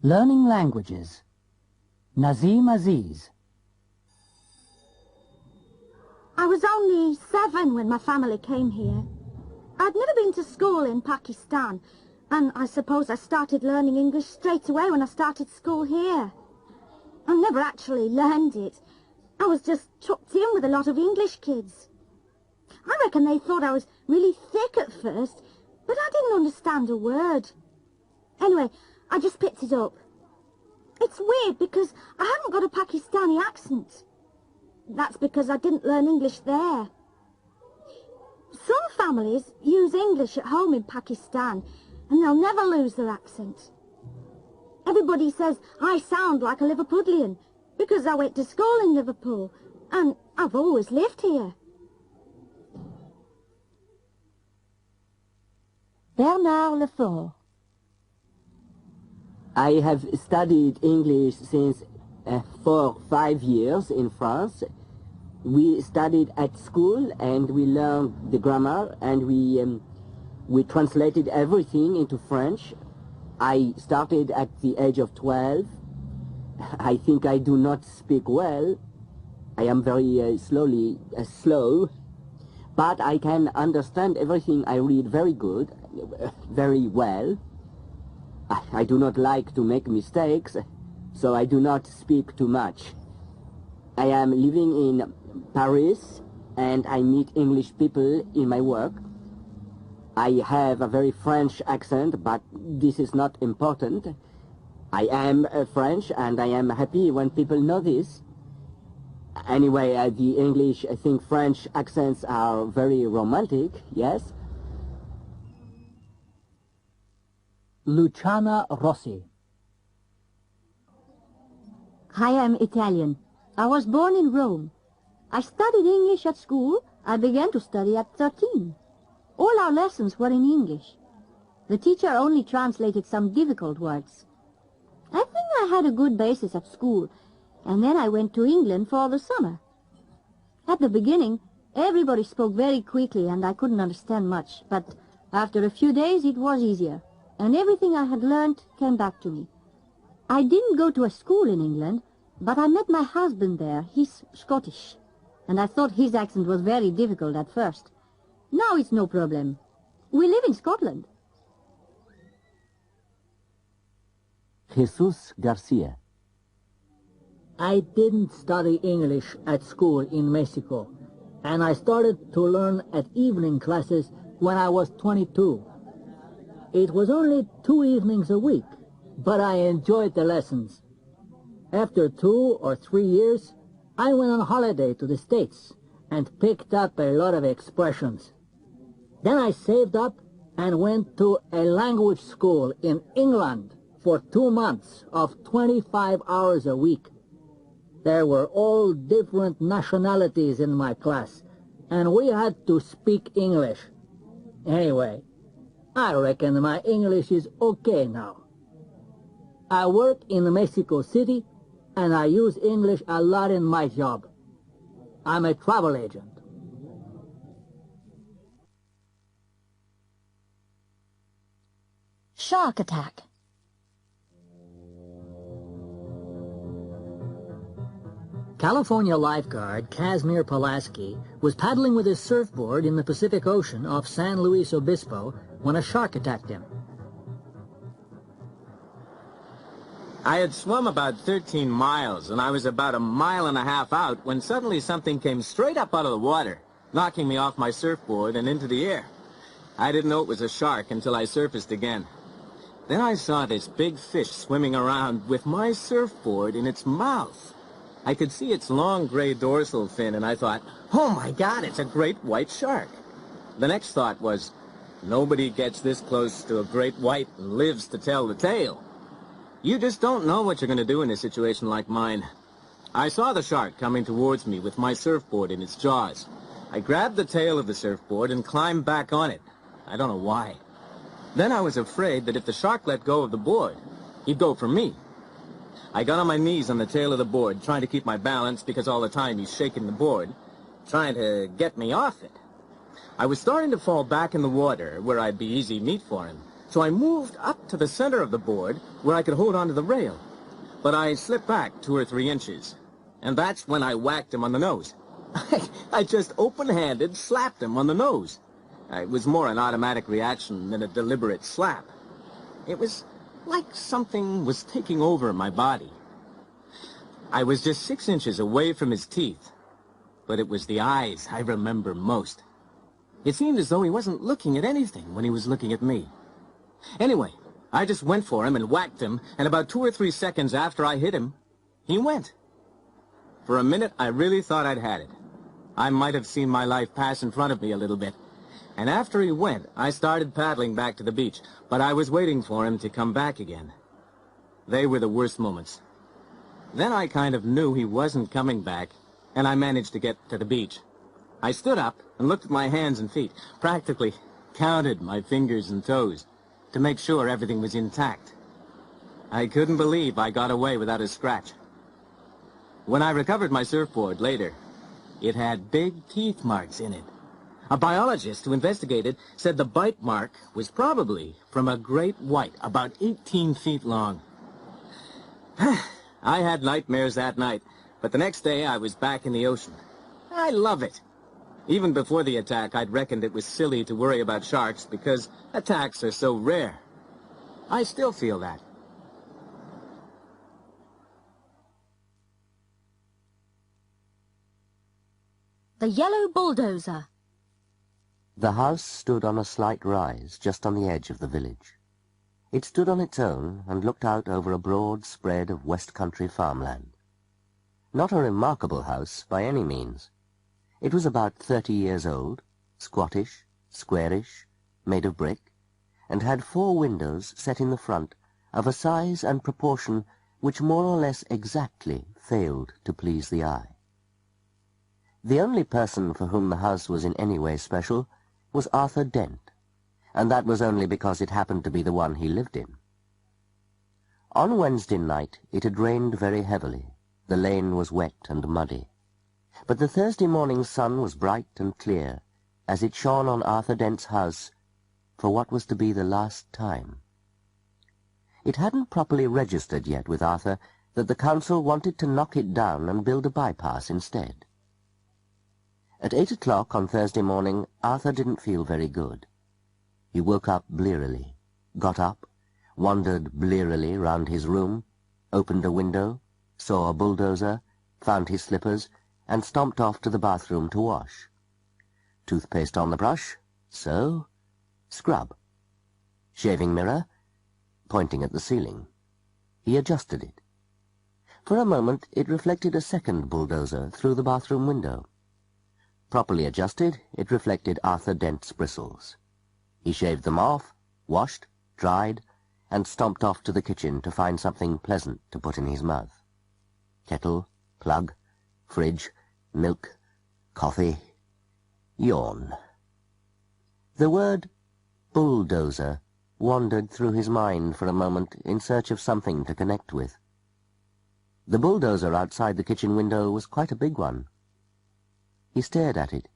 Learning languages. Nazim Aziz. I was only 7 when my family came here. I'd never been to school in Pakistan, and I suppose I started learning English straight away when I started school here. I never actually learned it. I was just chucked in with a lot of English kids. I reckon they thought I was really thick at first, but I didn't understand a word. Anyway, I just picked it up. It's weird because I haven't got a Pakistani accent. That's because I didn't learn English there. Some families use English at home in Pakistan, and they'll never lose their accent. Everybody says I sound like a Liverpudlian because I went to school in Liverpool, and I've always lived here. Bernard Lefort. I have studied English since 5 years in France. We studied at school and we learned the grammar and we translated everything into French. I started at the age of 12. I think I do not speak well. I am very slow, but I can understand everything I read very good, very well. I do not like to make mistakes, so I do not speak too much. I am living in Paris, and I meet English people in my work. I have a very French accent, but this is not important. I am French, and I am happy when people know this. Anyway, the English, I think French accents are very romantic, yes? Luciana Rossi. I am Italian. I was born in Rome. I studied English at school. I began to study at 13. All our lessons were in English. The teacher only translated some difficult words. I think I had a good basis at school, and then I went to England for the summer. At the beginning, everybody spoke very quickly and I couldn't understand much, but after a few days it was easier, and everything I had learned came back to me. I didn't go to a school in England, but I met my husband there. He's Scottish, and I thought his accent was very difficult at first. Now it's no problem. We live in Scotland. Jesus Garcia. I didn't study English at school in Mexico, and I started to learn at evening classes when I was 22. It was only 2 evenings a week, but I enjoyed the lessons. After 2 or 3 years, I went on holiday to the States and picked up a lot of expressions. Then I saved up and went to a language school in England for 2 months of 25 hours a week. There were all different nationalities in my class, and we had to speak English. Anyway, I reckon my English is okay now. I work in Mexico City, and I use English a lot in my job. I'm a travel agent. Shark attack. California lifeguard Casimir Pulaski was paddling with his surfboard in the Pacific Ocean off San Luis Obispo when a shark attacked him. I had swum about 13 miles, and I was about 1.5 miles out when suddenly something came straight up out of the water, knocking me off my surfboard and into the air. I didn't know it was a shark until I surfaced again. Then I saw this big fish swimming around with my surfboard in its mouth. I could see its long gray dorsal fin, and I thought, oh my God, it's a great white shark. The next thought was, nobody gets this close to a great white and lives to tell the tale. You just don't know what you're going to do in a situation like mine. I saw the shark coming towards me with my surfboard in its jaws. I grabbed the tail of the surfboard and climbed back on it. I don't know why. Then I was afraid that if the shark let go of the board, he'd go for me. I got on my knees on the tail of the board, trying to keep my balance because all the time he's shaking the board, trying to get me off it. I was starting to fall back in the water, where I'd be easy meat for him, So I moved up to the center of the board where I could hold onto the rail. But I slipped back 2 or 3 inches. And that's when I whacked him on the nose. I just open-handed slapped him on the nose. It was more an automatic reaction than a deliberate slap. It was like something was taking over my body. I was just 6 inches away from his teeth, but it was the eyes I remember most. It seemed as though he wasn't looking at anything when he was looking at me. Anyway, I just went for him and whacked him, and about 2 or 3 seconds after I hit him, he went. For a minute, I really thought I'd had it. I might have seen my life pass in front of me a little bit. And after he went, I started paddling back to the beach, but I was waiting for him to come back again. They were the worst moments. Then I kind of knew he wasn't coming back, and I managed to get to the beach. I stood up and looked at my hands and feet, practically counted my fingers and toes to make sure everything was intact. I couldn't believe I got away without a scratch. When I recovered my surfboard later, it had big teeth marks in it. A biologist who investigated said the bite mark was probably from a great white, about 18 feet long. I had nightmares that night, but the next day I was back in the ocean. I love it. Even before the attack, I'd reckoned it was silly to worry about sharks because attacks are so rare. I still feel that. The Yellow Bulldozer. The house stood on a slight rise just on the edge of the village. It stood on its own and looked out over a broad spread of West Country farmland. Not a remarkable house by any means. It was about 30 years old, squattish, squarish, made of brick, and had 4 windows set in the front of a size and proportion which more or less exactly failed to please the eye. The only person for whom the house was in any way special was Arthur Dent, and that was only because it happened to be the one he lived in. On Wednesday night it had rained very heavily. The lane was wet and muddy. But the Thursday morning's sun was bright and clear as it shone on Arthur Dent's house for what was to be the last time. It hadn't properly registered yet with Arthur that the council wanted to knock it down and build a bypass instead. At 8 o'clock on Thursday morning, Arthur didn't feel very good. He woke up blearily, got up, wandered blearily round his room, opened a window, saw a bulldozer, found his slippers, and stomped off to the bathroom to wash. Toothpaste on the brush, so, scrub. Shaving mirror, pointing at the ceiling. He adjusted it. For a moment it reflected a second bulldozer through the bathroom window. Properly adjusted, it reflected Arthur Dent's bristles. He shaved them off, washed, dried, and stomped off to the kitchen to find something pleasant to put in his mouth. Kettle, plug, fridge, milk, coffee, yawn. The word bulldozer wandered through his mind for a moment in search of something to connect with. The bulldozer outside the kitchen window was quite a big one. He stared at it.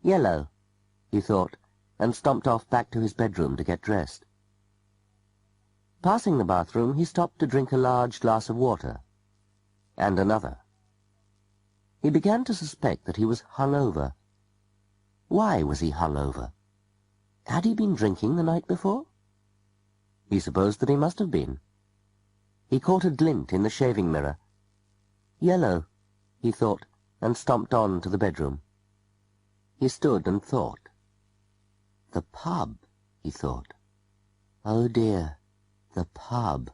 Yellow, he thought, and stomped off back to his bedroom to get dressed. Passing the bathroom, he stopped to drink a large glass of water, and another. He began to suspect that he was hungover. Why was he hungover? Had he been drinking the night before? He supposed that he must have been. He caught a glint in the shaving mirror. Yellow, he thought, and stomped on to the bedroom. He stood and thought. The pub, he thought. Oh dear, the pub.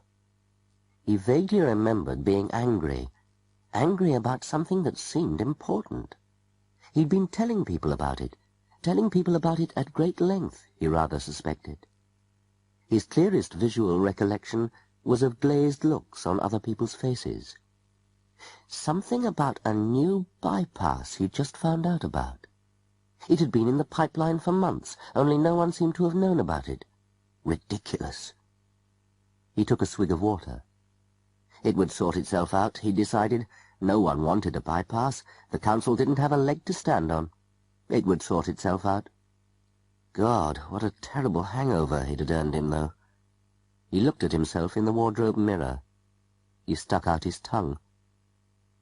He vaguely remembered being angry about something that seemed important. He'd been telling people about it at great length, he rather suspected. His clearest visual recollection was of glazed looks on other people's faces. Something about a new bypass he'd just found out about. It had been in the pipeline for months, only no one seemed to have known about it. Ridiculous. He took a swig of water. It would sort itself out, he decided. No one wanted a bypass. The council didn't have a leg to stand on. It would sort itself out. God, what a terrible hangover it had earned him, though. He looked at himself in the wardrobe mirror. He stuck out his tongue.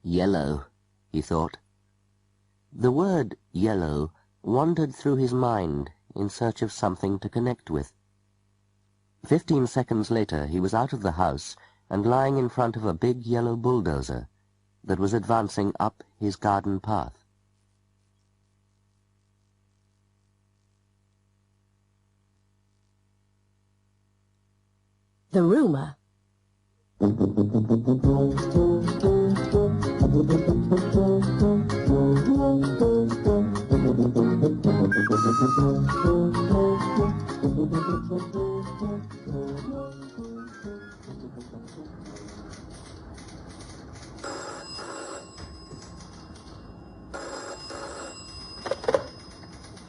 Yellow, he thought. The word yellow wandered through his mind in search of something to connect with. 15 seconds later he was out of the house and lying in front of a big yellow bulldozer that was advancing up his garden path. The rumour.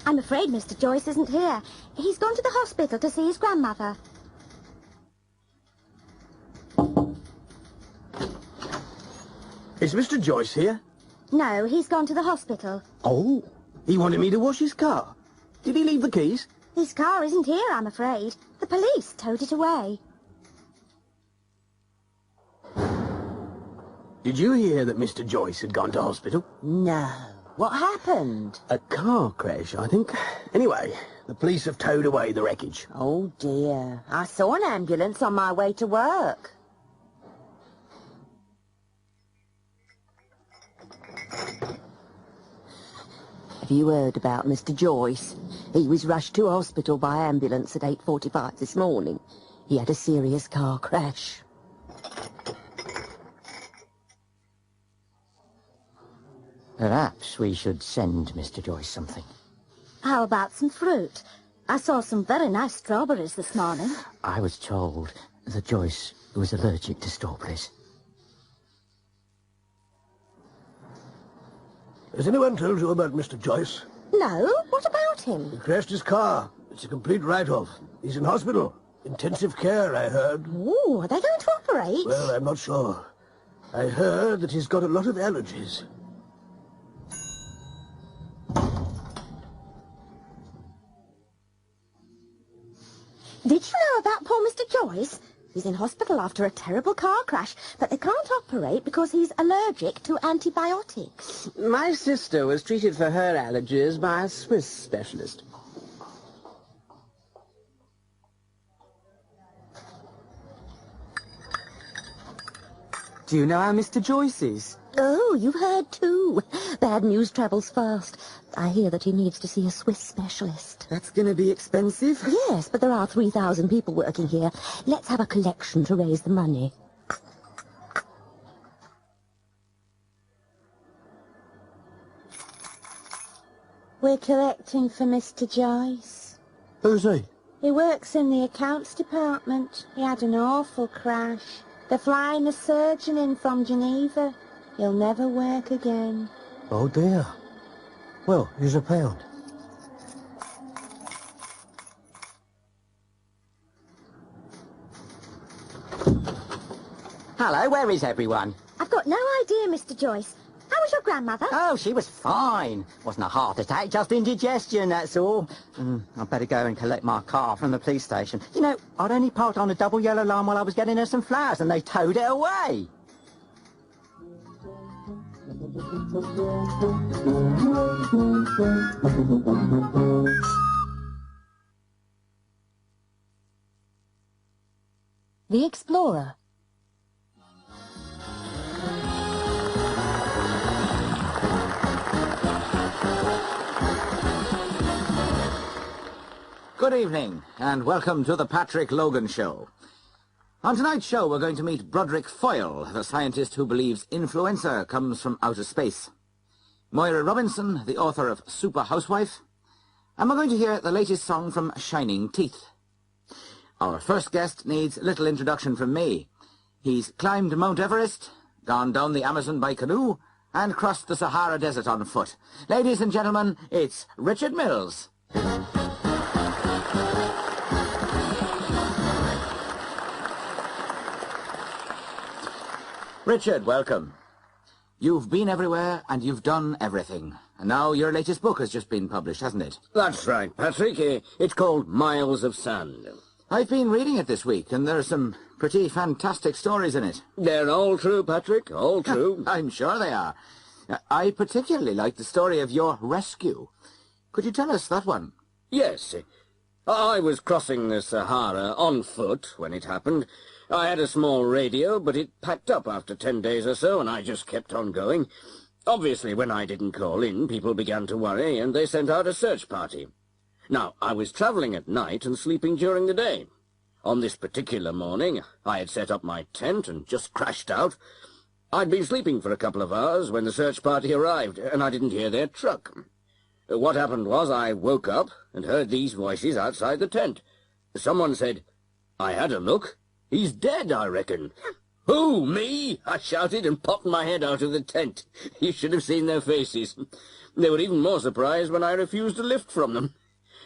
I'm afraid Mr. Joyce isn't here. He's gone to the hospital to see his grandmother. Is Mr. Joyce here? No, he's gone to the hospital. Oh, he wanted me to wash his car. Did he leave the keys? His car isn't here, I'm afraid. The police towed it away. Did you hear that Mr. Joyce had gone to hospital? No. What happened? A car crash, I think. Anyway, the police have towed away the wreckage. Oh, dear. I saw an ambulance on my way to work. Have you heard about Mr. Joyce? He was rushed to hospital by ambulance at 8:45 this morning. He had a serious car crash. Perhaps we should send Mr. Joyce something. How about some fruit? I saw some very nice strawberries this morning. I was told that Joyce was allergic to strawberries. Has anyone told you about Mr. Joyce? No? What about him? He crashed his car. It's a complete write-off. He's in hospital. Intensive care, I heard. Ooh, are they going to operate? Well, I'm not sure. I heard that he's got a lot of allergies. Did you know about poor Mr. Joyce? He's in hospital after a terrible car crash, but they can't operate because he's allergic to antibiotics. My sister was treated for her allergies by a Swiss specialist. Do you know how Mr. Joyce is? Oh, you've heard too. Bad news travels fast. I hear that he needs to see a Swiss specialist. That's going to be expensive. Yes, but there are 3,000 people working here. Let's have a collection to raise the money. We're collecting for Mr. Joyce. Who's he? He works in the accounts department. He had an awful crash. They're flying a surgeon in from Geneva. He'll never work again. Oh, dear. Well, here's £1. Hello, where is everyone? I've got no idea, Mr. Joyce. How was your grandmother? Oh, she was fine. Wasn't a heart attack, just indigestion, that's all. I'd better go and collect my car from the police station. You know, I'd only parked on a double yellow line while I was getting her some flowers, and they towed it away. The Explorer. Good evening, and welcome to the Patrick Logan Show. On tonight's show, we're going to meet Broderick Foyle, the scientist who believes influenza comes from outer space. Moira Robinson, the author of Super Housewife. And we're going to hear the latest song from Shining Teeth. Our first guest needs little introduction from me. He's climbed Mount Everest, gone down the Amazon by canoe, and crossed the Sahara Desert on foot. Ladies and gentlemen, it's Richard Mills. Richard, welcome. You've been everywhere and you've done everything. And now your latest book has just been published, hasn't it? That's right, Patrick. It's called Miles of Sand. I've been reading it this week, and there are some pretty fantastic stories in it. They're all true, Patrick, all true. I'm sure they are. I particularly like the story of your rescue. Could you tell us that one? Yes. I was crossing the Sahara on foot when it happened. I had a small radio, but it packed up after 10 days or so, and I just kept on going. Obviously, when I didn't call in, people began to worry, and they sent out a search party. Now, I was travelling at night and sleeping during the day. On this particular morning, I had set up my tent and just crashed out. I'd been sleeping for a couple of hours when the search party arrived, and I didn't hear their truck. What happened was I woke up and heard these voices outside the tent. Someone said, "I had a look. He's dead, I reckon." "Who, me?" I shouted and popped my head out of the tent. You should have seen their faces. They were even more surprised when I refused a lift from them.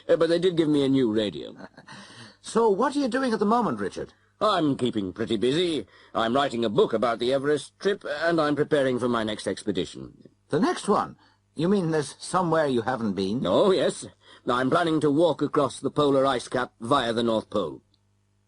But they did give me a new radio. So what are you doing at the moment, Richard? I'm keeping pretty busy. I'm writing a book about the Everest trip, and I'm preparing for my next expedition. The next one? You mean there's somewhere you haven't been? Oh, yes. I'm planning to walk across the polar ice cap via the North Pole.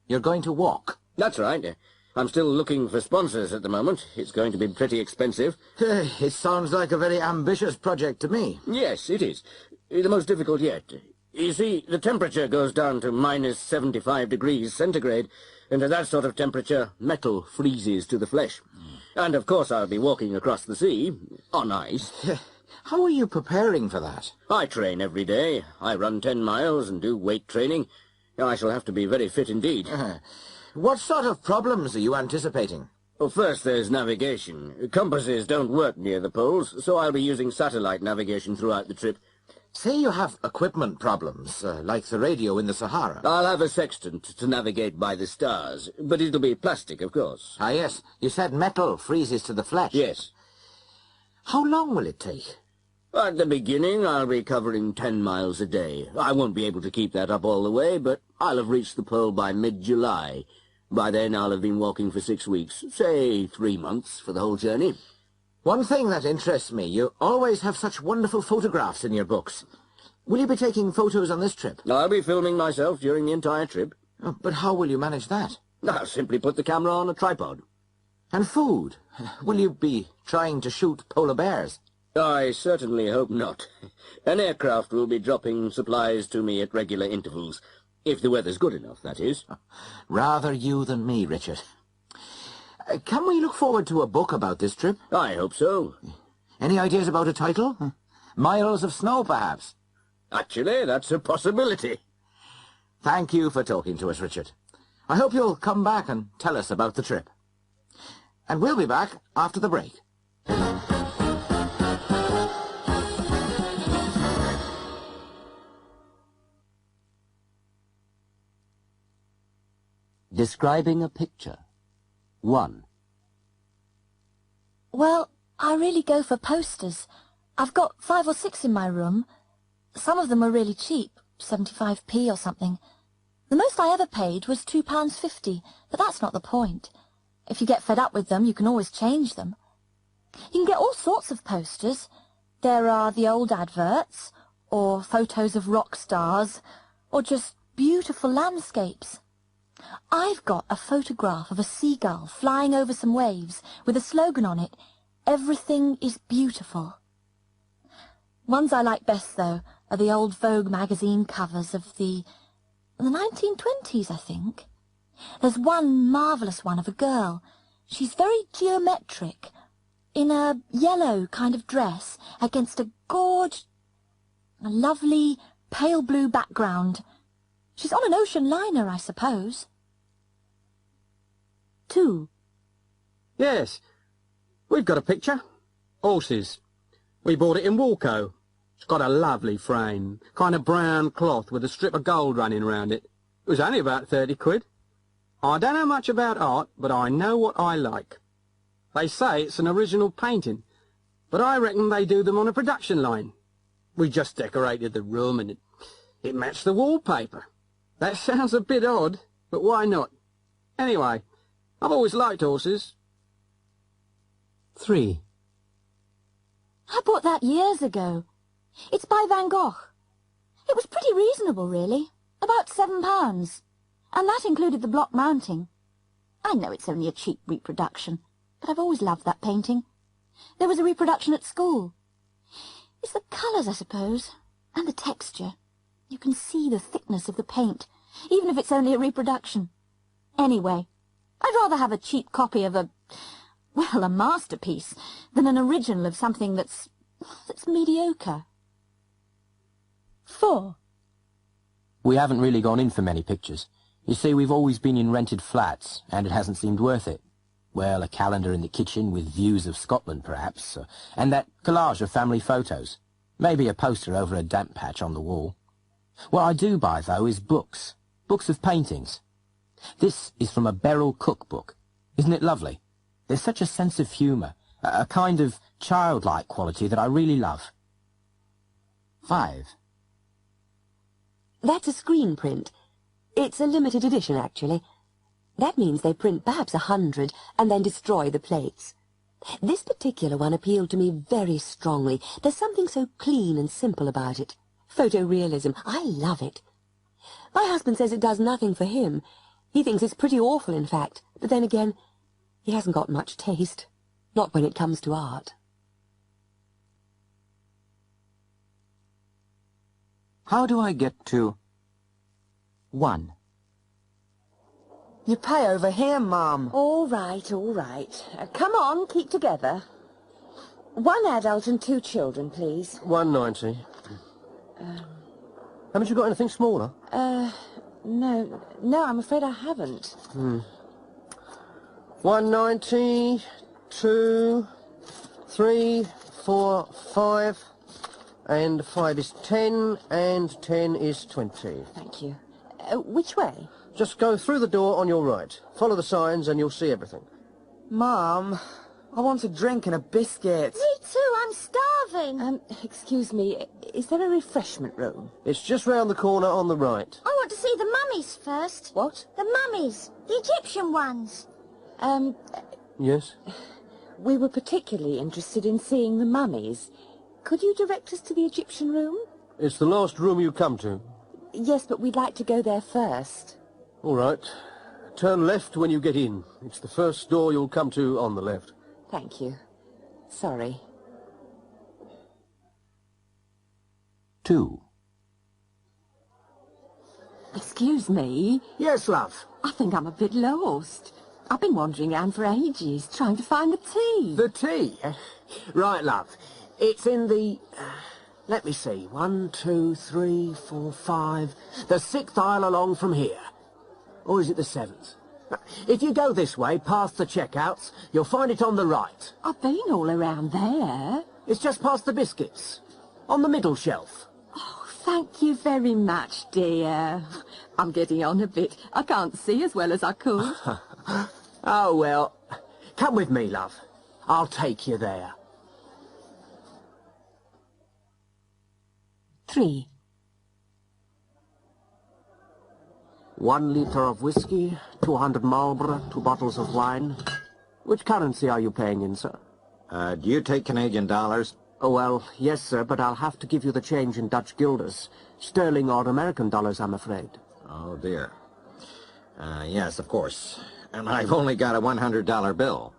You're going to walk? That's right. I'm still looking for sponsors at the moment. It's going to be pretty expensive. It sounds like a very ambitious project to me. Yes, it is. The most difficult yet. You see, the temperature goes down to minus 75 degrees centigrade, and at that sort of temperature, metal freezes to the flesh. And, of course, I'll be walking across the sea, on ice. How are you preparing for that? I train every day. I run 10 miles and do weight training. I shall have to be very fit indeed. What sort of problems are you anticipating? Well, first there's navigation. Compasses don't work near the poles, so I'll be using satellite navigation throughout the trip. Say you have equipment problems, like the radio in the Sahara. I'll have a sextant to navigate by the stars, but it'll be plastic, of course. Ah, yes. You said metal freezes to the flesh. Yes. How long will it take? At the beginning, I'll be covering 10 miles a day. I won't be able to keep that up all the way, but I'll have reached the pole by mid-July. By then, I'll have been walking for 6 weeks, say 3 months for the whole journey. One thing that interests me, you always have such wonderful photographs in your books. Will you be taking photos on this trip? I'll be filming myself during the entire trip. Oh, but how will you manage that? I'll simply put the camera on a tripod. And food? Will you be trying to shoot polar bears? I certainly hope not. An aircraft will be dropping supplies to me at regular intervals. If the weather's good enough, that is. Rather you than me, Richard. Can we look forward to a book about this trip? I hope so. Any ideas about a title? Miles of Snow, perhaps? Actually, that's a possibility. Thank you for talking to us, Richard. I hope you'll come back and tell us about the trip. And we'll be back after the break. Describing a picture. 1. Well, I really go for posters. I've got 5 or 6 in my room. Some of them are really cheap, 75p or something. The most I ever paid was £2.50, but that's not the point. If you get fed up with them, you can always change them. You can get all sorts of posters. There are the old adverts, or photos of rock stars, or just beautiful landscapes. I've got a photograph of a seagull flying over some waves with a slogan on it, "Everything is beautiful." Ones I like best, though, are the old Vogue magazine covers of the 1920s, I think. There's one marvellous one of a girl. She's very geometric, in a yellow kind of dress, against a lovely pale blue background. She's on an ocean liner, I suppose. 2. Yes, we've got a picture. Horses. We bought it in Walco. It's got a lovely frame, kind of brown cloth with a strip of gold running round it. It was only about 30 quid. I don't know much about art, but I know what I like. They say it's an original painting, but I reckon they do them on a production line. We just decorated the room and it matched the wallpaper. That sounds a bit odd, but why not? Anyway, I've always liked horses. 3. I bought that years ago. It's by Van Gogh. It was pretty reasonable, really. About £7. And that included the block mounting. I know it's only a cheap reproduction, but I've always loved that painting. There was a reproduction at school. It's the colours, I suppose, and the texture. You can see the thickness of the paint, even if it's only a reproduction. Anyway, I'd rather have a cheap copy of a masterpiece than an original of something that's mediocre. 4. We haven't really gone in for many pictures. You see, we've always been in rented flats, and it hasn't seemed worth it. Well, a calendar in the kitchen with views of Scotland, perhaps, and that collage of family photos. Maybe a poster over a damp patch on the wall. What I do buy, though, is books. Books of paintings. This is from a Beryl Cook book. Isn't it lovely? There's such a sense of humour, a kind of childlike quality that I really love. 5. That's a screen print. It's a limited edition, actually. That means they print perhaps 100 and then destroy the plates. This particular one appealed to me very strongly. There's something so clean and simple about it. Photorealism. I love it. My husband says it does nothing for him. He thinks it's pretty awful, in fact. But then again, he hasn't got much taste. Not when it comes to art. How do I get to 1? You pay over here, Mum. All right, all right. Come on, keep together. 1 adult and 2 children, please. £1.90. Haven't you got anything smaller? No, I'm afraid I haven't. £1.90, 2, 3, 4, 5, and 5 is 10, and 10 is 20. Thank you. Which way? Just go through the door on your right. Follow the signs and you'll see everything. Mum, I want a drink and a biscuit. Me too, I'm starving. Excuse me, is there a refreshment room? It's just round the corner on the right. I want to see the mummies first. What? The mummies, the Egyptian ones. Yes? We were particularly interested in seeing the mummies. Could you direct us to the Egyptian room? It's the last room you come to. Yes, but we'd like to go there first. All right. Turn left when you get in. It's the first door you'll come to on the left. Thank you. Sorry. 2. Excuse me? Yes, love. I think I'm a bit lost. I've been wandering around for ages, trying to find the tea. The tea? Right, love. It's in the... let me see. 1, 2, 3, 4, 5... The 6th aisle along from here. Or is it the 7th? If you go this way, past the checkouts, you'll find it on the right. I've been all around there. It's just past the biscuits. On the middle shelf. Oh, thank you very much, dear. I'm getting on a bit. I can't see as well as I could. Oh, well, come with me, love. I'll take you there. 3. 1 litre of whiskey, 200 Marlborough, 2 bottles of wine. Which currency are you paying in, sir? Do you take Canadian dollars? Oh, well, yes, sir, but I'll have to give you the change in Dutch guilders. Sterling or American dollars, I'm afraid. Oh, dear. Yes, of course. And I've only got a $100 bill.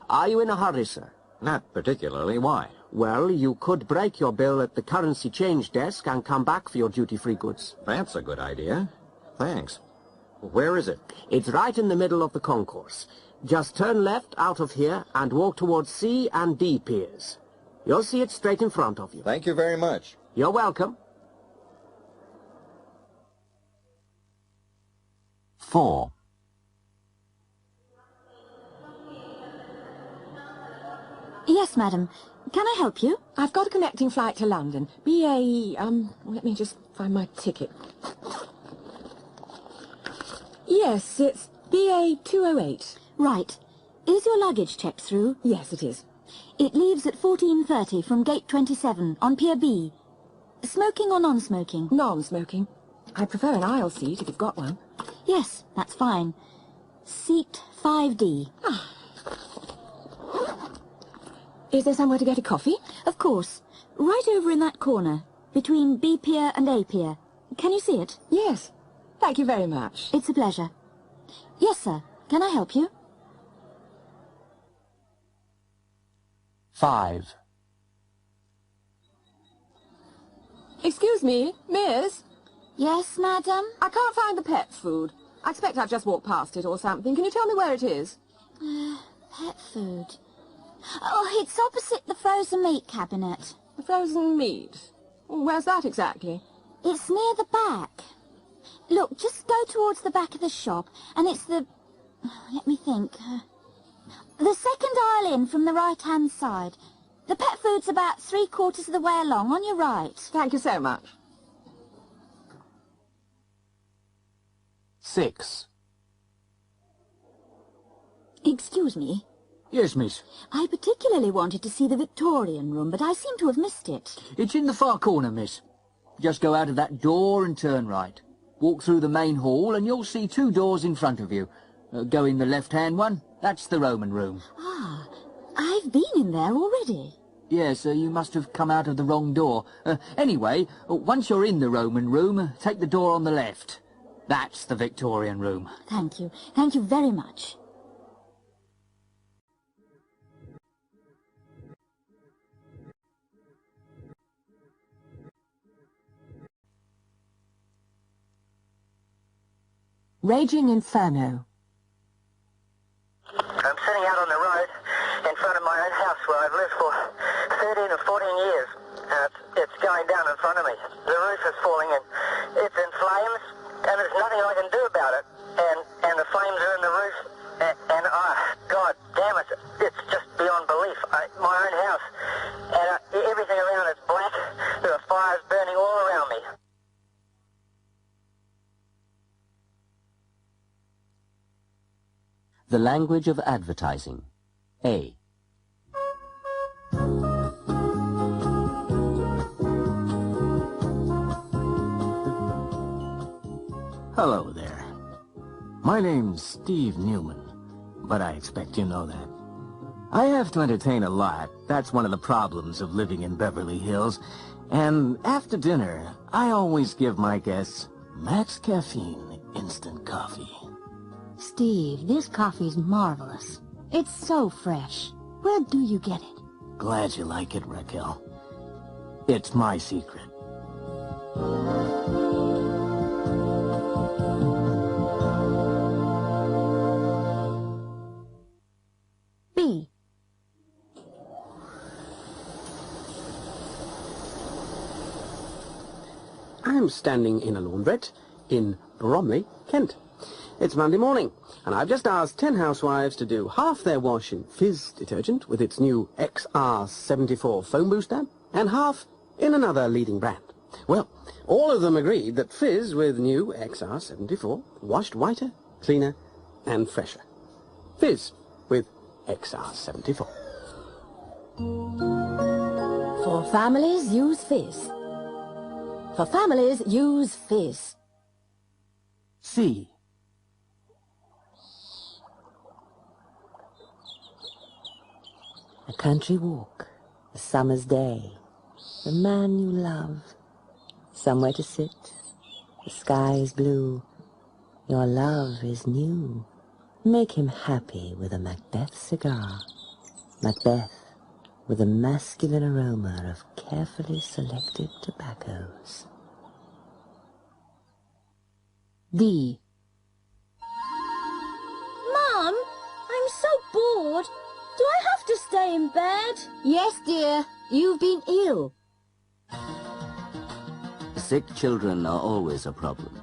Are you in a hurry, sir? Not particularly. Why? Well, you could break your bill at the currency change desk and come back for your duty-free goods. That's a good idea. Thanks. Where is it? It's right in the middle of the concourse. Just turn left out of here and walk towards C and D piers. You'll see it straight in front of you. Thank you very much. You're welcome. 4. Yes, madam. Can I help you? I've got a connecting flight to London. BAE, let me just find my ticket. Yes, it's BA 208. Right. Is your luggage checked through? Yes, it is. It leaves at 14:30 from gate 27 on Pier B. Smoking or non-smoking? Non-smoking. I prefer an aisle seat if you've got one. Yes, that's fine. Seat 5D. Is there somewhere to get a coffee? Of course. Right over in that corner, between B pier and A pier. Can you see it? Yes. Thank you very much. It's a pleasure. Yes, sir. Can I help you? 5. Excuse me, miss? Yes, madam? I can't find the pet food. I expect I've just walked past it or something. Can you tell me where it is? Pet food. Oh, it's opposite the frozen meat cabinet. The frozen meat? Where's that exactly? It's near the back. Look, just go towards the back of the shop, and it's the... Let me think. The second aisle in from the right-hand side. The pet food's about 3/4 of the way along, on your right. Thank you so much. 6. Excuse me. Yes, miss. I particularly wanted to see the Victorian room, but I seem to have missed it. It's in the far corner, miss. Just go out of that door and turn right. Walk through the main hall and you'll see 2 doors in front of you. Go in the left-hand one. That's the Roman room. Ah, I've been in there already. Yes, you must have come out of the wrong door. Anyway, once you're in the Roman room, take the door on the left. That's the Victorian room. Thank you. Thank you very much. Raging Inferno. I'm sitting out on the road in front of my own house where I've lived for 13 or 14 years. It's going down in front of me. The roof is falling in. It's in flames, and there's nothing I can do about it. And the flames are in the roof, and God damn it, it's just beyond belief. My own house, and everything around is black. There are fires burning all around me. The language of advertising. A. Hello there. My name's Steve Newman, but I expect you know that. I have to entertain a lot. That's one of the problems of living in Beverly Hills. And after dinner, I always give my guests max caffeine instant coffee. Steve, this coffee's marvelous. It's so fresh. Where do you get it? Glad you like it, Raquel. It's my secret. B. I'm standing in a laundrette in Bromley, Kent. It's Monday morning, and I've just asked 10 housewives to do half their wash in Fizz detergent with its new XR74 foam booster, and half in another leading brand. Well, all of them agreed that Fizz with new XR74 washed whiter, cleaner, and fresher. Fizz with XR74. For families, use Fizz. For families, use Fizz. C. A country walk, a summer's day, the man you love, somewhere to sit, the sky is blue, your love is new. Make him happy with a Macbeth cigar. Macbeth with a masculine aroma of carefully selected tobaccos. D. Mum, I'm so bored. Do I have to stay in bed? Yes, dear. You've been ill. Sick children are always a problem.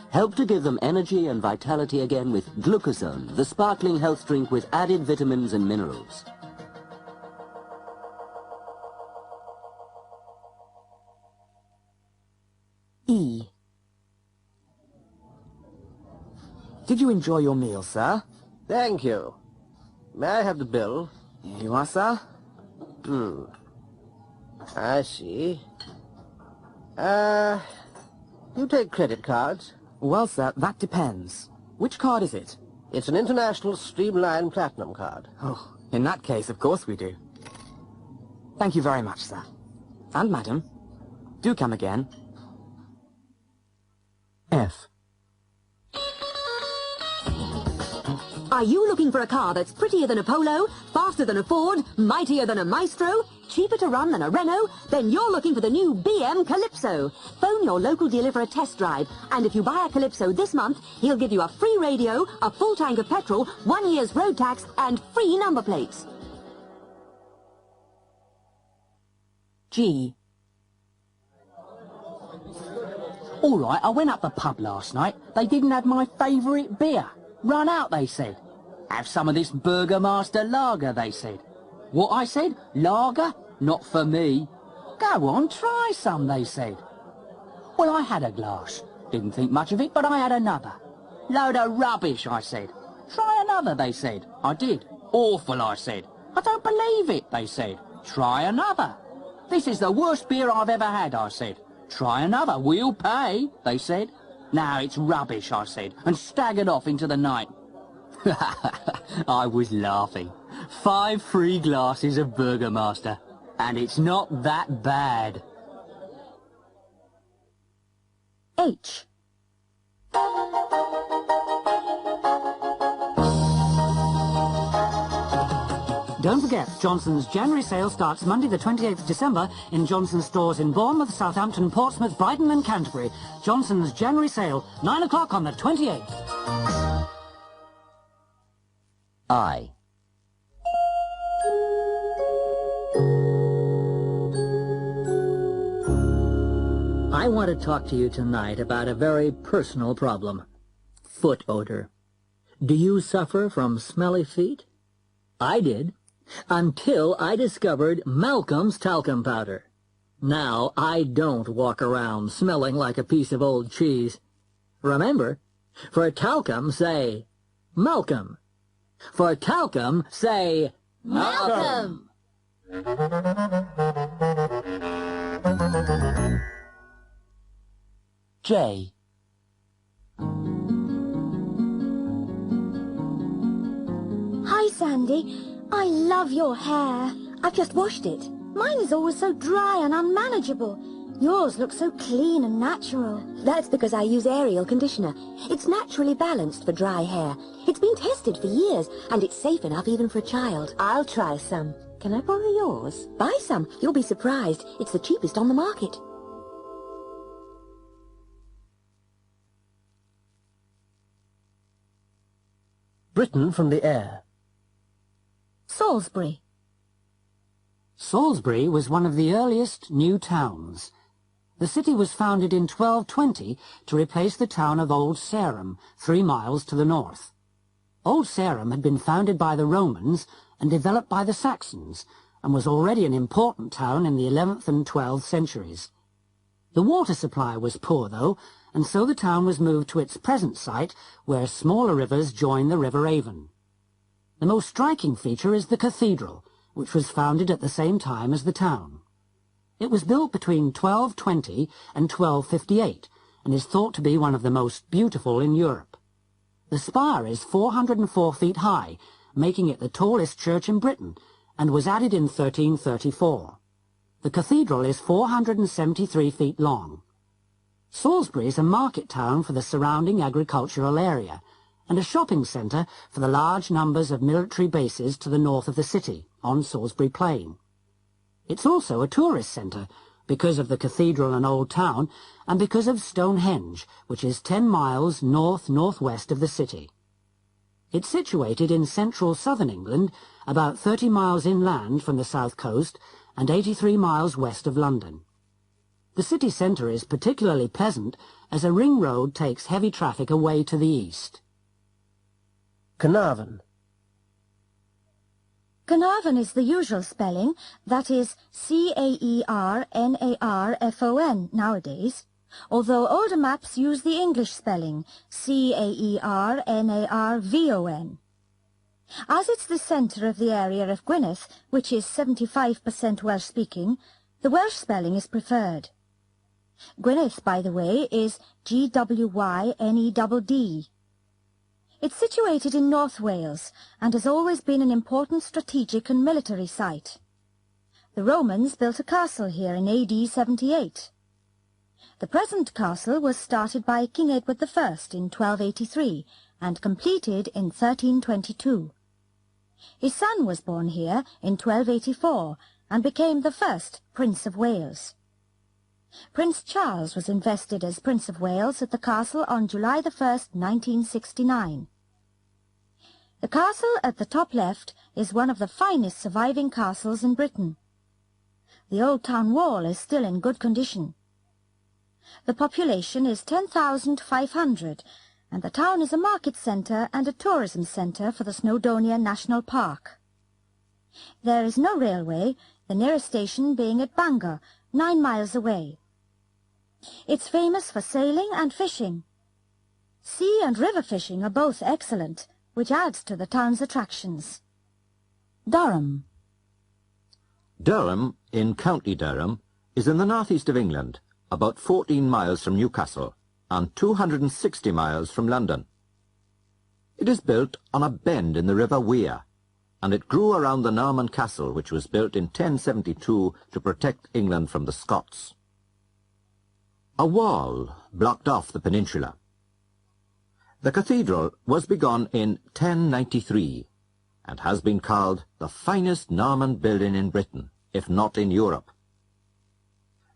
Help to give them energy and vitality again with Glucozone, the sparkling health drink with added vitamins and minerals. E. Did you enjoy your meal, sir? Thank you. May I have the bill? Here you are, sir. I see. You take credit cards? Well, sir, that depends. Which card is it? It's an international Streamline Platinum card. Oh, in that case, of course we do. Thank you very much, sir. And madam, do come again. F. Are you looking for a car that's prettier than a Polo, faster than a Ford, mightier than a Maestro, cheaper to run than a Renault? Then you're looking for the new BM Calypso. Phone your local dealer for a test drive, and if you buy a Calypso this month, he'll give you a free radio, a full tank of petrol, 1 year's road tax, and free number plates. G. All right, I went up the pub last night. They didn't have my favourite beer. Run out, they said. Have some of this Burgermaster lager, they said. What I said? Lager? Not for me. Go on, try some, they said. Well, I had a glass. Didn't think much of it, but I had another. Load of rubbish, I said. Try another, they said. I did. Awful, I said. I don't believe it, they said. Try another. This is the worst beer I've ever had, I said. Try another, we'll pay, they said. No, it's rubbish, I said, and staggered off into the night. I was laughing. 5 free glasses of Burgermaster, and it's not that bad. H. Don't forget, Johnson's January sale starts Monday the 28th of December in Johnson's stores in Bournemouth, Southampton, Portsmouth, Brighton and Canterbury. Johnson's January sale, 9 o'clock on the 28th. I. I want to talk to you tonight about a very personal problem. Foot odor. Do you suffer from smelly feet? I did. Until I discovered Malcolm's talcum powder. Now I don't walk around smelling like a piece of old cheese. Remember, for talcum say Malcolm. For talcum say Malcolm. J. Hi, Sandy. I love your hair. I've just washed it. Mine is always so dry and unmanageable. Yours looks so clean and natural. That's because I use Ariel conditioner. It's naturally balanced for dry hair. It's been tested for years, and it's safe enough even for a child. I'll try some. Can I borrow yours? Buy some. You'll be surprised. It's the cheapest on the market. Britain from the air. Salisbury. Salisbury was one of the earliest new towns. The city was founded in 1220 to replace the town of Old Sarum, 3 miles to the north. Old Sarum had been founded by the Romans and developed by the Saxons, and was already an important town in the 11th and 12th centuries. The water supply was poor, though, and so the town was moved to its present site, where smaller rivers join the River Avon. The most striking feature is the cathedral, which was founded at the same time as the town. It was built between 1220 and 1258, and is thought to be one of the most beautiful in Europe. The spire is 404 feet high, making it the tallest church in Britain, and was added in 1334. The cathedral is 473 feet long. Salisbury is a market town for the surrounding agricultural area, and a shopping centre for the large numbers of military bases to the north of the city, on Salisbury Plain. It's also a tourist centre, because of the cathedral and old town, and because of Stonehenge, which is 10 miles north-northwest of the city. It's situated in central southern England, about 30 miles inland from the south coast, and 83 miles west of London. The city centre is particularly pleasant, as a ring road takes heavy traffic away to the east. Carnarvon. Carnarvon is the usual spelling, that is C-A-E-R-N-A-R-F-O-N nowadays, although older maps use the English spelling, C-A-E-R-N-A-R-V-O-N. As it's the centre of the area of Gwynedd, which is 75% Welsh-speaking, the Welsh spelling is preferred. Gwynedd, by the way, is G-W-Y-N-E-D-D. It's situated in North Wales and has always been an important strategic and military site. The Romans built a castle here in AD 78. The present castle was started by King Edward I in 1283 and completed in 1322. His son was born here in 1284 and became the first Prince of Wales. Prince Charles was invested as Prince of Wales at the castle on July 1st, 1969. The castle at the top left is one of the finest surviving castles in Britain. The old town wall is still in good condition. The population is 10,500, and the town is a market centre and a tourism centre for the Snowdonia National Park. There is no railway, the nearest station being at Bangor, 9 miles away. It's famous for sailing and fishing. Sea and river fishing are both excellent, which adds to the town's attractions. Durham. Durham, in County Durham, is in the northeast of England, about 14 miles from Newcastle and 260 miles from London. It is built on a bend in the River Wear, and it grew around the Norman castle, which was built in 1072 to protect England from the Scots. A wall blocked off the peninsula. The cathedral was begun in 1093 and has been called the finest Norman building in Britain, if not in Europe.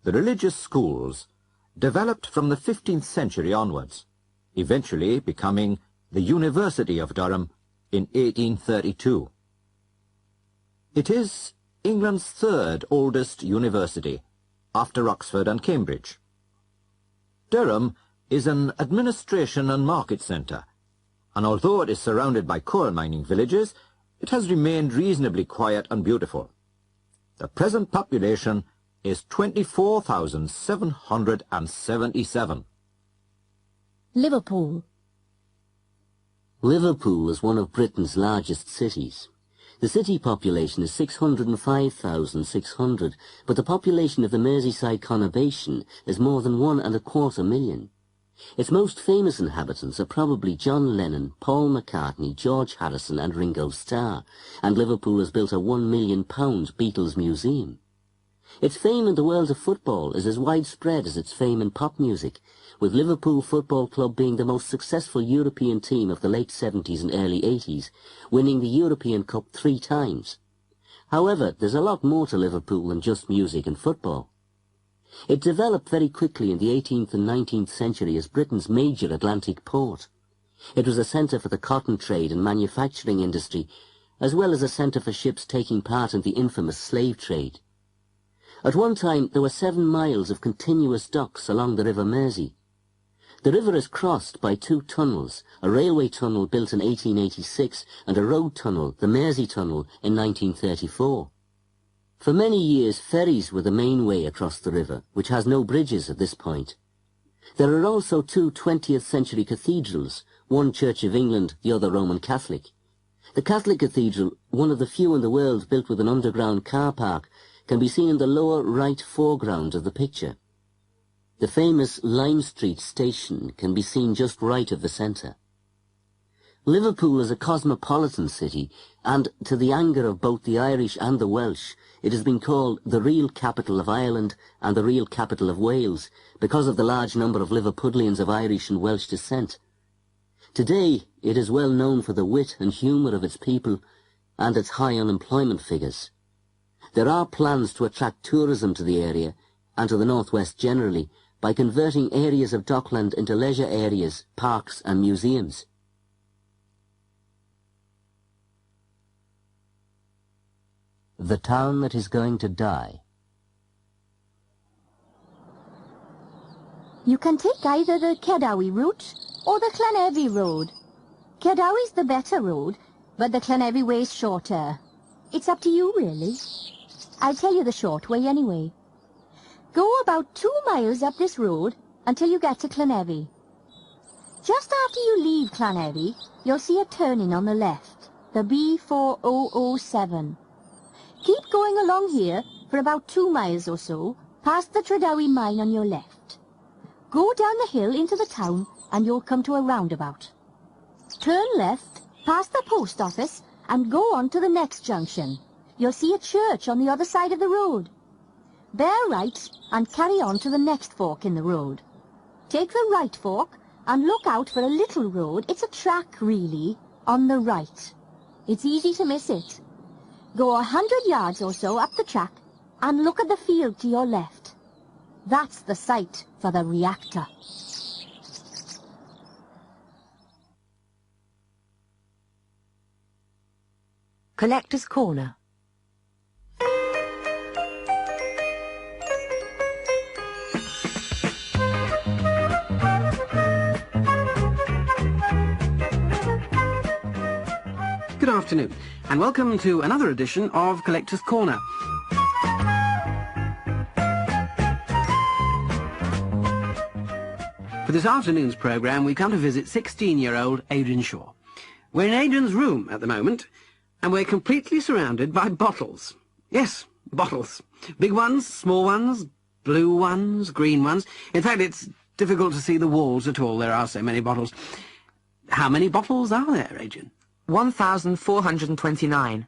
The religious schools developed from the 15th century onwards, eventually becoming the University of Durham in 1832. It is England's third oldest university, after Oxford and Cambridge. Durham is an administration and market centre, and although it is surrounded by coal mining villages, it has remained reasonably quiet and beautiful. The present population is 24,777. Liverpool. Liverpool is one of Britain's largest cities. The city population is 605,600, but the population of the Merseyside conurbation is more than 1.25 million. Its most famous inhabitants are probably John Lennon, Paul McCartney, George Harrison and Ringo Starr, and Liverpool has built a £1 million Beatles museum. Its fame in the world of football is as widespread as its fame in pop music, with Liverpool Football Club being the most successful European team of the late 70s and early 80s, winning the European Cup 3 times. However, there's a lot more to Liverpool than just music and football. It developed very quickly in the 18th and 19th century as Britain's major Atlantic port. It was a centre for the cotton trade and manufacturing industry, as well as a centre for ships taking part in the infamous slave trade. At one time, there were 7 miles of continuous docks along the River Mersey. The river is crossed by 2 tunnels, a railway tunnel built in 1886 and a road tunnel, the Mersey Tunnel, in 1934. For many years, ferries were the main way across the river, which has no bridges at this point. There are also 2 20th century cathedrals, one Church of England, the other Roman Catholic. The Catholic Cathedral, one of the few in the world built with an underground car park, can be seen in the lower right foreground of the picture. The famous Lime Street station can be seen just right of the centre. Liverpool is a cosmopolitan city, and to the anger of both the Irish and the Welsh, it has been called the real capital of Ireland and the real capital of Wales, because of the large number of Liverpudlians of Irish and Welsh descent. Today, it is well known for the wit and humour of its people and its high unemployment figures. There are plans to attract tourism to the area, and to the northwest generally, by converting areas of Dockland into leisure areas, parks and museums. The town that is going to die. You can take either the Cerdawi route or the Llanelli road. Cerdawi's the better road, but the Llanelli way is shorter. It's up to you, really. I'll tell you the short way anyway. Go about 2 miles up this road until you get to Llanelli. Just after you leave Llanelli, you'll see a turning on the left, the B4007. Keep going along here for about 2 miles or so, past the Tredawi mine on your left. Go down the hill into the town and you'll come to a roundabout. Turn left, past the post office, and go on to the next junction. you'll see a church on the other side of the road. Bear right and carry on to the next fork in the road. Take the right fork and look out for a little road. It's a track, really, on the right. It's easy to miss it. Go 100 yards or so up the track and look at the field to your left. That's the site for the reactor. Collector's Corner. Good afternoon, and welcome to another edition of Collector's Corner. For this afternoon's programme, we come to visit 16-year-old Adrian Shaw. We're in Adrian's room at the moment, and we're completely surrounded by bottles. Yes, bottles. Big ones, small ones, blue ones, green ones. In fact, it's difficult to see the walls at all. There are so many bottles. How many bottles are there, Adrian? 1,429.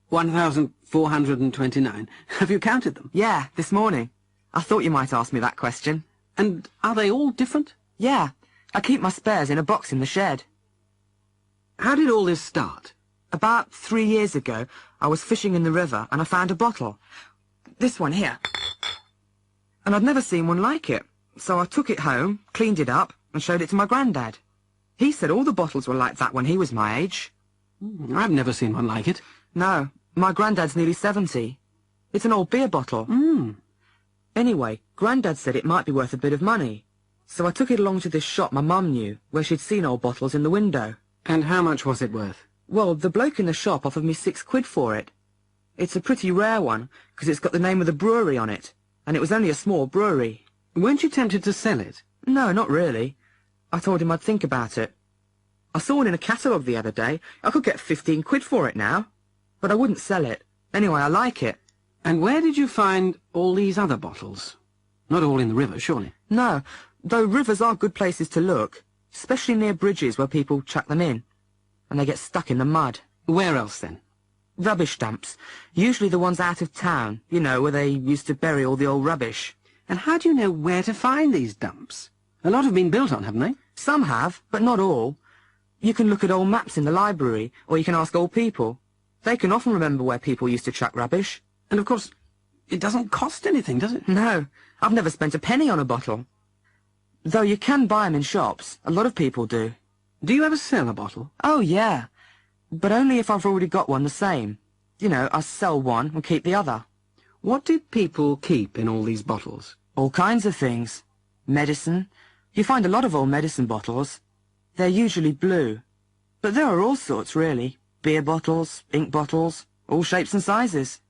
1,429. Have you counted them? Yeah, this morning. I thought you might ask me that question. And are they all different? Yeah. I keep my spares in a box in the shed. How did all this start? About 3 years ago, I was fishing in the river and I found a bottle. This one here. And I'd never seen one like it. So I took it home, cleaned it up, and showed it to my granddad. He said all the bottles were like that when he was my age. I've never seen one like it. No, my granddad's nearly 70. It's an old beer bottle. Anyway, Grandad said it might be worth a bit of money. So I took it along to this shop my mum knew, where she'd seen old bottles in the window. And how much was it worth? Well, the bloke in the shop offered me £6 for it. It's a pretty rare one, because it's got the name of the brewery on it, and it was only a small brewery. Weren't you tempted to sell it? No, not really. I told him I'd think about it. I saw one in a catalogue the other day. I could get £15 for it now. But I wouldn't sell it. Anyway, I like it. And where did you find all these other bottles? Not all in the river, surely? No, though rivers are good places to look, especially near bridges where people chuck them in, and they get stuck in the mud. Where else, then? Rubbish dumps. Usually the ones out of town, you know, where they used to bury all the old rubbish. And how do you know where to find these dumps? A lot have been built on, haven't they? Some have, but not all. You can look at old maps in the library, or you can ask old people. They can often remember where people used to chuck rubbish. And, of course, it doesn't cost anything, does it? No, I've never spent a penny on a bottle. Though you can buy them in shops. A lot of people do. Do you ever sell a bottle? Oh, yeah. But only if I've already got one the same. You know, I sell one and keep the other. What did people keep in all these bottles? All kinds of things. Medicine. You find a lot of old medicine bottles. They're usually blue. But there are all sorts, really. Beer bottles, ink bottles, all shapes and sizes.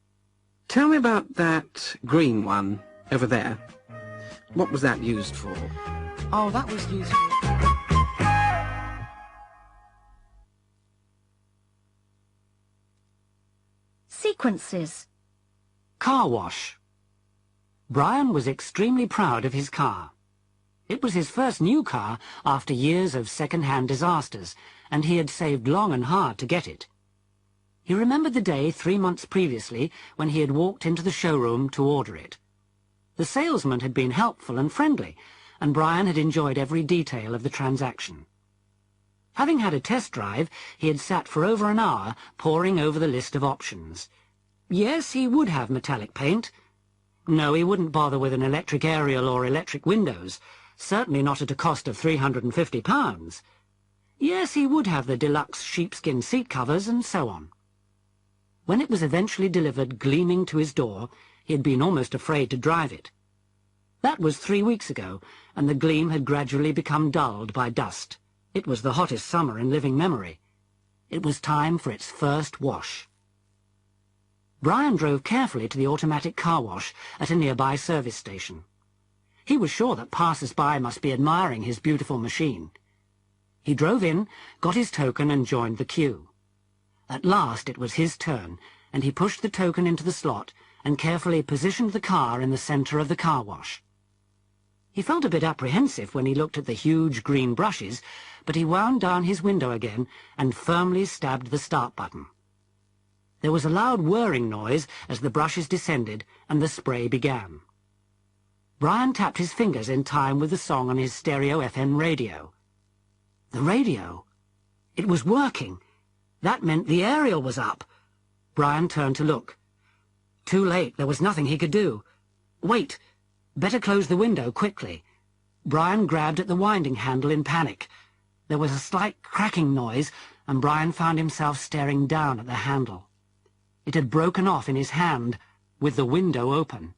Tell me about that green one over there. What was that used for? Oh, that was used for... Sequences. Car wash. Brian was extremely proud of his car. It was his first new car after years of second-hand disasters, and he had saved long and hard to get it. He remembered the day 3 months previously when he had walked into the showroom to order it. The salesman had been helpful and friendly, and Brian had enjoyed every detail of the transaction. Having had a test drive, he had sat for over an hour poring over the list of options. Yes, he would have metallic paint. No, he wouldn't bother with an electric aerial or electric windows, certainly not at a cost of £350. Yes, he would have the deluxe sheepskin seat covers, and so on. When it was eventually delivered gleaming to his door, he had been almost afraid to drive it. That was 3 weeks ago, and the gleam had gradually become dulled by dust. It was the hottest summer in living memory. It was time for its first wash. Brian drove carefully to the automatic car wash at a nearby service station. He was sure that passers-by must be admiring his beautiful machine. He drove in, got his token, and joined the queue. At last it was his turn, and he pushed the token into the slot and carefully positioned the car in the centre of the car wash. He felt a bit apprehensive when he looked at the huge green brushes, but he wound down his window again and firmly stabbed the start button. There was a loud whirring noise as the brushes descended and the spray began. Brian tapped his fingers in time with the song on his stereo FM radio. The radio! It was working! That meant the aerial was up! Brian turned to look. Too late, there was nothing he could do. Wait! Better close the window quickly. Brian grabbed at the winding handle in panic. There was a slight cracking noise, and Brian found himself staring down at the handle. It had broken off in his hand, with the window open.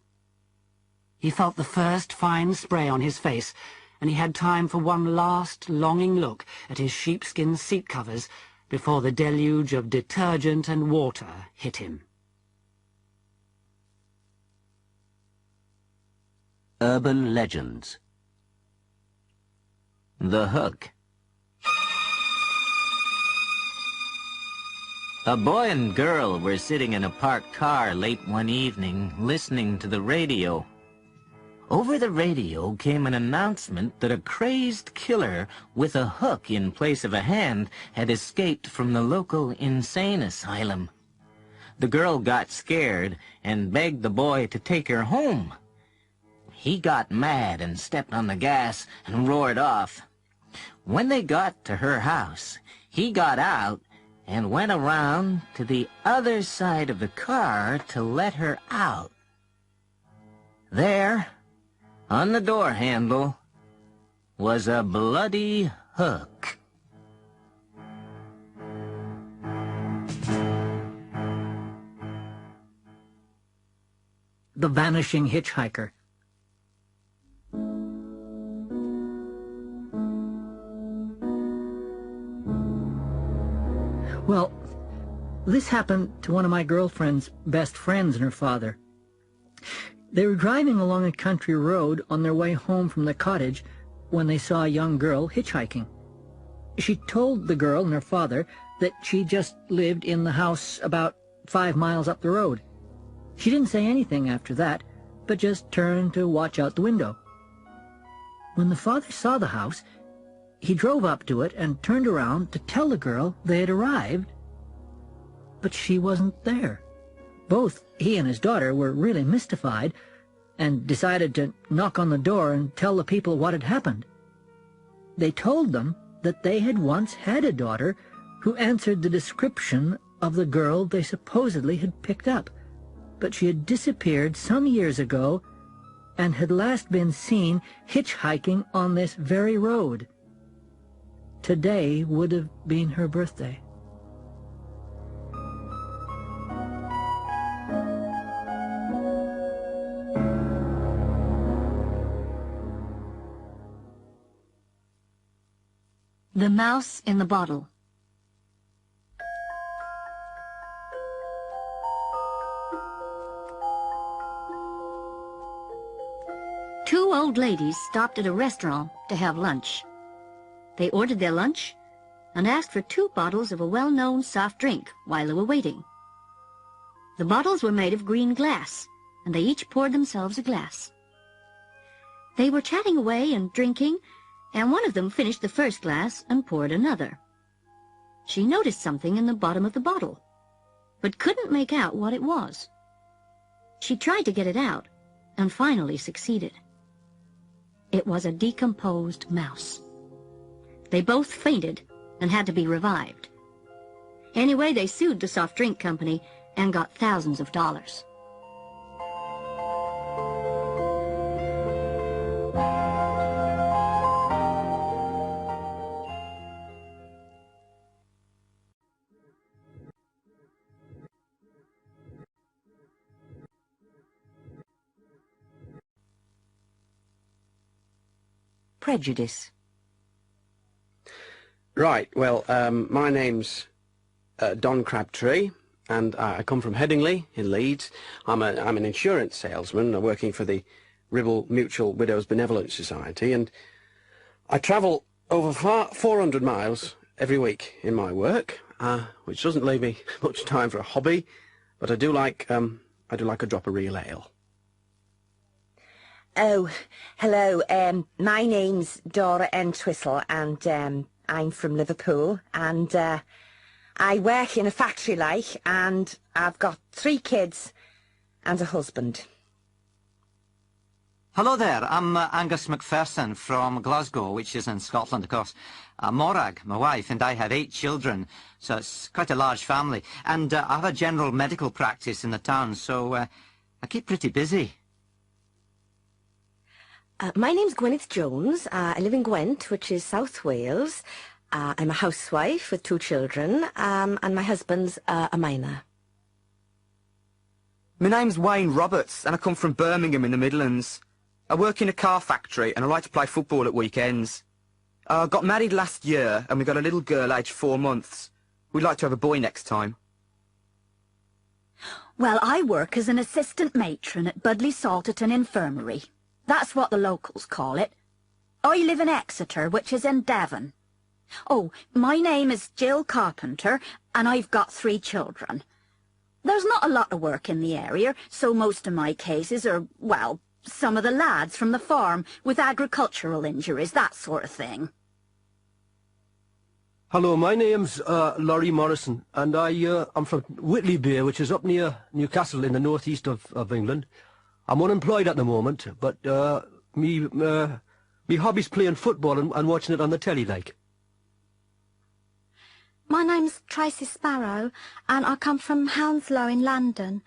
He felt the first fine spray on his face, and he had time for one last longing look at his sheepskin seat covers before the deluge of detergent and water hit him. Urban Legends. The Hook. A boy and girl were sitting in a parked car late one evening, listening to the radio. Over the radio came an announcement that a crazed killer with a hook in place of a hand had escaped from the local insane asylum. The girl got scared and begged the boy to take her home. He got mad and stepped on the gas and roared off. When they got to her house, he got out and went around to the other side of the car to let her out. There, on the door handle, was a bloody hook. The Vanishing Hitchhiker. Well, this happened to one of my girlfriend's best friends and her father. They were driving along a country road on their way home from the cottage when they saw a young girl hitchhiking. She told the girl and her father that she just lived in the house about 5 miles up the road. She didn't say anything after that, but just turned to watch out the window. When the father saw the house, he drove up to it and turned around to tell the girl they had arrived, but she wasn't there. Both he and his daughter were really mystified and decided to knock on the door and tell the people what had happened. They told them that they had once had a daughter who answered the description of the girl they supposedly had picked up, but she had disappeared some years ago and had last been seen hitchhiking on this very road. Today would have been her birthday. The Mouse in the Bottle. Two old ladies stopped at a restaurant to have lunch. They ordered their lunch and asked for 2 bottles of a well-known soft drink while they were waiting. The bottles were made of green glass, and they each poured themselves a glass. They were chatting away and drinking, and one of them finished the first glass and poured another. She noticed something in the bottom of the bottle, but couldn't make out what it was. She tried to get it out, and finally succeeded. It was a decomposed mouse. They both fainted and had to be revived. Anyway, they sued the soft drink company and got thousands of dollars. Prejudice. Right, well, my name's Don Crabtree, and I come from Headingley in Leeds. I'm an insurance salesman working for the Ribble Mutual Widows Benevolent Society, and I travel over 400 miles every week in my work, which doesn't leave me much time for a hobby, but I do like a drop of real ale. Oh, hello. My name's Dora Entwistle, and I'm from Liverpool, and I I work in a factory like, and I've got 3 kids and a husband. Hello there, I'm Angus McPherson from Glasgow, which is in Scotland, of course. Morag, my wife, and I have 8 children, so it's quite a large family. And I have a general medical practice in the town, so I keep pretty busy. My name's Gwyneth Jones. I live in Gwent, which is South Wales. I'm a housewife with 2 children, and my husband's a miner. My name's Wayne Roberts, and I come from Birmingham in the Midlands. I work in a car factory, and I like to play football at weekends. I got married last year, and we got a little girl aged 4 months. We'd like to have a boy next time. Well, I work as an assistant matron at Budley Salterton Infirmary. That's what the locals call it. I live in Exeter, which is in Devon. Oh, my name is Jill Carpenter, and I've got 3 children. There's not a lot of work in the area, so most of my cases are, well, some of the lads from the farm with agricultural injuries, that sort of thing. Hello, my name's Laurie Morrison, and I'm from Whitley Bay, which is up near Newcastle in the northeast of England. I'm unemployed at the moment, but me hobby's playing football and watching it on the telly, like. My name's Tracy Sparrow, and I come from Hounslow in London.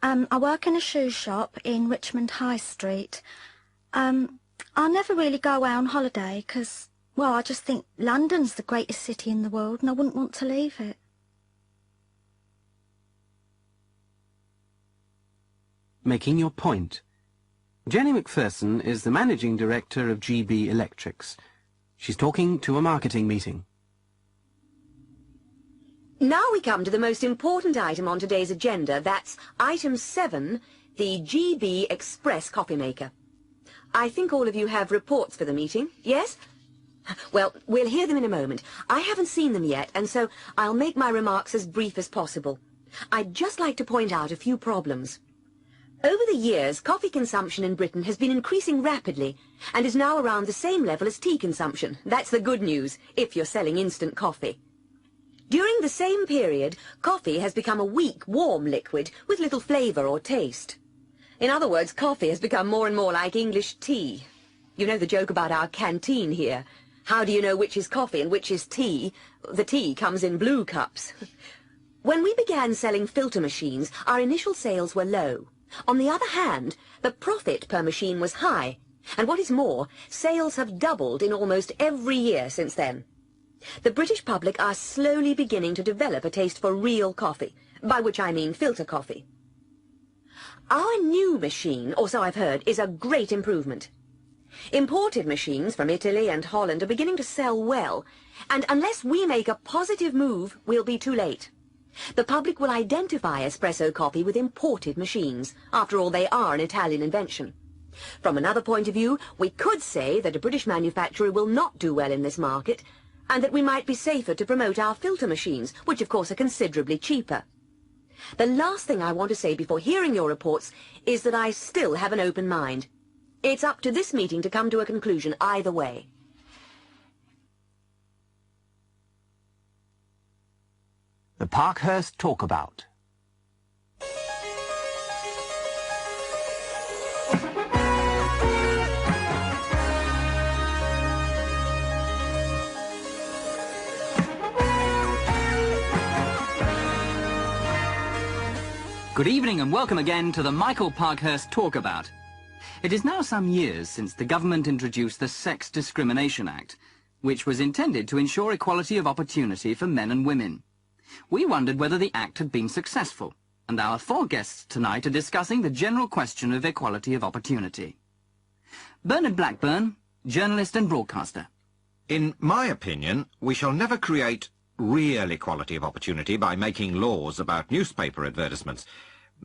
I work in a shoe shop in Richmond High Street. I never really go away on holiday because, well, I just think London's the greatest city in the world and I wouldn't want to leave it. Making your point. Jenny McPherson is the managing director of GB Electrics. She's talking to a marketing meeting. Now we come to the most important item on today's agenda. That's item 7, the GB Express coffee maker. I think all of you have reports for the meeting, yes? Well, we'll hear them in a moment. I haven't seen them yet, and so I'll make my remarks as brief as possible. I'd just like to point out a few problems. Over the years, coffee consumption in Britain has been increasing rapidly and is now around the same level as tea consumption. That's the good news, if you're selling instant coffee. During the same period, coffee has become a weak, warm liquid with little flavour or taste. In other words, coffee has become more and more like English tea. You know the joke about our canteen here. How do you know which is coffee and which is tea? The tea comes in blue cups. When we began selling filter machines, our initial sales were low. On the other hand, the profit per machine was high. And what is more, sales have doubled in almost every year since then. The British public are slowly beginning to develop a taste for real coffee, by which I mean filter coffee. Our new machine, or so I've heard, is a great improvement. Imported machines from Italy and Holland are beginning to sell well, and unless we make a positive move, we'll be too late. The public will identify espresso coffee with imported machines. After all, they are an Italian invention. From another point of view, we could say that a British manufacturer will not do well in this market, and that we might be safer to promote our filter machines, which of course are considerably cheaper. The last thing I want to say before hearing your reports is that I still have an open mind. It's up to this meeting to come to a conclusion either way. The Parkhurst Talkabout. Good evening and welcome again to the Michael Parkhurst Talkabout. It is now some years since the government introduced the Sex Discrimination Act, which was intended to ensure equality of opportunity for men and women. We wondered whether the act had been successful, and our 4 guests tonight are discussing the general question of equality of opportunity. Bernard Blackburn, journalist and broadcaster. In my opinion, we shall never create real equality of opportunity by making laws about newspaper advertisements.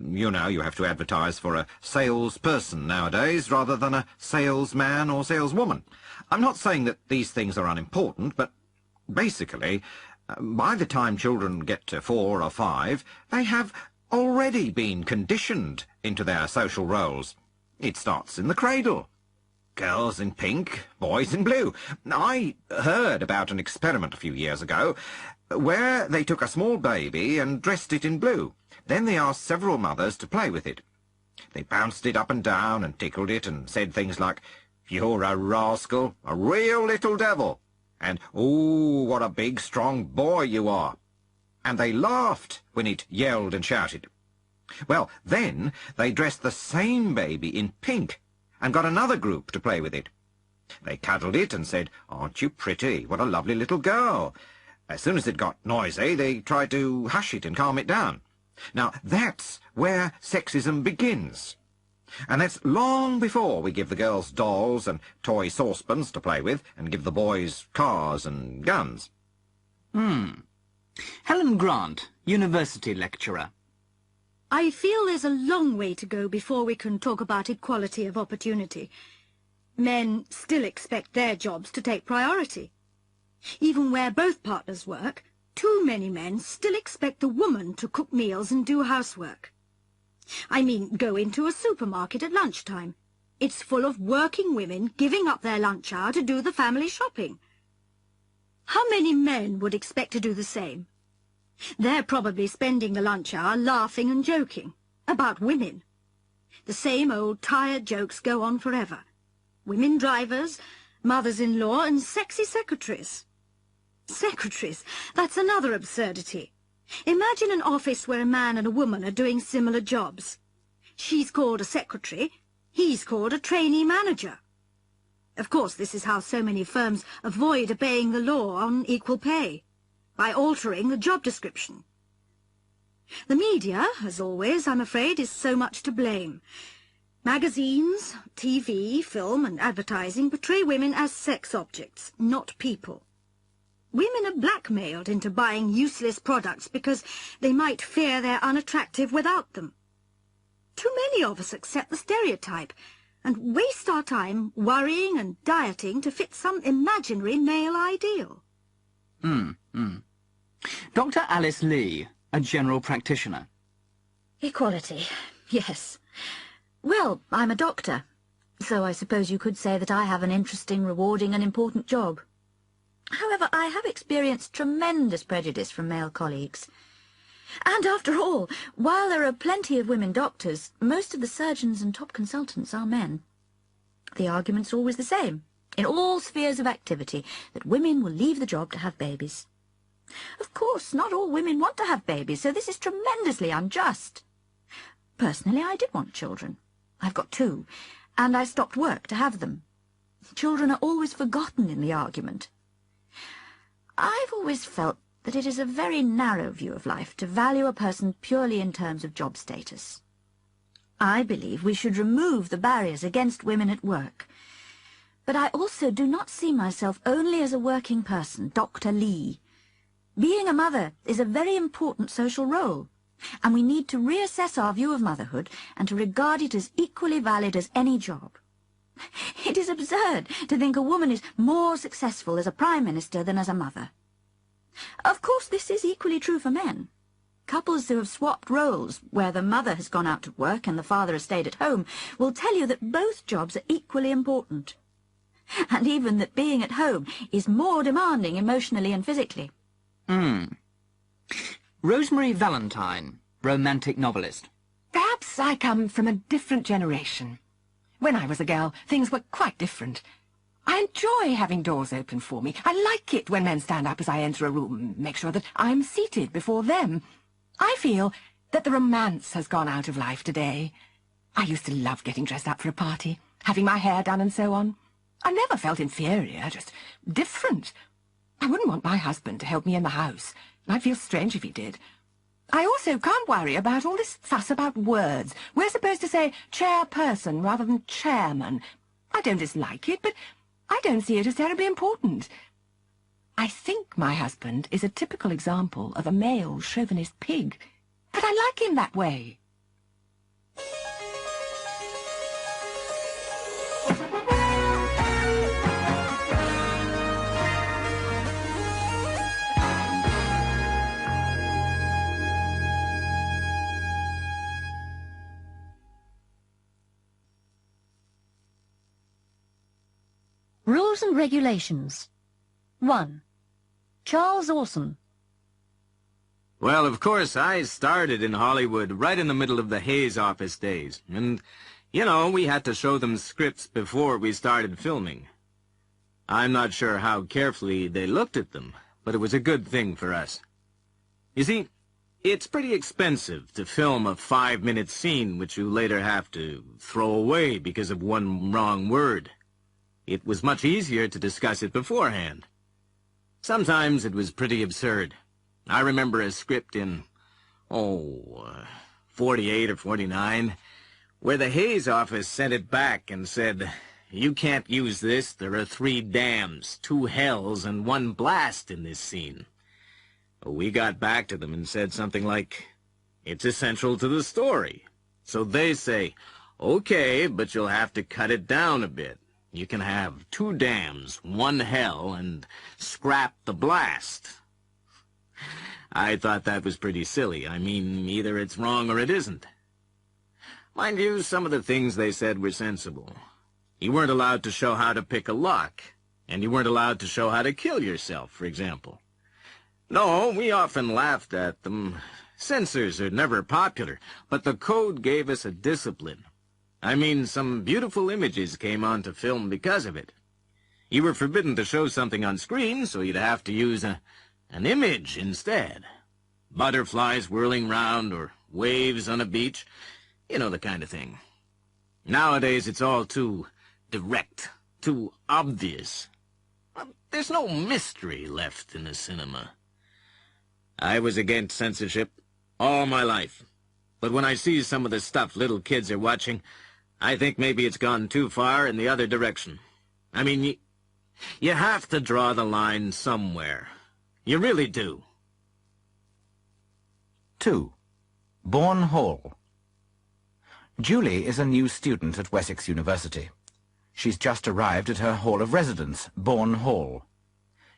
You know, you have to advertise for a salesperson nowadays rather than a salesman or saleswoman. I'm not saying that these things are unimportant, but basically, by the time children get to 4 or 5, they have already been conditioned into their social roles. It starts in the cradle. Girls in pink, boys in blue. I heard about an experiment a few years ago where they took a small baby and dressed it in blue. Then they asked several mothers to play with it. They bounced it up and down and tickled it and said things like, "You're a rascal, a real little devil," and "Ooh, what a big, strong boy you are." And they laughed when it yelled and shouted. Well, then they dressed the same baby in pink and got another group to play with it. They cuddled it and said, "Aren't you pretty? What a lovely little girl." As soon as it got noisy, they tried to hush it and calm it down. Now, that's where sexism begins. And that's long before we give the girls dolls and toy saucepans to play with and give the boys cars and guns. Helen Grant, university lecturer. I feel there's a long way to go before we can talk about equality of opportunity. Men still expect their jobs to take priority. Even where both partners work, too many men still expect the woman to cook meals and do housework. I mean, go into a supermarket at lunchtime. It's full of working women giving up their lunch hour to do the family shopping. How many men would expect to do the same? They're probably spending the lunch hour laughing and joking about women. The same old tired jokes go on forever. Women drivers, mothers-in-law and sexy secretaries. Secretaries, that's another absurdity. Imagine an office where a man and a woman are doing similar jobs. She's called a secretary, he's called a trainee manager. Of course, this is how so many firms avoid obeying the law on equal pay, by altering the job description. The media, as always, I'm afraid, is so much to blame. Magazines, TV, film and advertising portray women as sex objects, not people. Women are blackmailed into buying useless products because they might fear they're unattractive without them. Too many of us accept the stereotype and waste our time worrying and dieting to fit some imaginary male ideal. Dr. Alice Lee, a general practitioner. Equality, yes. Well, I'm a doctor, so I suppose you could say that I have an interesting, rewarding and important job. However, I have experienced tremendous prejudice from male colleagues. And after all, while there are plenty of women doctors, most of the surgeons and top consultants are men. The argument's always the same, in all spheres of activity, that women will leave the job to have babies. Of course, not all women want to have babies, so this is tremendously unjust. Personally, I did want children. I've got 2, and I stopped work to have them. Children are always forgotten in the argument. I've always felt that it is a very narrow view of life to value a person purely in terms of job status. I believe we should remove the barriers against women at work. But I also do not see myself only as a working person, Dr. Lee. Being a mother is a very important social role, and we need to reassess our view of motherhood and to regard it as equally valid as any job. It is absurd to think a woman is more successful as a prime minister than as a mother. Of course, this is equally true for men. Couples who have swapped roles, where the mother has gone out to work and the father has stayed at home, will tell you that both jobs are equally important, and even that being at home is more demanding emotionally and physically. Rosemary Valentine, romantic novelist. Perhaps I come from a different generation. When I was a girl, things were quite different. I enjoy having doors open for me. I like it when men stand up as I enter a room, make sure that I'm seated before them. I feel that the romance has gone out of life today. I used to love getting dressed up for a party, having my hair done and so on. I never felt inferior, just different. I wouldn't want my husband to help me in the house, and I'd feel strange if he did. I also can't worry about all this fuss about words. We're supposed to say chairperson rather than chairman. I don't dislike it, but I don't see it as terribly important. I think my husband is a typical example of a male chauvinist pig, but I like him that way. Rules and regulations. 1. Charles Orson. Well, of course, I started in Hollywood right in the middle of the Hayes office days. And, you know, we had to show them scripts before we started filming. I'm not sure how carefully they looked at them, but it was a good thing for us. You see, it's pretty expensive to film a 5-minute scene which you later have to throw away because of one wrong word. It was much easier to discuss it beforehand. Sometimes it was pretty absurd. I remember a script in, 48 or 49, where the Hayes office sent it back and said, "You can't use this. There are 3 dams, 2 hells, and 1 blast in this scene." We got back to them and said something like, "It's essential to the story." So they say, "Okay, but you'll have to cut it down a bit. You can have 2 dams, 1 hell, and scrap the blast." I thought that was pretty silly. I mean, either it's wrong or it isn't. Mind you, some of the things they said were sensible. You weren't allowed to show how to pick a lock, and you weren't allowed to show how to kill yourself, for example. No, we often laughed at them. Censors are never popular, but the code gave us a discipline. I mean, some beautiful images came onto film because of it. You were forbidden to show something on screen, so you'd have to use an image instead. Butterflies whirling round, or waves on a beach. You know, the kind of thing. Nowadays, it's all too direct, too obvious. There's no mystery left in the cinema. I was against censorship all my life. But when I see some of the stuff little kids are watching, I think maybe it's gone too far in the other direction. I mean, you have to draw the line somewhere. You really do. 2. Bourne Hall. Julie is a new student at Wessex University. She's just arrived at her hall of residence, Bourne Hall.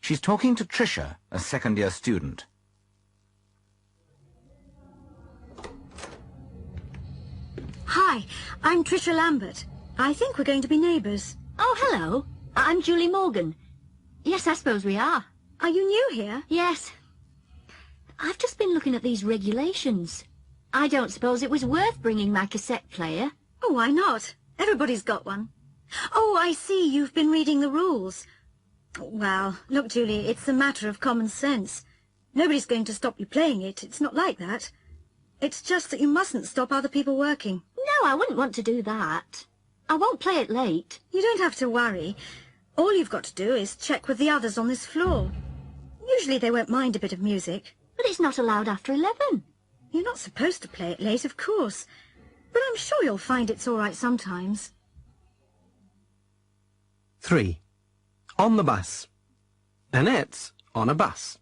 She's talking to Tricia, a second-year student. Hi, I'm Tricia Lambert. I think we're going to be neighbours. Oh, hello. I'm Julie Morgan. Yes, I suppose we are. Are you new here? Yes. I've just been looking at these regulations. I don't suppose it was worth bringing my cassette player. Oh, why not? Everybody's got one. Oh, I see. You've been reading the rules. Well, look, Julie, it's a matter of common sense. Nobody's going to stop you playing it. It's not like that. It's just that you mustn't stop other people working. No, I wouldn't want to do that. I won't play it late. You don't have to worry. All you've got to do is check with the others on this floor. Usually they won't mind a bit of music. But it's not allowed after 11. You're not supposed to play it late, of course. But I'm sure you'll find it's all right sometimes. 3. On the bus. Annette's on a bus.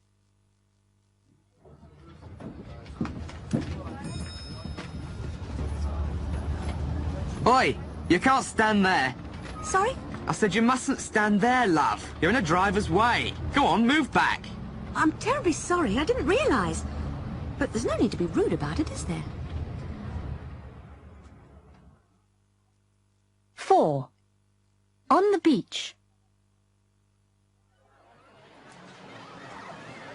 Oi! You can't stand there. Sorry? I said you mustn't stand there, love. You're in a driver's way. Go on, move back. I'm terribly sorry. I didn't realise. But there's no need to be rude about it, is there? 4. On the beach.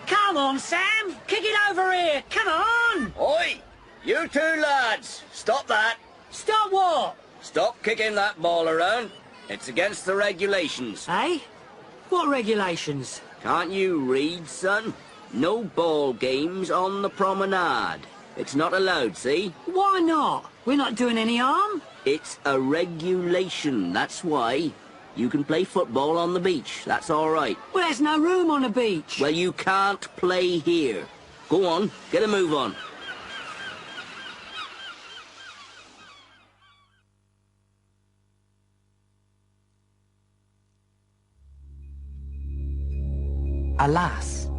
Come on, Sam! Kick it over here! Come on! Oi! You 2 lads! Stop that! Stop what? Stop kicking that ball around. It's against the regulations. Eh? What regulations? Can't you read, son? No ball games on the promenade. It's not allowed, see? Why not? We're not doing any harm. It's a regulation, that's why. You can play football on the beach, that's all right. Well, there's no room on the beach. Well, you can't play here. Go on, get a move on. Alas.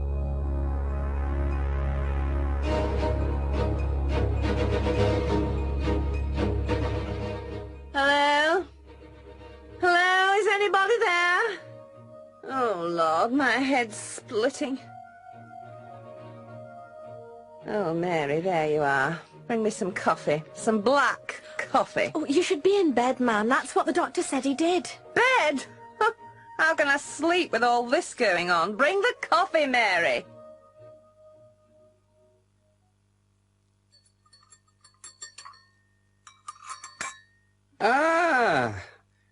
Hello? Hello? Is anybody there? Oh, Lord, my head's splitting. Oh, Mary, there you are. Bring me some coffee. Some black coffee. Oh, you should be in bed, ma'am. That's what the doctor said he did. Bed? How can I sleep with all this going on? Bring the coffee, Mary. Ah,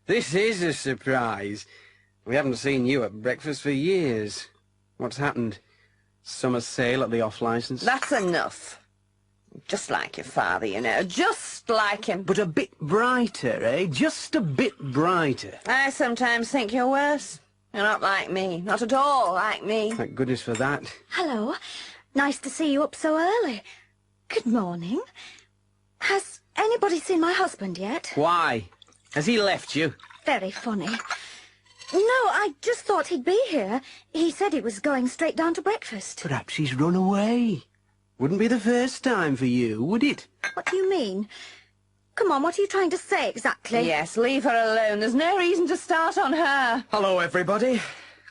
this is a surprise. We haven't seen you at breakfast for years. What's happened? Summer sale at the off-licence? That's enough. Just like your father, you know. Just like him. But a bit brighter, eh? Just a bit brighter. I sometimes think you're worse. You're not like me. Not at all like me. Thank goodness for that. Hello. Nice to see you up so early. Good morning. Has anybody seen my husband yet? Why? Has he left you? Very funny. No, I just thought he'd be here. He said he was going straight down to breakfast. Perhaps he's run away. Wouldn't be the first time for you, would it? What do you mean? Come on, what are you trying to say exactly? Yes, leave her alone. There's no reason to start on her. Hello, everybody.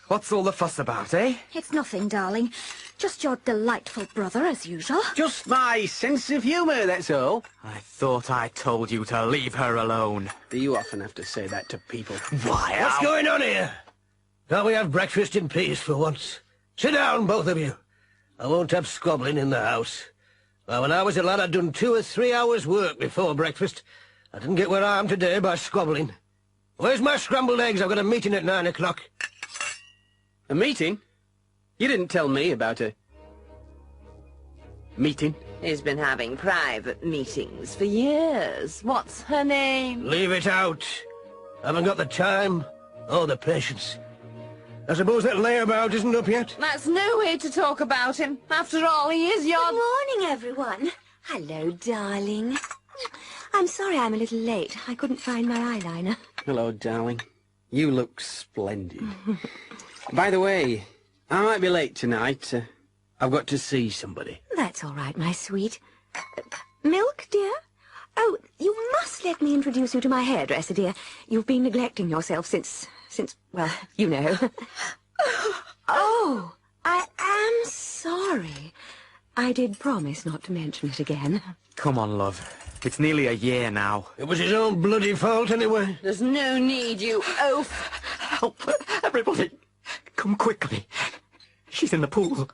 What's all the fuss about, eh? It's nothing, darling. Just your delightful brother, as usual. Just my sense of humour, that's all. I thought I told you to leave her alone. Do you often have to say that to people? Why, What's going on here? Can't we have breakfast in peace for once? Sit down, both of you. I won't have squabbling in the house. Well, when I was a lad, I'd done 2 or 3 hours' work before breakfast. I didn't get where I am today by squabbling. Where's my scrambled eggs? I've got a meeting at 9 o'clock. A meeting? You didn't tell me about a meeting. He's been having private meetings for years. What's her name? Leave it out. Haven't got the time or the patience. I suppose that layabout isn't up yet? That's no way to talk about him. After all, he is your... Good morning, everyone. Hello, darling. I'm sorry I'm a little late. I couldn't find my eyeliner. Hello, darling. You look splendid. By the way, I might be late tonight. I've got to see somebody. That's all right, my sweet. Milk, dear? Oh, you must let me introduce you to my hairdresser, dear. You've been neglecting yourself since, well, you know. Oh, I am sorry. I did promise not to mention it again. Come on, love. It's nearly a year now. It was his own bloody fault, anyway. There's no need, you oaf. Help! Everybody! Come quickly. She's in the pool.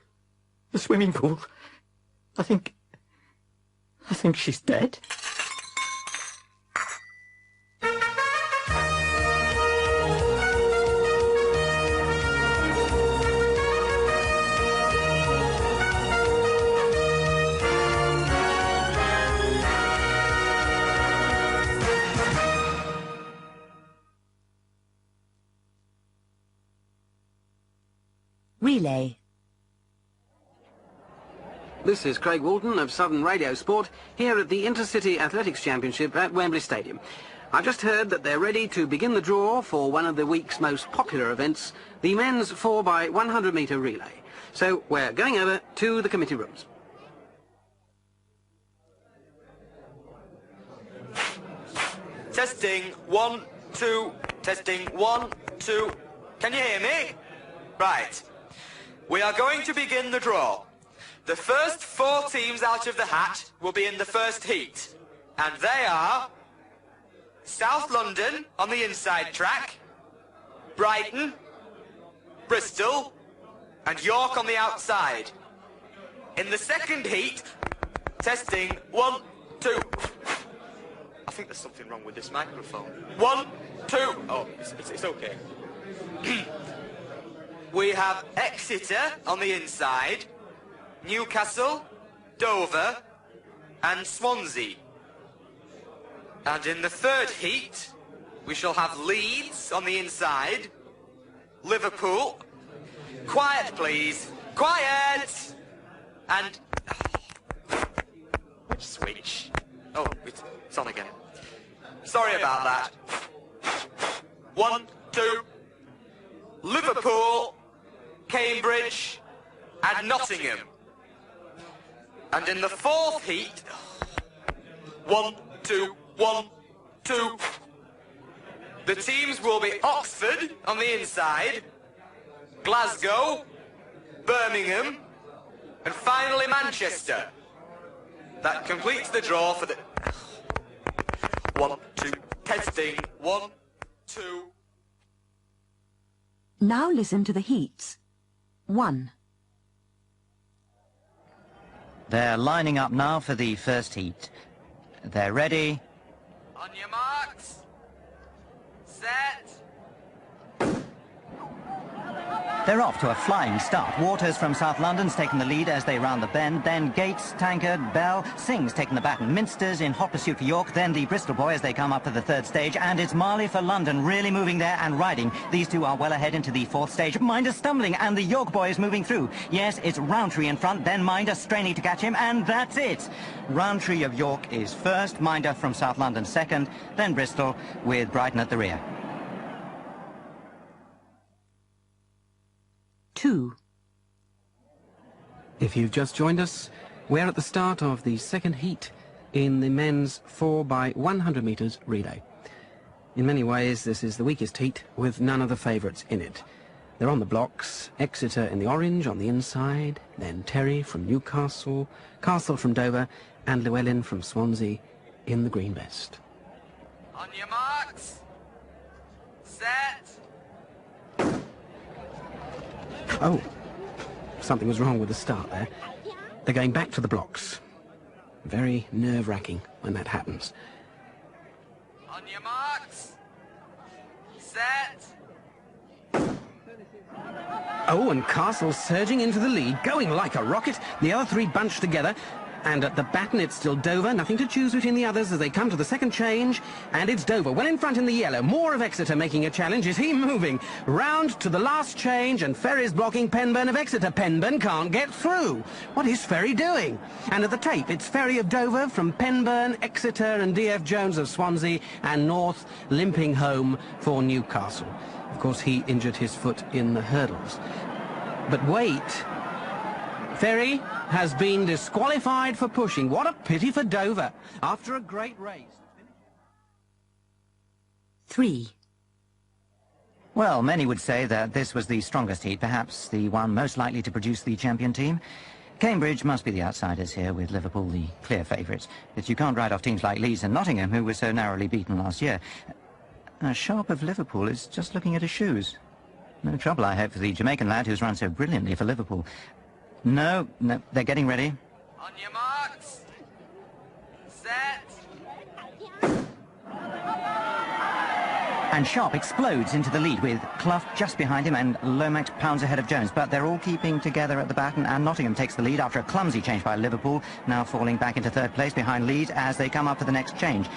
The swimming pool. I think she's dead. Relay. This is Craig Walton of Southern Radio Sport, here at the Intercity Athletics Championship at Wembley Stadium. I just heard that they're ready to begin the draw for one of the week's most popular events, the men's 4x100 metre relay. So we're going over to the committee rooms. Testing, 1, 2, testing, 1, 2. Can you hear me? Right. We are going to begin the draw. The first 4 teams out of the hat will be in the first heat. And they are South London on the inside track, Brighton, Bristol, and York on the outside. In the second heat, testing, 1, 2. I think there's something wrong with this microphone. 1, 2. Oh, it's okay. We have Exeter on the inside, Newcastle, Dover, and Swansea. And in the third heat, we shall have Leeds on the inside, Liverpool. Quiet, please. Quiet! And... which switch? Oh, it's on again. Sorry about that. 1, 2. Liverpool, Cambridge, and Nottingham. And in the fourth heat, 1, 2, 1, 2. The teams will be Oxford on the inside, Glasgow, Birmingham, and finally Manchester. That completes the draw for the... 1, 2, testing, 1, 2... Now listen to the heats. 1. They're lining up now for the first heat. They're ready. On your marks. Set. They're off to a flying start. Waters from South London's taken the lead as they round the bend. Then Gates, Tankard, Bell, Singh's taken the baton. Minster's in hot pursuit for York. Then the Bristol boy as they come up to the third stage. And it's Marley for London, really moving there and riding. These two are well ahead into the fourth stage. Minder stumbling, and the York boy is moving through. Yes, it's Roundtree in front, then Minder straining to catch him, and that's it. Roundtree of York is first, Minder from South London second, then Bristol with Brighton at the rear. 2. If you've just joined us, we're at the start of the second heat in the men's 4x100 metres relay. In many ways, this is the weakest heat, with none of the favourites in it. They're on the blocks, Exeter in the orange on the inside, then Terry from Newcastle, Castle from Dover, and Llewellyn from Swansea in the green vest. On your marks. Set. Oh, something was wrong with the start there. They're going back to the blocks. Very nerve-wracking when that happens. On your marks. Set. Oh, and Castle's surging into the lead, going like a rocket. The other three bunched together. And at the baton, it's still Dover. Nothing to choose between the others as they come to the second change. And it's Dover, well in front in the yellow. More of Exeter making a challenge. Is he moving? Round to the last change, and Ferry's blocking Penburn of Exeter. Penburn can't get through. What is Ferry doing? And at the tape, it's Ferry of Dover from Penburn, Exeter, and D.F. Jones of Swansea, and North limping home for Newcastle. Of course, he injured his foot in the hurdles. But wait. Ferry has been disqualified for pushing. What a pity for Dover, after a great race. 3. Well, many would say that this was the strongest heat, perhaps the one most likely to produce the champion team. Cambridge must be the outsiders here, with Liverpool the clear favourites. But you can't write off teams like Leeds and Nottingham, who were so narrowly beaten last year. Sharp of Liverpool is just looking at his shoes. No trouble, I hope, for the Jamaican lad who's run so brilliantly for Liverpool. No, they're getting ready. On your marks. Set. And Sharp explodes into the lead with Clough just behind him and Lomax pounds ahead of Jones. But they're all keeping together at the baton, and Nottingham takes the lead after a clumsy change by Liverpool, now falling back into third place behind Leeds as they come up for the next change.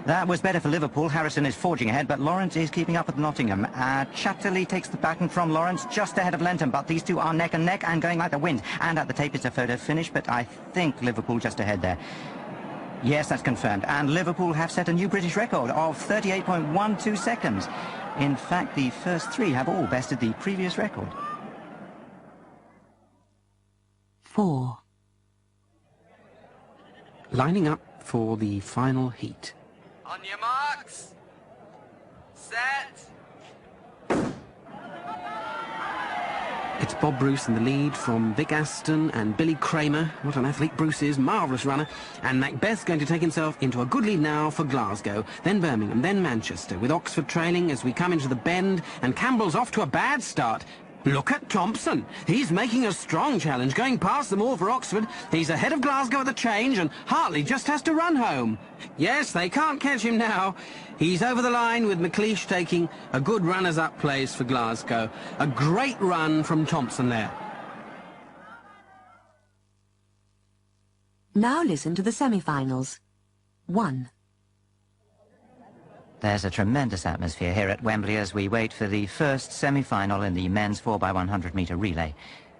That was better for Liverpool. Harrison is forging ahead, but Lawrence is keeping up with Nottingham. Chatterley takes the baton from Lawrence just ahead of Lenton, but these two are neck and neck and going like the wind. And at the tape it's a photo finish, but I think Liverpool just ahead there. Yes, that's confirmed. And Liverpool have set a new British record of 38.12 seconds. In fact, the first three have all bested the previous record. 4. Lining up for the final heat. On your marks. Set. It's Bob Bruce in the lead from Vic Aston and Billy Kramer. What an athlete Bruce is, marvellous runner. And Macbeth's going to take himself into a good lead now for Glasgow, then Birmingham, then Manchester, with Oxford trailing as we come into the bend, and Campbell's off to a bad start. Look at Thompson. He's making a strong challenge, going past them all for Oxford. He's ahead of Glasgow at the change, and Hartley just has to run home. Yes, they can't catch him now. He's over the line with McLeish taking a good runners-up place for Glasgow. A great run from Thompson there. Now listen to the semi-finals. 1. There's a tremendous atmosphere here at Wembley as we wait for the first semi-final in the men's 4x100 metre relay.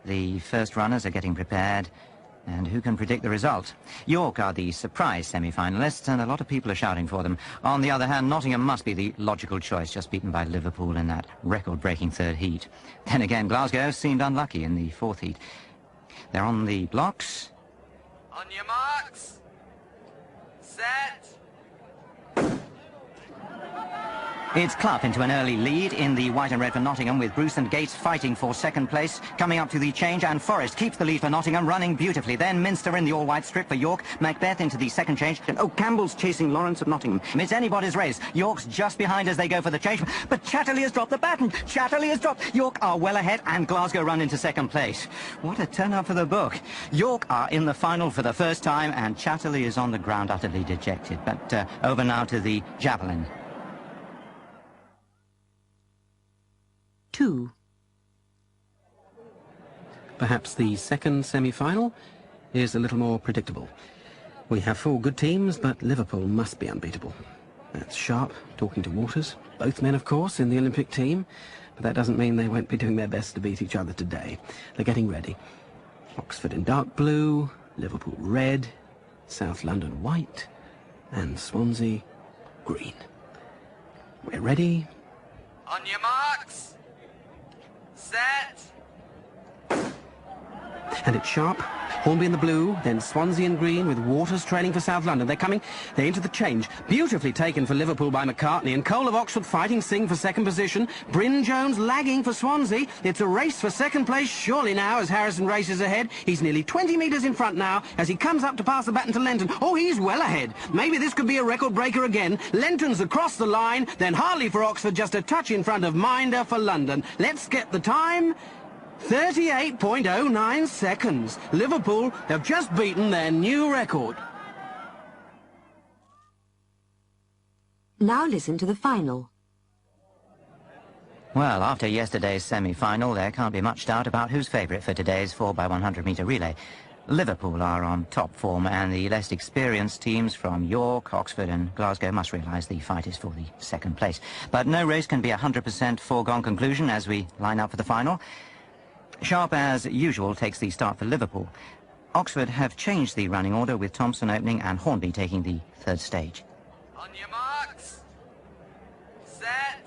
The first runners are getting prepared, and who can predict the result? York are the surprise semi-finalists, and a lot of people are shouting for them. On the other hand, Nottingham must be the logical choice, just beaten by Liverpool in that record-breaking third heat. Then again, Glasgow seemed unlucky in the fourth heat. They're on the blocks. On your marks. Set. It's Clough into an early lead in the white and red for Nottingham, with Bruce and Gates fighting for second place. Coming up to the change, and Forrest keeps the lead for Nottingham, running beautifully. Then Minster in the all-white strip for York. Macbeth into the second change. Oh, Campbell's chasing Lawrence of Nottingham. It's anybody's race. York's just behind as they go for the change. But Chatterley has dropped the baton. Chatterley has dropped. York are well ahead, and Glasgow run into second place. What a turn-up for the book. York are in the final for the first time, and Chatterley is on the ground utterly dejected. But over now to the javelin. 2. Perhaps the second semi-final is a little more predictable. We have 4 good teams, but Liverpool must be unbeatable. That's Sharp talking to Waters, both men, of course, in the Olympic team, but that doesn't mean they won't be doing their best to beat each other today. They're getting ready. Oxford in dark blue, Liverpool red, South London white, and Swansea green. We're ready. On your marks. Set. And it's Sharp, Hornby in the blue, then Swansea in green, with Waters trailing for South London. They're coming, they're into the change. Beautifully taken for Liverpool by McCartney, and Cole of Oxford fighting Singh for second position. Bryn Jones lagging for Swansea. It's a race for second place, surely now, as Harrison races ahead. He's nearly 20 metres in front now, as he comes up to pass the baton to Lenton. Oh, he's well ahead. Maybe this could be a record breaker again. Lenton's across the line, then Harley for Oxford, just a touch in front of Minder for London. Let's get the time. 38.09 seconds. Liverpool have just beaten their new record. Now listen to the final. Well, after yesterday's semi-final, there can't be much doubt about who's favourite for today's 4x100-metre relay. Liverpool are on top form, and the less experienced teams from York, Oxford and Glasgow must realise the fight is for the second place. But no race can be a 100% foregone conclusion as we line up for the final. Sharp, as usual, takes the start for Liverpool. Oxford have changed the running order, with Thompson opening and Hornby taking the third stage. On your marks. Set.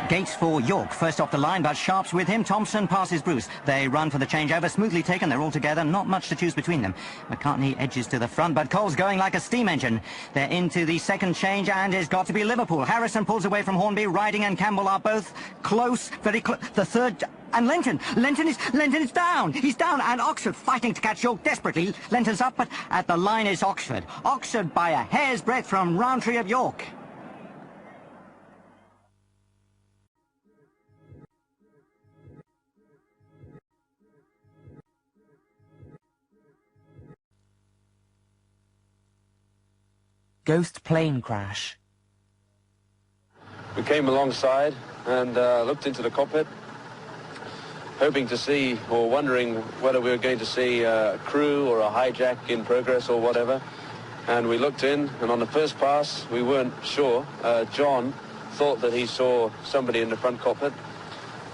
Gates for York, first off the line, but Sharp's with him. Thompson passes Bruce. They run for the changeover, smoothly taken. They're all together, not much to choose between them. McCartney edges to the front, but Cole's going like a steam engine. They're into the second change, and it's got to be Liverpool. Harrison pulls away from Hornby. Riding and Campbell are both close, very close. The third... And Lenton is down. He's down, and Oxford fighting to catch York desperately. Lenton's up, but at the line is Oxford. Oxford by a hair's breadth from Roundtree of York. Ghost plane crash. We came alongside and looked into the cockpit, hoping to see, or wondering whether we were going to see a crew or a hijack in progress or whatever. And we looked in, and on the first pass, we weren't sure. John thought that he saw somebody in the front cockpit.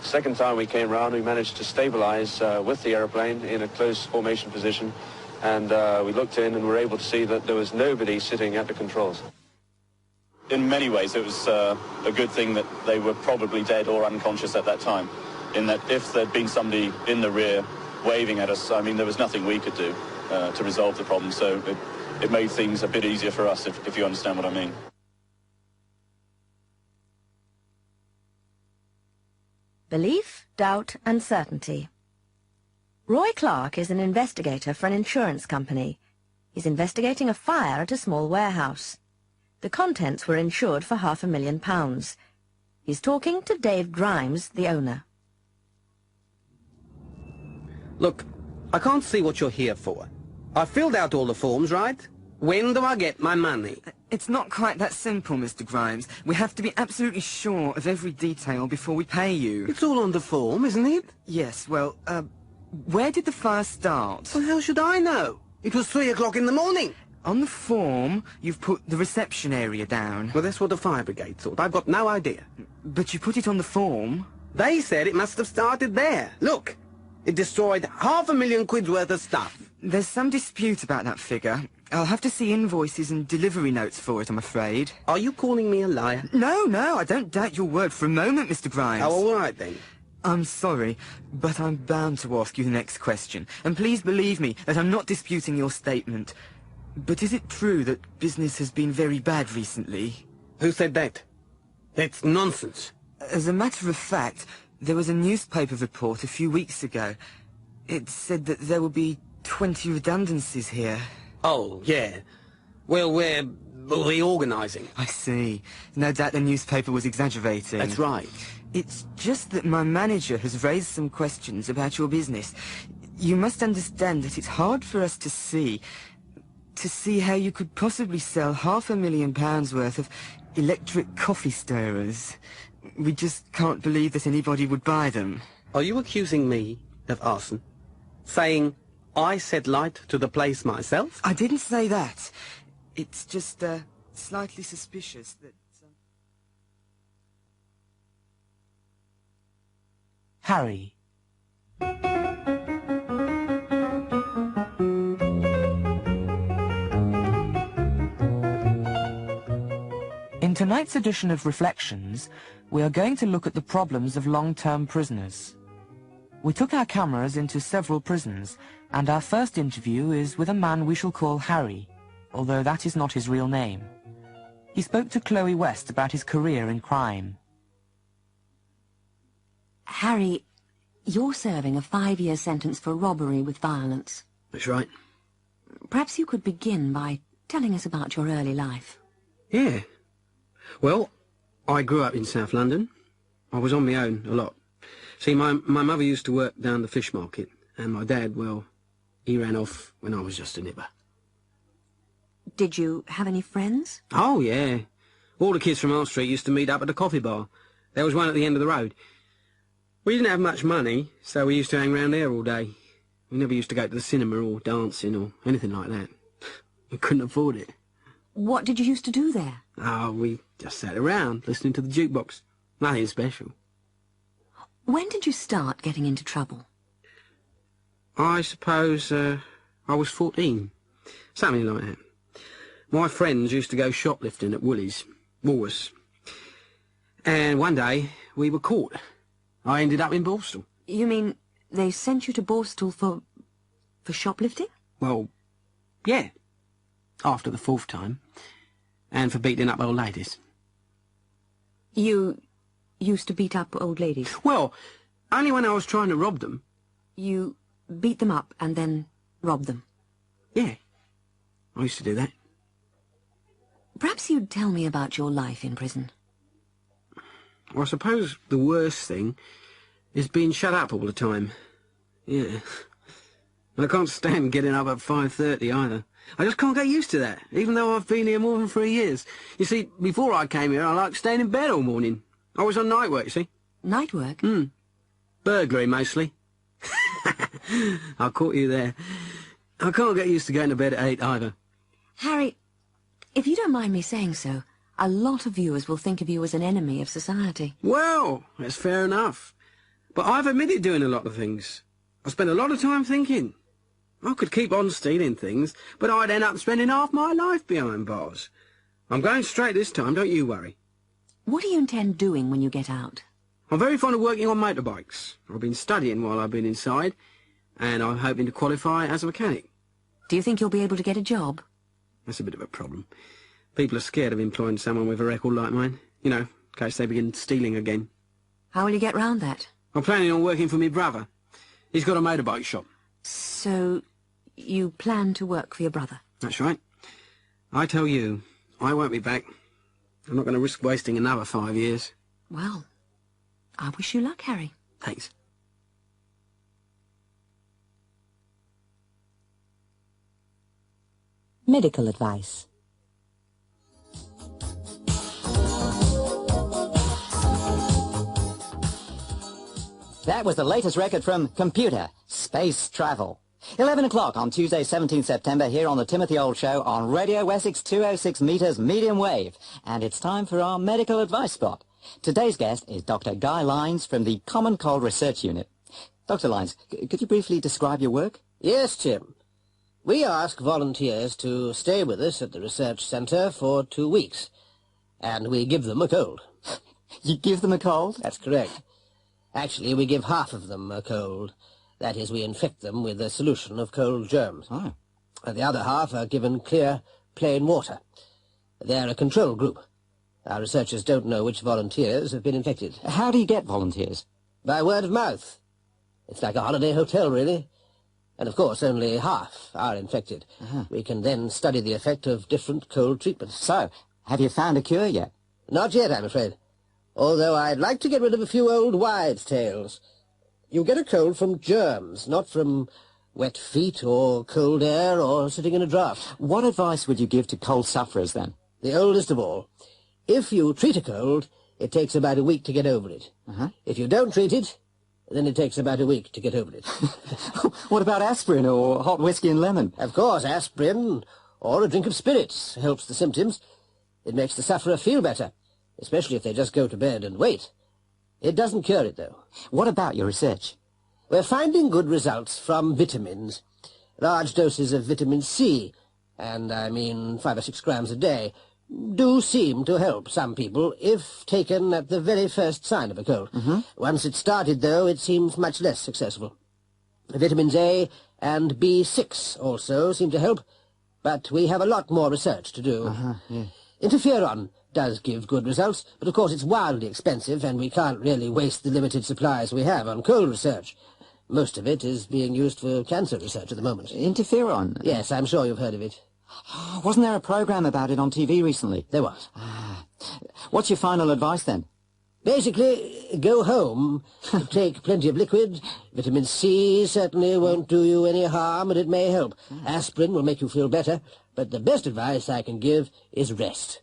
Second time we came round, we managed to stabilize with the aeroplane in a close formation position. And we looked in and were able to see that there was nobody sitting at the controls. In many ways, it was a good thing that they were probably dead or unconscious at that time, in that if there'd been somebody in the rear waving at us, I mean, there was nothing we could do to resolve the problem, so it made things a bit easier for us, if you understand what I mean. Belief, doubt and certainty. Roy Clark is an investigator for an insurance company. He's investigating a fire at a small warehouse. The contents were insured for £500,000. He's talking to Dave Grimes, the owner. Look, I can't see what you're here for. I filled out all the forms, right? When do I get my money? It's not quite that simple, Mr. Grimes. We have to be absolutely sure of every detail before we pay you. It's all on the form, isn't it? Yes, well, where did the fire start? Well, how should I know? It was 3 o'clock in the morning. On the form, you've put the reception area down. Well, that's what the fire brigade thought. I've got no idea. But you put it on the form. They said it must have started there. Look, it destroyed £500,000 worth of stuff. There's some dispute about that figure. I'll have to see invoices and delivery notes for it, I'm afraid. Are you calling me a liar? No, I don't doubt your word for a moment, Mr. Grimes. Oh, all right, then. I'm sorry, but I'm bound to ask you the next question. And please believe me that I'm not disputing your statement. But is it true that business has been very bad recently? Who said that? That's nonsense. As a matter of fact, there was a newspaper report a few weeks ago. It said that there will be 20 redundancies here. Oh, yeah. Well, we're reorganising. I see. No doubt the newspaper was exaggerating. That's right. It's just that my manager has raised some questions about your business. You must understand that it's hard for us to see how you could possibly sell £500,000 worth of electric coffee stirrers. We just can't believe that anybody would buy them. Are you accusing me of arson? Saying I set light to the place myself? I didn't say that. It's just, slightly suspicious that... Harry. In tonight's edition of Reflections, we are going to look at the problems of long-term prisoners. We took our cameras into several prisons, and our first interview is with a man we shall call Harry, although that is not his real name. He spoke to Chloe West about his career in crime. Harry, you're serving a 5-year sentence for robbery with violence. That's right. Perhaps you could begin by telling us about your early life. Yeah. Well, I grew up in South London. I was on my own a lot. See, my mother used to work down the fish market, and my dad, well, he ran off when I was just a nipper. Did you have any friends? Oh, yeah. All the kids from Arl Street used to meet up at the coffee bar. There was one at the end of the road. We didn't have much money, so we used to hang around there all day. We never used to go to the cinema or dancing or anything like that. We couldn't afford it. What did you used to do there? Oh, we just sat around, listening to the jukebox. Nothing special. When did you start getting into trouble? I suppose I was 14. Something like that. My friends used to go shoplifting at Woolworths. And one day, we were caught. I ended up in Borstal. You mean they sent you to Borstal for shoplifting? Well, yeah. After the 4th time. And for beating up old ladies. You used to beat up old ladies? Well, only when I was trying to rob them. You beat them up and then robbed them? Yeah. I used to do that. Perhaps you'd tell me about your life in prison. Well, I suppose the worst thing is being shut up all the time. Yeah. And I can't stand getting up at 5:30 either. I just can't get used to that, even though I've been here more than 3 years. You see, before I came here, I liked staying in bed all morning. I was on night work, you see. Night work? Burglary, mostly. I caught you there. I can't get used to going to bed at 8 either. Harry, if you don't mind me saying so, a lot of viewers will think of you as an enemy of society. Well, that's fair enough. But I've admitted doing a lot of things. I spent a lot of time thinking. I could keep on stealing things, but I'd end up spending half my life behind bars. I'm going straight this time, don't you worry. What do you intend doing when you get out? I'm very fond of working on motorbikes. I've been studying while I've been inside, and I'm hoping to qualify as a mechanic. Do you think you'll be able to get a job? That's a bit of a problem. People are scared of employing someone with a record like mine. You know, in case they begin stealing again. How will you get round that? I'm planning on working for my brother. He's got a motorbike shop. So, you plan to work for your brother? That's right. I tell you, I won't be back. I'm not going to risk wasting another 5 years. Well, I wish you luck, Harry. Thanks. Medical advice. That was the latest record from Computer, Space Travel. 11 o'clock on Tuesday, 17th September, here on the Timothy Old Show on Radio Wessex 206 metres medium wave. And it's time for our medical advice spot. Today's guest is Dr. Guy Lines from the Common Cold Research Unit. Dr. Lines, could you briefly describe your work? Yes, Tim. We ask volunteers to stay with us at the research centre for 2 weeks, and we give them a cold. You give them a cold? That's correct. Actually, we give half of them a cold. That is, we infect them with a solution of cold germs. Oh. The other half are given clear, plain water. They're a control group. Our researchers don't know which volunteers have been infected. How do you get volunteers? By word of mouth. It's like a holiday hotel, really. And, of course, only half are infected. We can then study the effect of different cold treatments. So, have you found a cure yet? Not yet, I'm afraid. Although I'd like to get rid of a few old wives' tales. You get a cold from germs, not from wet feet or cold air or sitting in a draught. What advice would you give to cold sufferers, then? The oldest of all. If you treat a cold, it takes about a week to get over it. If you don't treat it, then it takes about a week to get over it. What about aspirin or hot whiskey and lemon? Of course, aspirin or a drink of spirits helps the symptoms. It makes the sufferer feel better, especially if they just go to bed and wait. It doesn't cure it, though. What about your research? We're finding good results from vitamins. Large doses of vitamin C, and I mean 5 or 6 grams a day, do seem to help some people if taken at the very first sign of a cold. Once it's started, though, it seems much less successful. Vitamins A and B6 also seem to help, but we have a lot more research to do. Interferon does give good results, but of course it's wildly expensive, and we can't really waste the limited supplies we have on cold research. Most of it is being used for cancer research at the moment. Interferon? Yes, I'm sure you've heard of it. Wasn't there a program about it on TV recently? There was. What's your final advice, then? Basically, go home, take plenty of liquid. Vitamin C certainly won't do you any harm, and it may help. Aspirin will make you feel better, but the best advice I can give is rest.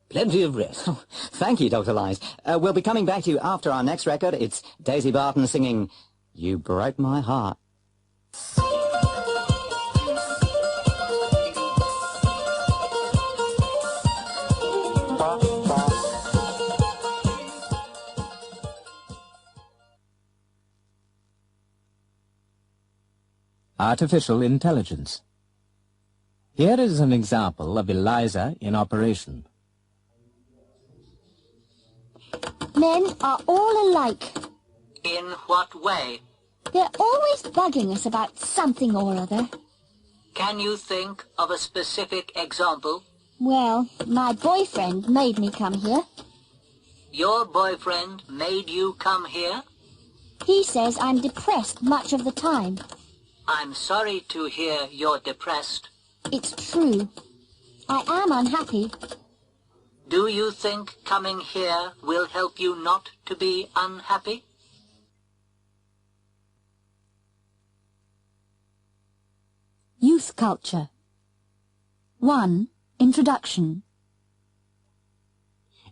Plenty of rest. Thank you, Dr. Lyes. We'll be coming back to you after our next record. It's Daisy Barton singing You Broke My Heart. Artificial intelligence. Here is an example of ELIZA in operation. Men are all alike. In what way? They're always bugging us about something or other. Can you think of a specific example? Well, my boyfriend made me come here. Your boyfriend made you come here? He says I'm depressed much of the time. I'm sorry to hear you're depressed. It's true. I am unhappy. Do you think coming here will help you not to be unhappy? Youth culture. 1. Introduction.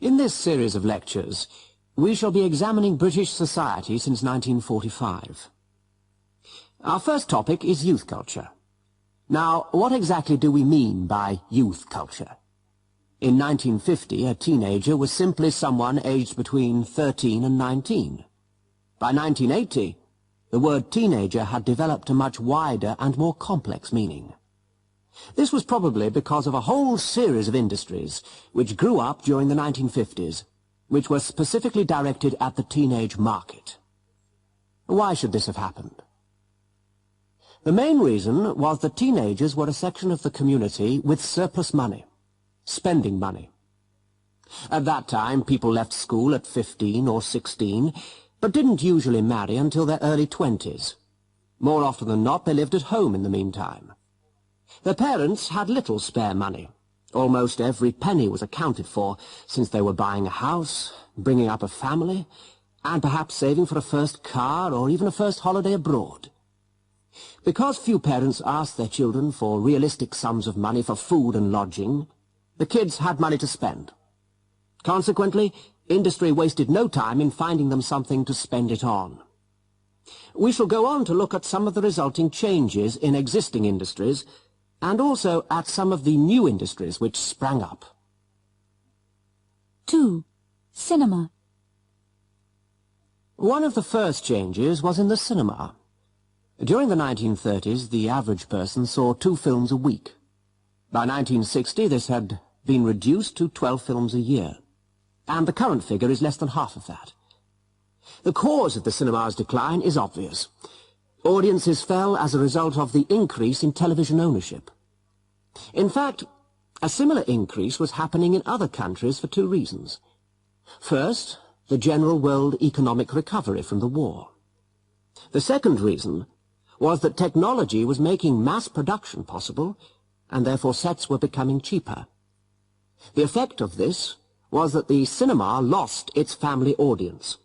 In this series of lectures, we shall be examining British society since 1945. Our first topic is youth culture. Now, what exactly do we mean by youth culture? In 1950, a teenager was simply someone aged between 13 and 19. By 1980, the word teenager had developed a much wider and more complex meaning. This was probably because of a whole series of industries which grew up during the 1950s, which were specifically directed at the teenage market. Why should this have happened? The main reason was that teenagers were a section of the community with surplus money, spending money. At that time, people left school at 15 or 16, but didn't usually marry until their early 20s. More often than not, they lived at home in the meantime. Their parents had little spare money. Almost every penny was accounted for, since they were buying a house, bringing up a family, and perhaps saving for a first car or even a first holiday abroad. Because few parents asked their children for realistic sums of money for food and lodging, the kids had money to spend. Consequently, industry wasted no time in finding them something to spend it on. We shall go on to look at some of the resulting changes in existing industries, and also at some of the new industries which sprang up. 2. Cinema. One of the first changes was in the cinema. During the 1930s, the average person saw 2 films a week. By 1960, this had been reduced to 12 films a year, and the current figure is less than half of that. The cause of the cinema's decline is obvious. Audiences fell as a result of the increase in television ownership. In fact, a similar increase was happening in other countries for two reasons. First, the general world economic recovery from the war. The second reason was that technology was making mass production possible, and therefore sets were becoming cheaper. The effect of this was that the cinema lost its family audience.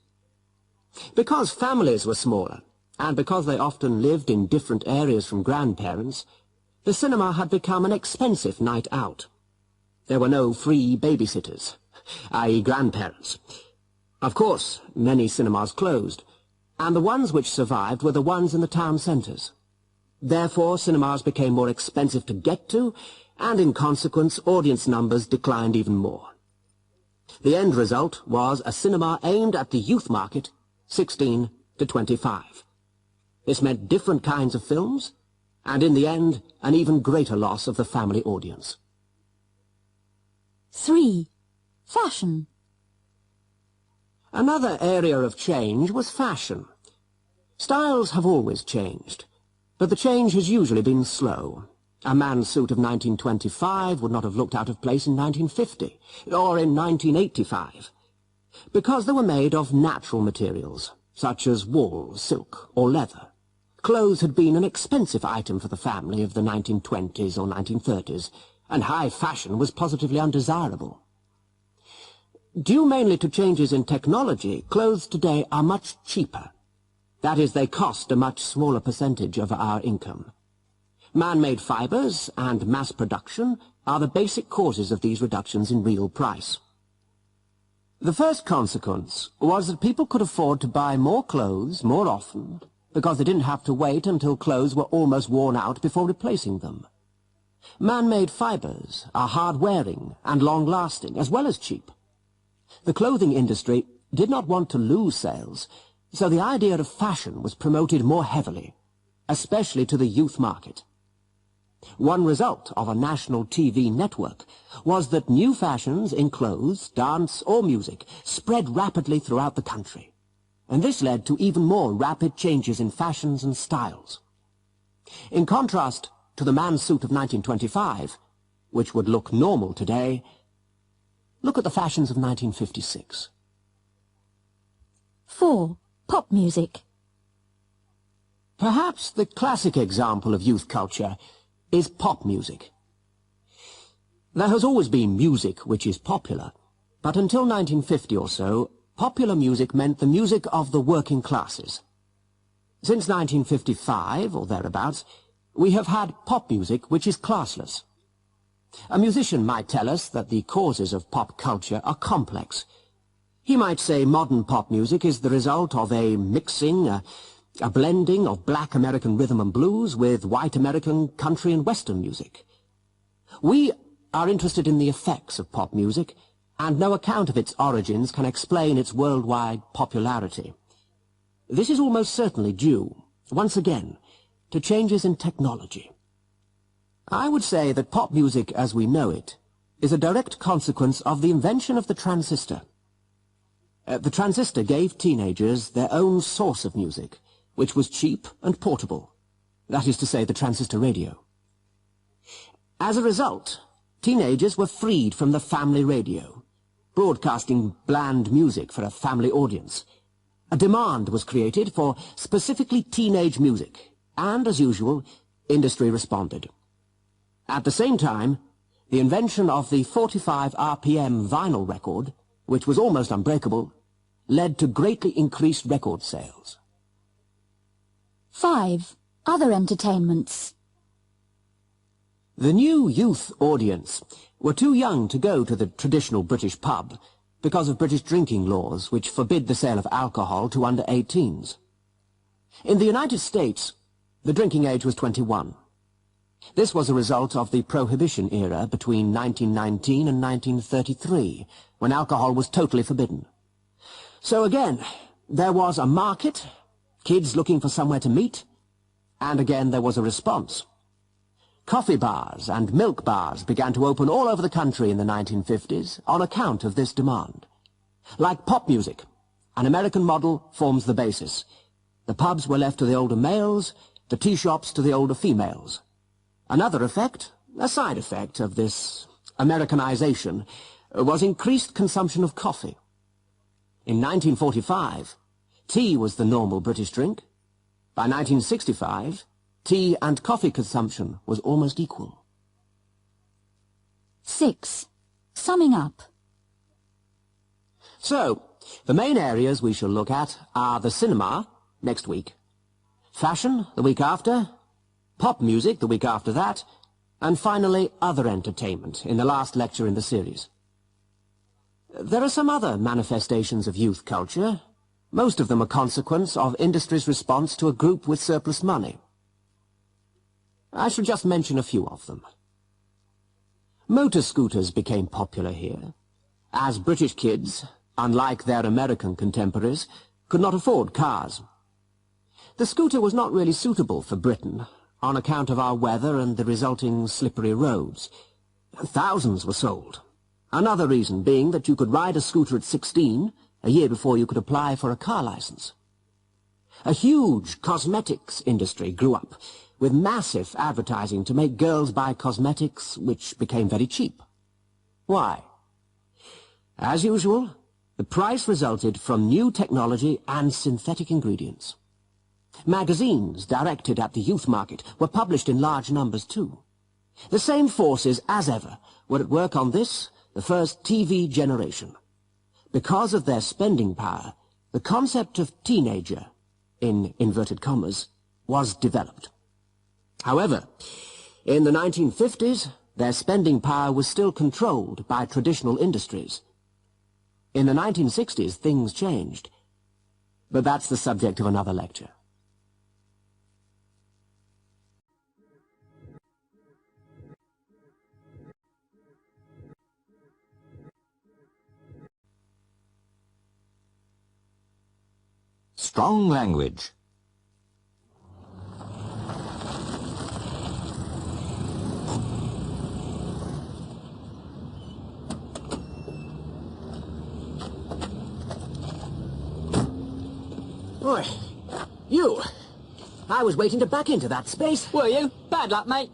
Because families were smaller, and because they often lived in different areas from grandparents, the cinema had become an expensive night out. There were no free babysitters, i.e. grandparents. Of course, many cinemas closed, and the ones which survived were the ones in the town centres. Therefore, cinemas became more expensive to get to, and in consequence, audience numbers declined even more. The end result was a cinema aimed at the youth market, 16 to 25. This meant different kinds of films, and in the end, an even greater loss of the family audience. 3. Fashion. Another area of change was fashion. Styles have always changed, but the change has usually been slow. A man's suit of 1925 would not have looked out of place in 1950, or in 1985, because they were made of natural materials, such as wool, silk, or leather. Clothes had been an expensive item for the family of the 1920s or 1930s, and high fashion was positively undesirable. Due mainly to changes in technology, clothes today are much cheaper. That is, they cost a much smaller percentage of our income. Man-made fibers and mass production are the basic causes of these reductions in real price. The first consequence was that people could afford to buy more clothes more often because they didn't have to wait until clothes were almost worn out before replacing them. Man-made fibers are hard-wearing and long-lasting, as well as cheap. The clothing industry did not want to lose sales, so the idea of fashion was promoted more heavily, especially to the youth market. One result of a national TV network was that new fashions in clothes, dance, or music spread rapidly throughout the country, and this led to even more rapid changes in fashions and styles. In contrast to the man's suit of 1925, which would look normal today, look at the fashions of 1956. 4. Pop music. Perhaps the classic example of youth culture is pop music. There has always been music which is popular, but until 1950 or so, popular music meant the music of the working classes. Since 1955, or thereabouts, we have had pop music which is classless. A musician might tell us that the causes of pop culture are complex. He might say modern pop music is the result of a mixing, a blending of black American rhythm and blues with white American country and western music. We are interested in the effects of pop music, and no account of its origins can explain its worldwide popularity. This is almost certainly due, once again, to changes in technology. I would say that pop music as we know it is a direct consequence of the invention of the transistor. The transistor gave teenagers their own source of music, which was cheap and portable, that is to say, the transistor radio. As a result, teenagers were freed from the family radio, broadcasting bland music for a family audience. A demand was created for specifically teenage music, and, as usual, industry responded. At the same time, the invention of the 45 RPM vinyl record, which was almost unbreakable, led to greatly increased record sales. 5. Other entertainments. The new youth audience were too young to go to the traditional British pub because of British drinking laws which forbid the sale of alcohol to under 18s. In the United States, the drinking age was 21. This was a result of the Prohibition era between 1919 and 1933, when alcohol was totally forbidden. So again, there was a market, kids looking for somewhere to meet, and again there was a response. Coffee bars and milk bars began to open all over the country in the 1950s on account of this demand. Like pop music, an American model forms the basis. The pubs were left to the older males, the tea shops to the older females. Another effect A side effect of this Americanization was increased consumption of coffee. In 1945, tea was the normal British drink. By 1965, tea and coffee consumption was almost equal. 6. Summing up. So, the main areas we shall look at are the cinema, next week, fashion, the week after, pop music, the week after that, and finally other entertainment in the last lecture in the series. There are some other manifestations of youth culture, most of them a consequence of industry's response to a group with surplus money. I shall just mention a few of them. Motor scooters became popular here, as British kids, unlike their American contemporaries, could not afford cars. The scooter was not really suitable for Britain, on account of our weather and the resulting slippery roads. Thousands were sold. Another reason being that you could ride a scooter at 16, a year before you could apply for a car license. A huge cosmetics industry grew up, with massive advertising to make girls buy cosmetics, which became very cheap. Why? As usual, the price resulted from new technology and synthetic ingredients. Magazines directed at the youth market were published in large numbers too. The same forces as ever were at work on this, the first TV generation. Because of their spending power, the concept of teenager, in inverted commas, was developed. However, in the 1950s, their spending power was still controlled by traditional industries. In the 1960s, things changed. But that's the subject of another lecture. Strong language. Oi, you! I was waiting to back into that space. Were you? Bad luck, mate.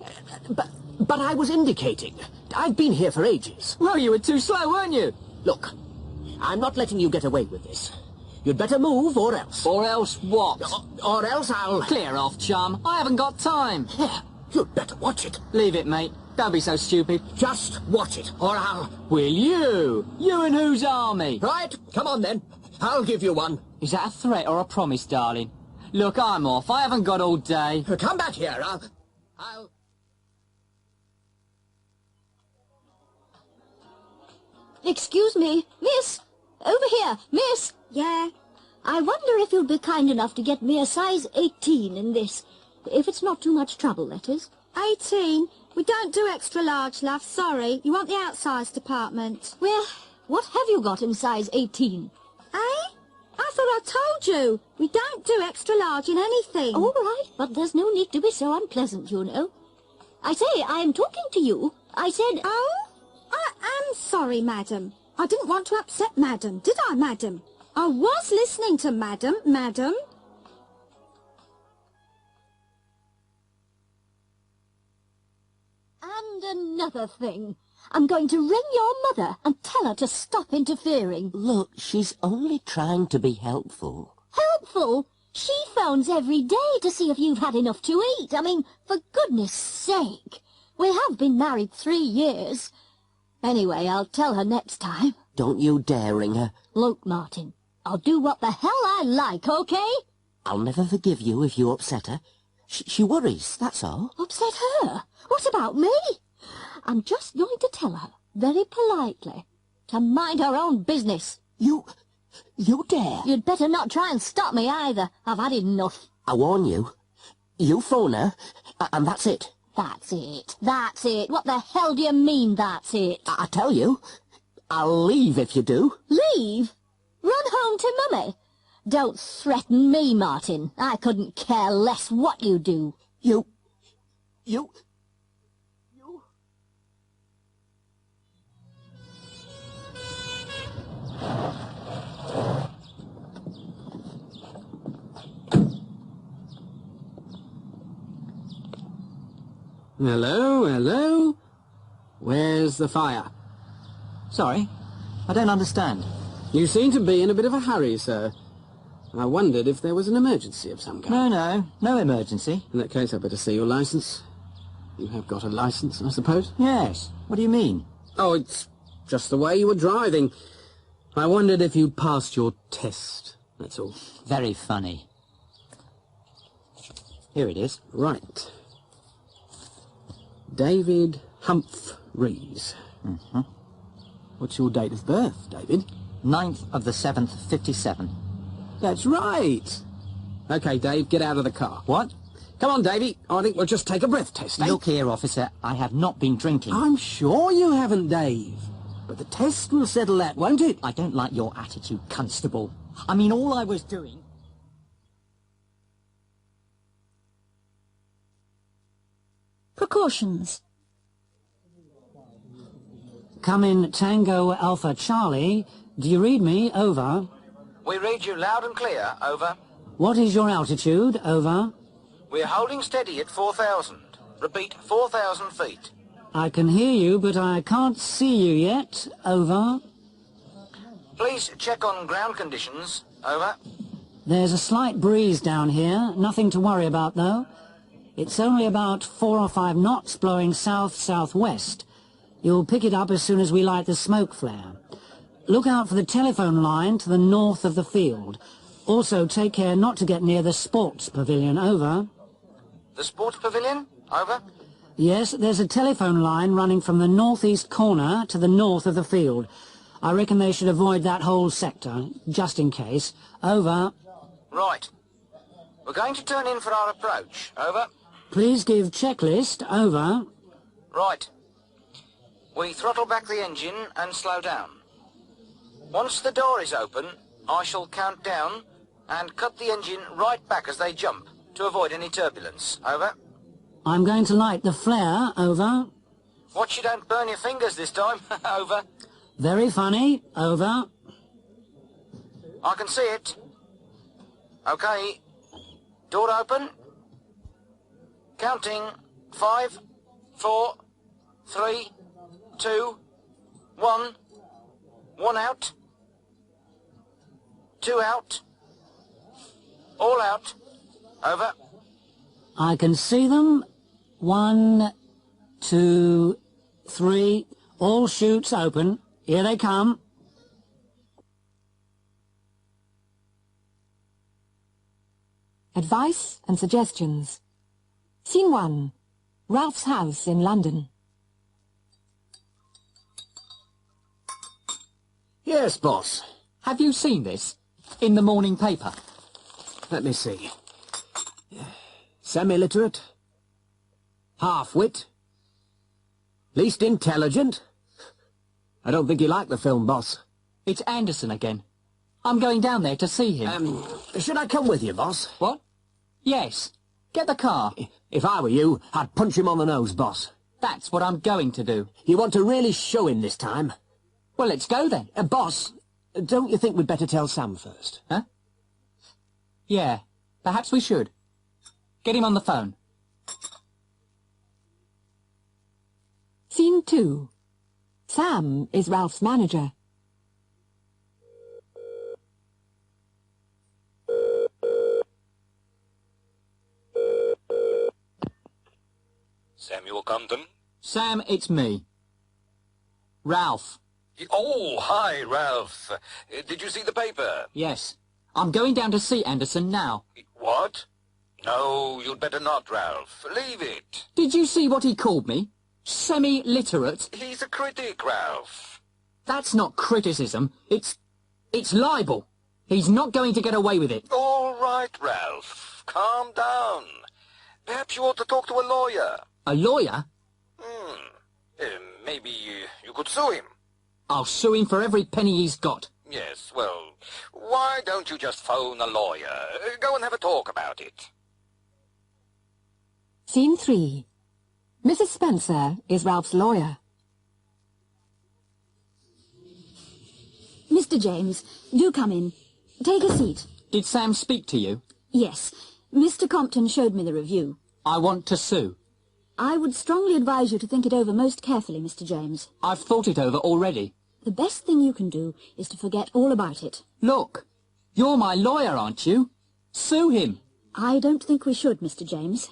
But I was indicating. I've been here for ages. Well, you were too slow, weren't you? Look, I'm not letting you get away with this. You'd better move, or else. Or else what? Or else I'll... Clear off, chum. I haven't got time. Yeah, you'd better watch it. Leave it, mate. Don't be so stupid. Just watch it, or I'll... Will you? You and whose army? Right, come on then. I'll give you one. Is that a threat or a promise, darling? Look, I'm off. I haven't got all day. Come back here. I'll... Excuse me, miss. Over here, miss. Yeah? I wonder if you'll be kind enough to get me a size 18 in this. If it's not too much trouble, that is. 18? We don't do extra large, love. Sorry. You want the outsize department. Well, what have you got in size 18? Eh? I thought I told you. We don't do extra large in anything. All right, but there's no need to be so unpleasant, you know. I say, I am talking to you. I said... Oh? I am sorry, madam. I didn't want to upset madam, did I, madam? I was listening to madam. And another thing. I'm going to ring your mother and tell her to stop interfering. Look, she's only trying to be helpful. Helpful? She phones every day to see if you've had enough to eat. I mean, for goodness sake. We have been married 3 years. Anyway, I'll tell her next time. Don't you dare ring her. Look, Martin, I'll do what the hell I like, okay? I'll never forgive you if you upset her. She worries, that's all. Upset her? What about me? I'm just going to tell her, very politely, to mind her own business. You dare? You'd better not try and stop me either. I've had enough. I warn you. You phone her, and that's it. That's it. That's it. What the hell do you mean, that's it? I tell you, I'll leave if you do. Leave? Run home to Mummy? Don't threaten me, Martin. I couldn't care less what you do. You... Hello, hello? Where's the fire? Sorry, I don't understand. You seem to be in a bit of a hurry, sir. I wondered if there was an emergency of some kind. No emergency. In that case, I'd better see your licence. You have got a licence, I suppose? Yes. What do you mean? Oh, it's just the way you were driving. I wondered if you'd passed your test, that's all. Very funny. Here it is. Right. David Humphreys. Mm-hmm. What's your date of birth, David? 9th of the 7th, 57. That's right. OK, Dave, get out of the car. What? Come on, Davey. I think we'll just take a breath test, eh? Look here, officer. I have not been drinking. I'm sure you haven't, Dave. But the test will settle that, won't it? I don't like your attitude, Constable. I mean, all I was doing... Precautions. Come in, Tango Alpha Charlie. Do you read me? Over. We read you loud and clear. Over. What is your altitude? Over. We're holding steady at 4,000. Repeat, 4,000 feet. I can hear you, but I can't see you yet. Over. Please check on ground conditions. Over. There's a slight breeze down here. Nothing to worry about, though. It's only about 4 or 5 knots blowing south-southwest. You'll pick it up as soon as we light the smoke flare. Look out for the telephone line to the north of the field. Also, take care not to get near the sports pavilion. Over. The sports pavilion? Over. Yes, there's a telephone line running from the northeast corner to the north of the field. I reckon they should avoid that whole sector, just in case. Over. Right. We're going to turn in for our approach. Over. Please give checklist. Over. Right. We throttle back the engine and slow down. Once the door is open, I shall count down and cut the engine right back as they jump to avoid any turbulence. Over. I'm going to light the flare. Over. Watch you don't burn your fingers this time. Over. Very funny. Over. I can see it. Okay. Door open. Counting. 5, 4, 3, 2, 1. 1 out. 2 out. All out. Over. I can see them. 1, 2, 3. All chutes open. Here they come. Advice and suggestions. Scene 1. Ralph's house in London. Yes, boss. Have you seen this? In the morning paper? Let me see. Semi-literate. Half-wit. Least intelligent. I don't think you like the film, boss. It's Anderson again. I'm going down there to see him. Should I come with you, boss? What? Yes. Get the car. If I were you, I'd punch him on the nose, boss. That's what I'm going to do. You want to really show him this time? Well, let's go then. Boss, don't you think we'd better tell Sam first? Huh? Yeah, perhaps we should. Get him on the phone. Scene 2. Sam is Ralph's manager. Samuel Compton? Sam, it's me. Ralph. Oh, hi, Ralph. Did you see the paper? Yes. I'm going down to see Anderson now. What? No, you'd better not, Ralph. Leave it. Did you see what he called me? Semi-literate? He's a critic, Ralph. That's not criticism. It's libel. He's not going to get away with it. All right, Ralph. Calm down. Perhaps you ought to talk to a lawyer. A lawyer? Maybe you could sue him. I'll sue him for every penny he's got. Yes, well, why don't you just phone a lawyer? Go and have a talk about it. Scene 3. Mrs. Spencer is Ralph's lawyer. Mr. James, do come in. Take a seat. Did Sam speak to you? Yes. Mr. Compton showed me the review. I want to sue. I would strongly advise you to think it over most carefully, Mr. James. I've thought it over already. The best thing you can do is to forget all about it. Look, you're my lawyer, aren't you? Sue him. I don't think we should, Mr. James.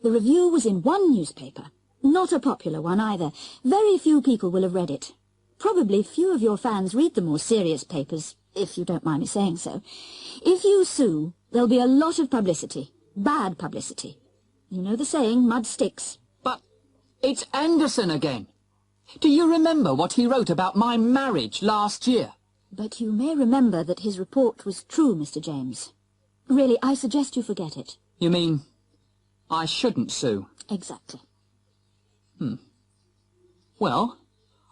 The review was in one newspaper. Not a popular one either. Very few people will have read it. Probably few of your fans read the more serious papers, if you don't mind me saying so. If you sue, there'll be a lot of publicity. Bad publicity. You know the saying, mud sticks. But it's Anderson again. Do you remember what he wrote about my marriage last year? But you may remember that his report was true, Mr. James. Really, I suggest you forget it. You mean I shouldn't sue? Exactly. Well,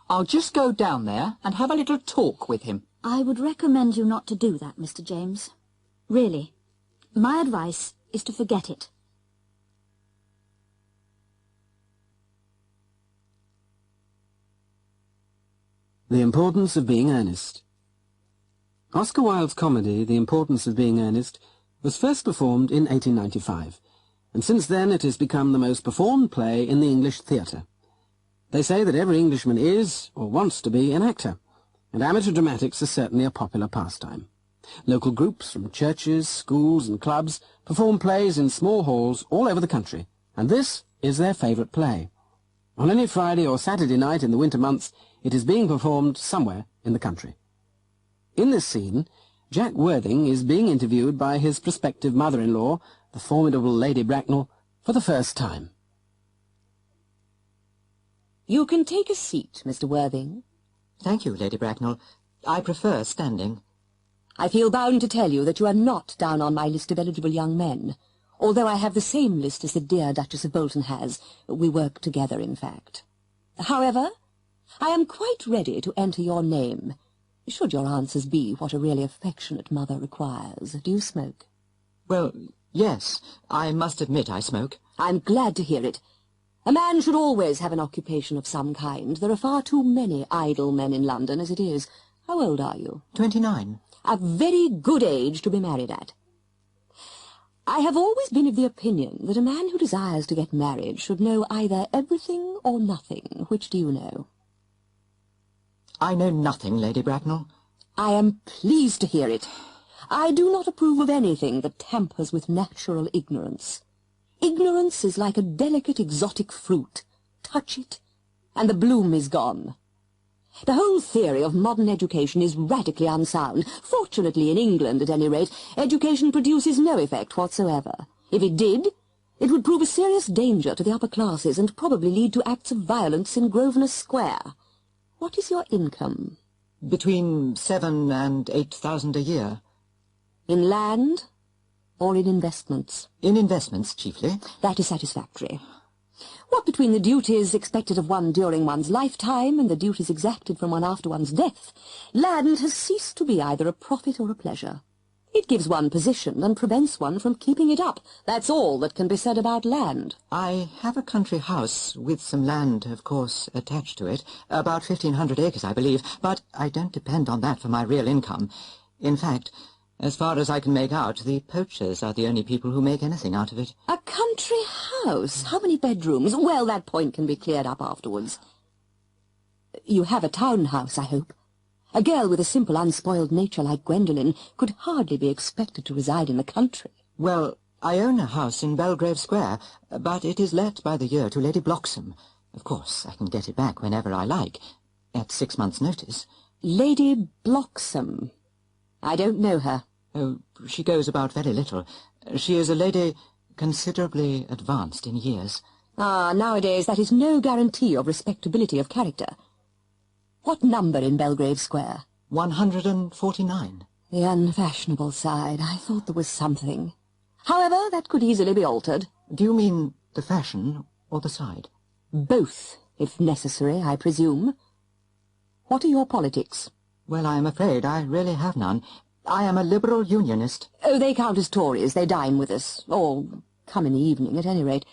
I'll just go down there and have a little talk with him. I would recommend you not to do that, Mr. James. Really. My advice is to forget it. The Importance of Being Earnest. Oscar Wilde's comedy, The Importance of Being Earnest, was first performed in 1895, and since then it has become the most performed play in the English theatre. They say that every Englishman is, or wants to be, an actor, and amateur dramatics is certainly a popular pastime. Local groups from churches, schools and clubs perform plays in small halls all over the country, and this is their favourite play. On any Friday or Saturday night in the winter months, it is being performed somewhere in the country. In this scene, Jack Worthing is being interviewed by his prospective mother-in-law, the formidable Lady Bracknell, for the first time. You can take a seat, Mr. Worthing. Thank you, Lady Bracknell. I prefer standing. I feel bound to tell you that you are not down on my list of eligible young men, although I have the same list as the dear Duchess of Bolton has. We work together, in fact. However, I am quite ready to enter your name, should your answers be what a really affectionate mother requires. Do you smoke? Well, yes. I must admit I smoke. I'm glad to hear it. A man should always have an occupation of some kind. There are far too many idle men in London as it is. How old are you? 29. A very good age to be married at. I have always been of the opinion that a man who desires to get married should know either everything or nothing. Which do you know? I know nothing, Lady Bracknell. I am pleased to hear it. I do not approve of anything that tampers with natural ignorance. Ignorance is like a delicate exotic fruit. Touch it, and the bloom is gone. The whole theory of modern education is radically unsound. Fortunately, in England, at any rate, education produces no effect whatsoever. If it did, it would prove a serious danger to the upper classes and probably lead to acts of violence in Grosvenor Square. What is your income? Between 7,000 and 8,000 a year. In land or in investments? In investments, chiefly. That is satisfactory. What between the duties expected of one during one's lifetime and the duties exacted from one after one's death, land has ceased to be either a profit or a pleasure. It gives one position and prevents one from keeping it up. That's all that can be said about land. I have a country house with some land, of course, attached to it. About 1,500 acres, I believe, but I don't depend on that for my real income. In fact, as far as I can make out, the poachers are the only people who make anything out of it. A country house? How many bedrooms? Well, that point can be cleared up afterwards. You have a townhouse, I hope. A girl with a simple, unspoiled nature like Gwendolen could hardly be expected to reside in the country. Well, I own a house in Belgrave Square, but it is let by the year to Lady Bloxham. Of course, I can get it back whenever I like, at 6 months' notice. Lady Bloxham? I don't know her. Oh, she goes about very little. She is a lady considerably advanced in years. Ah, nowadays that is no guarantee of respectability of character. What number in Belgrave Square? 149. The unfashionable side. I thought there was something. However, that could easily be altered. Do you mean the fashion or the side? Both, if necessary, I presume. What are your politics? Well, I am afraid I really have none. I am a Liberal Unionist. Oh, they count as Tories. They dine with us. Or come in the evening, at any rate.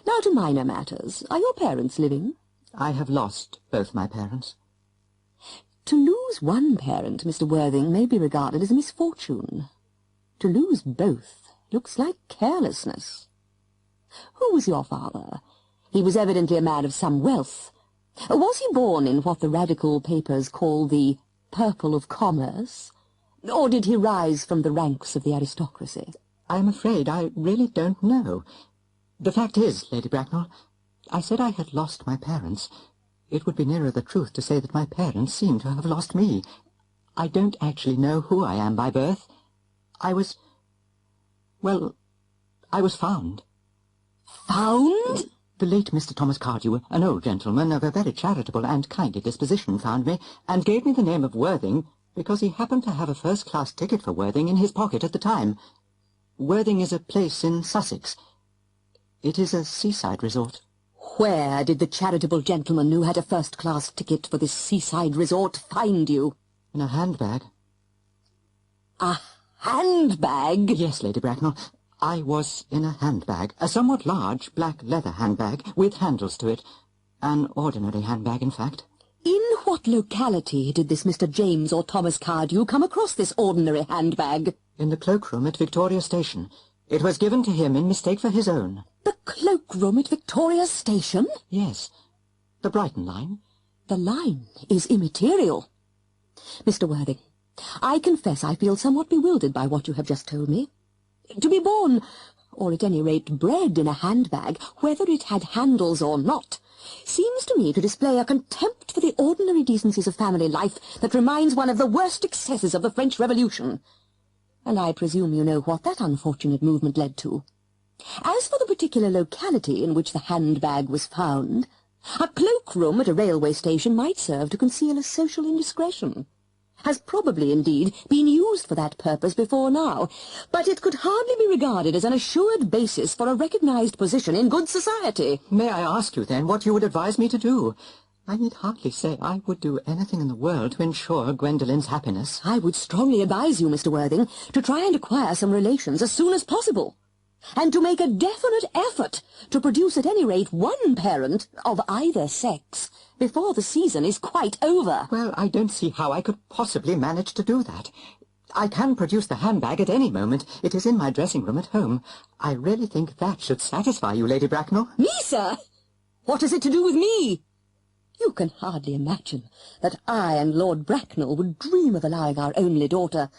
Now to minor matters. Are your parents living? I have lost both my parents. To lose one parent, Mr. Worthing, may be regarded as a misfortune. To lose both looks like carelessness. Who was your father? He was evidently a man of some wealth. Was he born in what the radical papers call the purple of commerce? Or did he rise from the ranks of the aristocracy? I am afraid I really don't know. The fact is, Lady Bracknell, I said I had lost my parents. It would be nearer the truth to say that my parents seem to have lost me. I don't actually know who I am by birth. I was found. Found? The late Mr. Thomas Cardew, an old gentleman of a very charitable and kindly disposition, found me, and gave me the name of Worthing, because he happened to have a first-class ticket for Worthing in his pocket at the time. Worthing is a place in Sussex. It is a seaside resort. Where did the charitable gentleman who had a first-class ticket for this seaside resort find you? In a handbag. A handbag? Yes, Lady Bracknell. I was in a handbag, a somewhat large black leather handbag with handles to it. An ordinary handbag, in fact. In what locality did this Mr. James or Thomas Cardew come across this ordinary handbag? In the cloakroom at Victoria Station. It was given to him in mistake for his own. The cloakroom at Victoria Station? Yes. The Brighton line. The line is immaterial. Mr. Worthing, I confess I feel somewhat bewildered by what you have just told me. To be born, or at any rate bred in a handbag, whether it had handles or not, seems to me to display a contempt for the ordinary decencies of family life that reminds one of the worst excesses of the French Revolution. And I presume you know what that unfortunate movement led to. As for the particular locality in which the handbag was found, a cloakroom at a railway station might serve to conceal a social indiscretion. Has probably, indeed, been used for that purpose before now, but it could hardly be regarded as an assured basis for a recognized position in good society. May I ask you, then, what you would advise me to do? I need hardly say I would do anything in the world to ensure Gwendolen's happiness. I would strongly advise you, Mr. Worthing, to try and acquire some relations as soon as possible, and to make a definite effort to produce at any rate one parent of either sex before the season is quite over. Well, I don't see how I could possibly manage to do that. I can produce the handbag at any moment. It is in my dressing-room at home. I really think that should satisfy you, Lady Bracknell. Me, sir? What has it to do with me? You can hardly imagine that I and Lord Bracknell would dream of allowing our only daughter,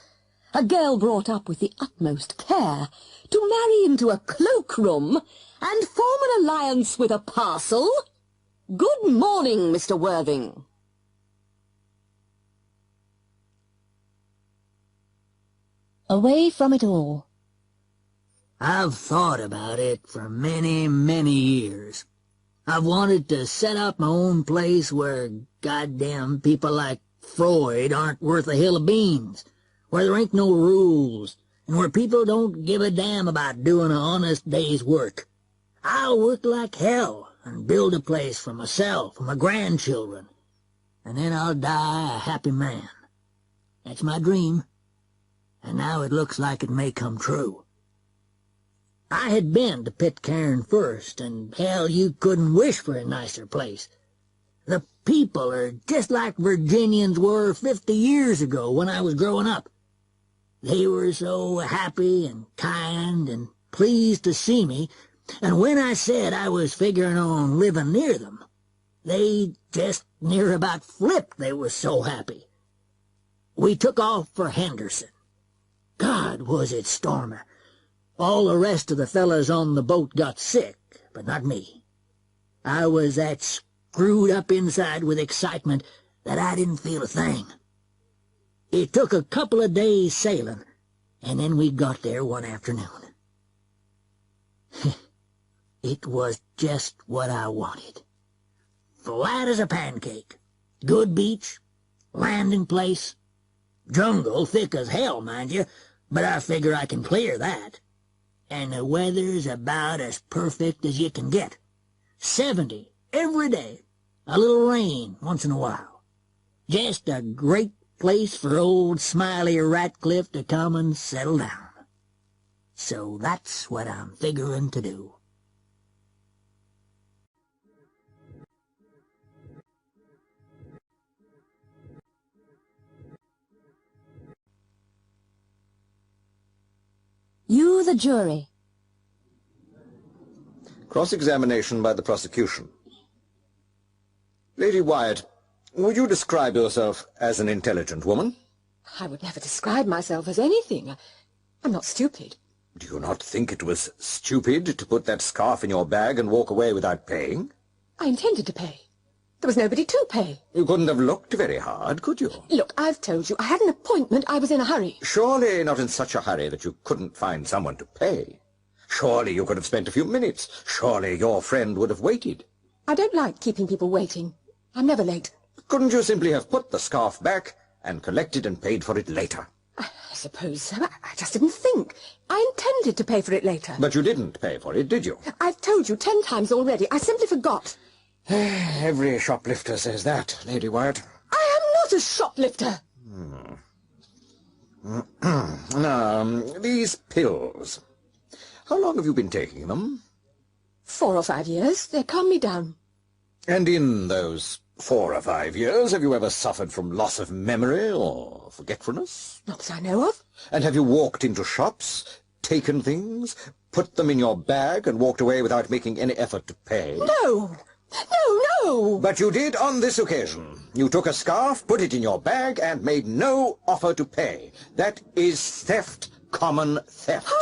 a girl brought up with the utmost care, to marry into a cloakroom and form an alliance with a parcel. Good morning, Mr. Worthing. Away from it all. I've thought about it for many, many years. I've wanted to set up my own place where goddamn people like Freud aren't worth a hill of beans, where there ain't no rules, and where people don't give a damn about doing an honest day's work. I'll work like hell and build a place for myself and my grandchildren, and then I'll die a happy man. That's my dream, and now it looks like it may come true. I had been to Pitcairn first, and hell, you couldn't wish for a nicer place. The people are just like Virginians were 50 years ago when I was growing up. They were so happy and kind and pleased to see me, and when I said I was figuring on living near them, they just near about flipped, they were so happy. We took off for Henderson. God, was it stormy. All the rest of the fellas on the boat got sick, but not me. I was that screwed up inside with excitement that I didn't feel a thing. It took a couple of days sailing, and then we got there one afternoon. It was just what I wanted. Flat as a pancake. Good beach, landing place, jungle thick as hell, mind you, but I figure I can clear that. And the weather's about as perfect as you can get. 70 every day. A little rain once in a while. Just a great place for old Smiley Ratcliffe to come and settle down. So that's what I'm figuring to do. You, the jury. Cross-examination by the prosecution. Lady Wyatt, would you describe yourself as an intelligent woman? I would never describe myself as anything. I'm not stupid. Do you not think it was stupid to put that scarf in your bag and walk away without paying? I intended to pay. There was nobody to pay. You couldn't have looked very hard, could you? Look, I've told you, I had an appointment. I was in a hurry. Surely not in such a hurry that you couldn't find someone to pay. Surely you could have spent a few minutes. Surely your friend would have waited. I don't like keeping people waiting. I'm never late. Couldn't you simply have put the scarf back and collected and paid for it later? I suppose so. I just didn't think. I intended to pay for it later. But you didn't pay for it, did you? I've told you 10 times already. I simply forgot. Every shoplifter says that, Lady Wyatt. I am not a shoplifter. Now, these pills. How long have you been taking them? 4 or 5 years. They calm me down. And in those 4 or 5 years, have you ever suffered from loss of memory or forgetfulness? Not that I know of. And have you walked into shops, taken things, put them in your bag, and walked away without making any effort to pay? No! No! But you did on this occasion. You took a scarf, put it in your bag, and made no offer to pay. That is theft, common theft.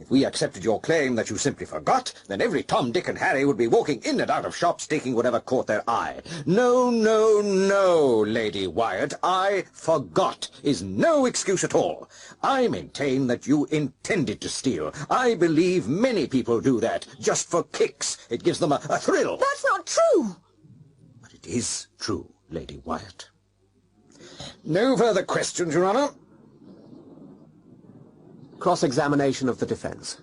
If we accepted your claim that you simply forgot, then every Tom, Dick, and Harry would be walking in and out of shops taking whatever caught their eye. No, no, no, Lady Wyatt. I forgot is no excuse at all. I maintain that you intended to steal. I believe many people do that, just for kicks. It gives them a thrill. That's not true. But it is true, Lady Wyatt. No further questions, Your Honour. Cross-examination of the defence.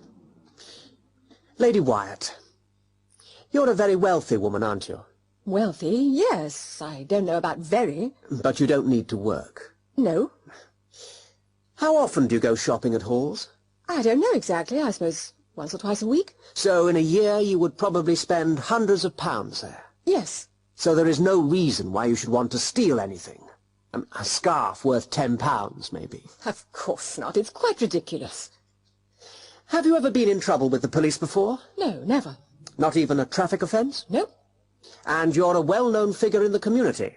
Lady Wyatt, you're a very wealthy woman, aren't you? Wealthy, yes. I don't know about very. But you don't need to work. No. How often do you go shopping at Hall's? I don't know exactly. I suppose once or twice a week. So in a year you would probably spend hundreds of pounds there? Yes. So there is no reason why you should want to steal anything? A scarf worth £10, maybe? Of course not. It's quite ridiculous. Have you ever been in trouble with the police before? No, never. Not even a traffic offence? No. And you're a well-known figure in the community?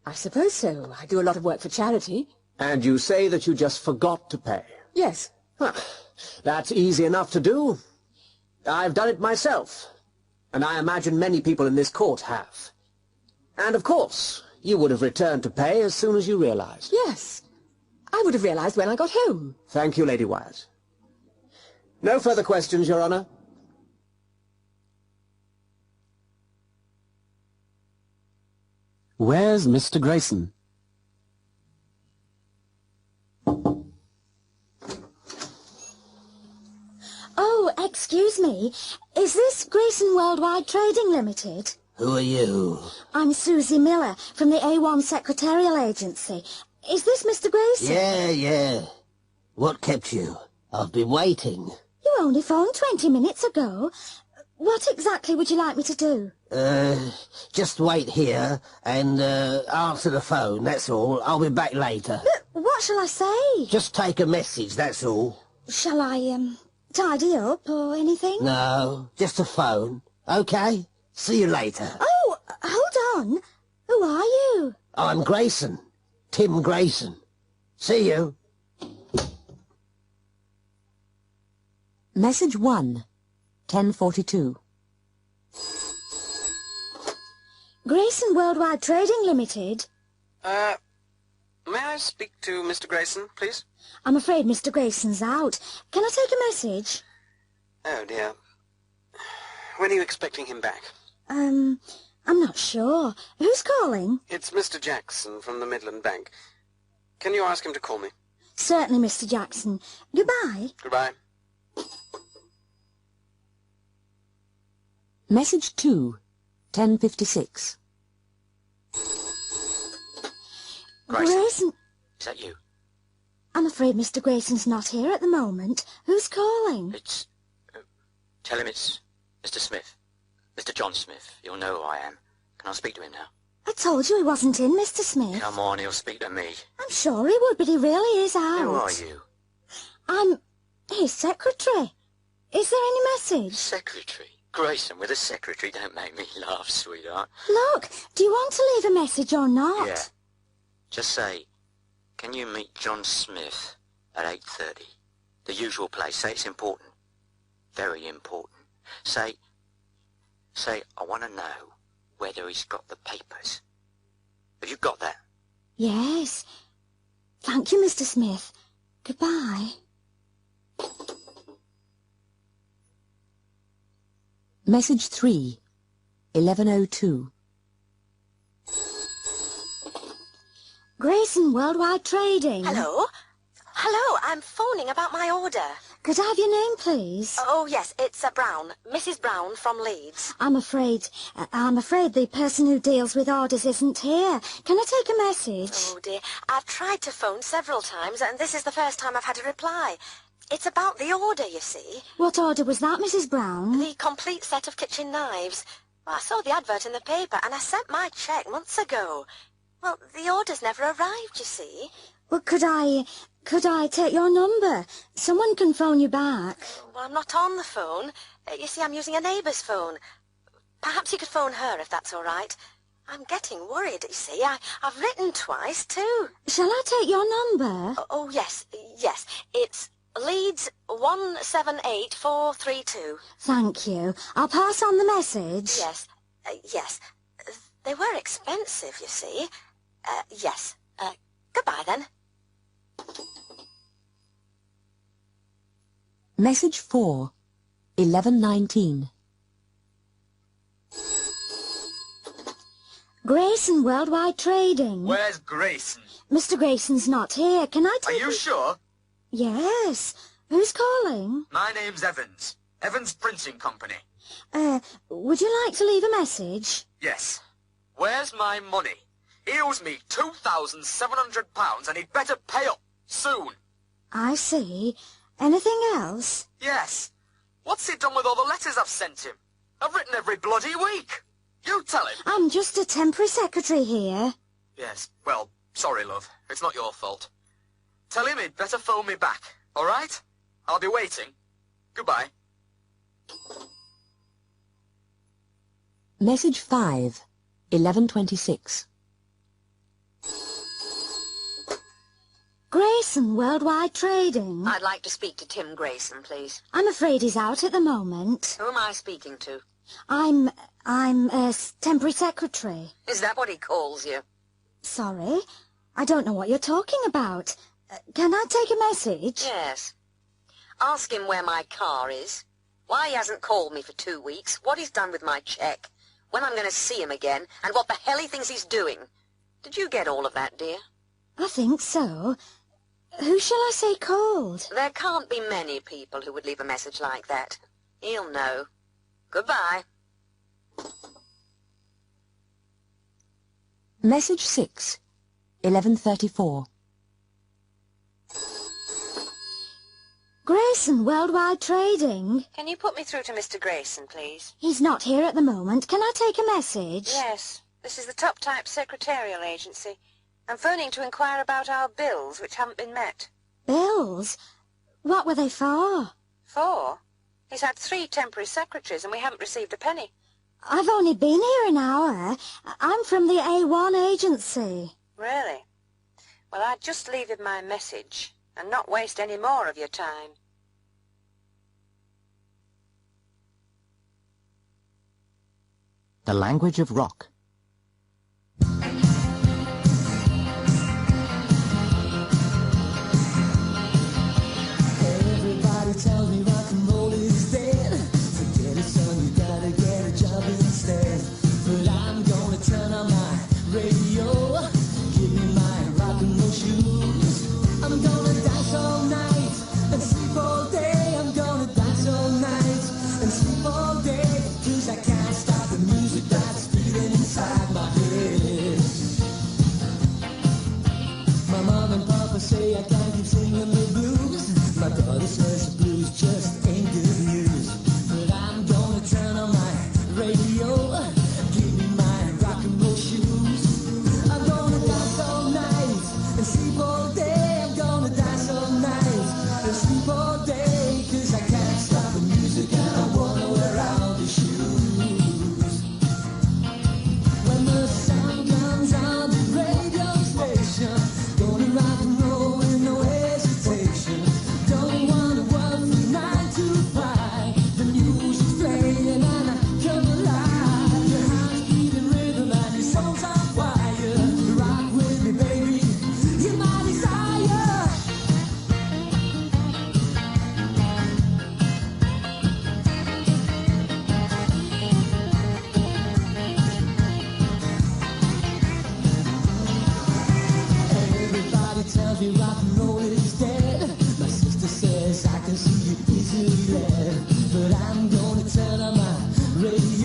I suppose so. I do a lot of work for charity. And you say that you just forgot to pay? Yes. Well, that's easy enough to do. I've done it myself. And I imagine many people in this court have. And of course, you would have returned to pay as soon as you realised. Yes. I would have realised when I got home. Thank you, Lady Wyatt. No further questions, Your Honour. Where's Mr. Grayson? Oh, excuse me. Is this Grayson Worldwide Trading Limited? Who are you? I'm Susie Miller from the A1 Secretarial Agency. Is this Mr. Grayson? Yeah. What kept you? I've been waiting. You only phoned 20 minutes ago. What exactly would you like me to do? Just wait here and answer the phone, that's all. I'll be back later. But what shall I say? Just take a message, that's all. Shall I, tidy up or anything? No, just a phone. Okay? See you later. Oh, hold on. Who are you? I'm Grayson. Tim Grayson. See you. Message 1, 10:42. Grayson Worldwide Trading Limited. May I speak to Mr. Grayson, please? I'm afraid Mr. Grayson's out. Can I take a message? Oh, dear. When are you expecting him back? I'm not sure. Who's calling? It's Mr. Jackson from the Midland Bank. Can you ask him to call me? Certainly, Mr. Jackson. Goodbye. Goodbye. Message 2, 10:56. Grayson. Is that you? I'm afraid Mr. Grayson's not here at the moment. Who's calling? It's... tell him it's Mr. Smith. Mr. John Smith. You'll know who I am. Can I speak to him now? I told you he wasn't in, Mr. Smith. Come on, he'll speak to me. I'm sure he would, but he really is out. Who are you? I'm his secretary. Is there any message? Secretary. Grayson with a secretary. Don't make me laugh, sweetheart. Look, do you want to leave a message or not? Yeah. Just say, can you meet John Smith at 8:30? The usual place. Say it's important. Very important. Say, I want to know whether he's got the papers. Have you got that? Yes. Thank you, Mr. Smith. Goodbye. Message 3, 11:02. Grayson Worldwide Trading. Hello? Hello, I'm phoning about my order. Could I have your name, please? Oh, yes, it's Brown. Mrs. Brown from Leeds. I'm afraid the person who deals with orders isn't here. Can I take a message? Oh, dear. I've tried to phone several times, and this is the first time I've had a reply. It's about the order, you see. What order was that, Mrs. Brown? The complete set of kitchen knives. Well, I saw the advert in the paper, and I sent my cheque months ago. Well, the order's never arrived, you see. Well, could I take your number? Someone can phone you back. Well, I'm not on the phone. You see, I'm using a neighbour's phone. Perhaps you could phone her, if that's all right. I'm getting worried, you see. I've written twice, too. Shall I take your number? Oh, yes. It's Leeds 178432. Thank you. I'll pass on the message. Yes. They were expensive, you see. Yes. Goodbye, then. Message 4, 11:19. Grayson Worldwide Trading. Where's Grayson? Mr. Grayson's not here. Can I take... Are you sure? Yes. Who's calling? My name's Evans. Evans Printing Company. Would you like to leave a message? Yes. Where's my money? He owes me £2,700 and he'd better pay up soon. I see. Anything else? Yes. What's he done with all the letters I've sent him? I've written every bloody week. You tell him. I'm just a temporary secretary here. Yes, well, sorry, love. It's not your fault. Tell him he'd better phone me back, all right? I'll be waiting. Goodbye. Message 5, 11:26. Grayson Worldwide Trading. I'd like to speak to Tim Grayson, please. I'm afraid he's out at the moment. Who am I speaking to? I'm a temporary secretary. Is that what he calls you? Sorry, I don't know what you're talking about. Can I take a message? Yes. Ask him where my car is, why he hasn't called me for 2 weeks, what he's done with my cheque, when I'm going to see him again, and what the hell he thinks he's doing. Did you get all of that, dear? I think so. Who shall I say called? There can't be many people who would leave a message like that. He'll know. Goodbye. Message 6, 11:34. Grayson Worldwide Trading. Can you put me through to Mr. Grayson, please? He's not here at the moment. Can I take a message? Yes. This is the top-type secretarial agency. I'm phoning to inquire about our bills, which haven't been met. Bills? What were they for? For? He's had 3 temporary secretaries, and we haven't received a penny. I've only been here an hour. I'm from the A1 agency. Really? Well, I'd just leave him my message and not waste any more of your time. The language of rock. Everybody tells me rock and roll is dead. Forget it, son, you gotta get a job instead. But I'm gonna turn on my radio. Give me my rock and roll shoes. I'm gonna dance all night and sleep all day. I'm gonna dance all night and sleep all day. 'Cause I can't stop the music that's beating inside my head. My mom and papa say I can't keep singing the blues. My daughter says the blues just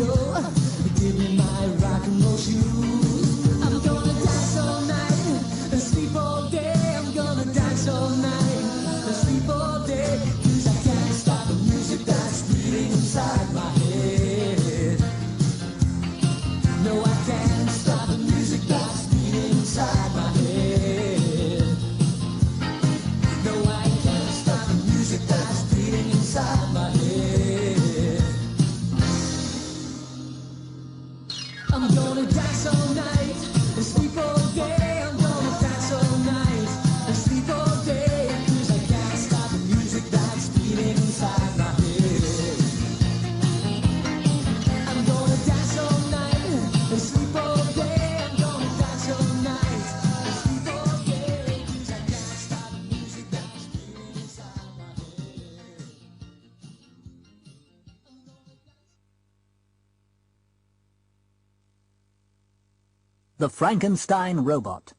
radio. Give me my rock and roll shoes. I'm gonna dance all night and sleep all day. I'm gonna dance all night and sleep all day. 'Cause I can't stop the music that's beating inside my head. No, I can't stop the music that's beating inside my head. No, I can't stop the music that's beating inside my head. I'm gonna dance all night and sleep all day. I'm gonna dance all night and sleep all day. 'Cause I can't stop the music that's beating inside my head. I'm gonna dance all night and sleep all day. I'm gonna dance all night and sleep all day. 'Cause I can't stop the music that's beating inside my head. The Frankenstein Robot.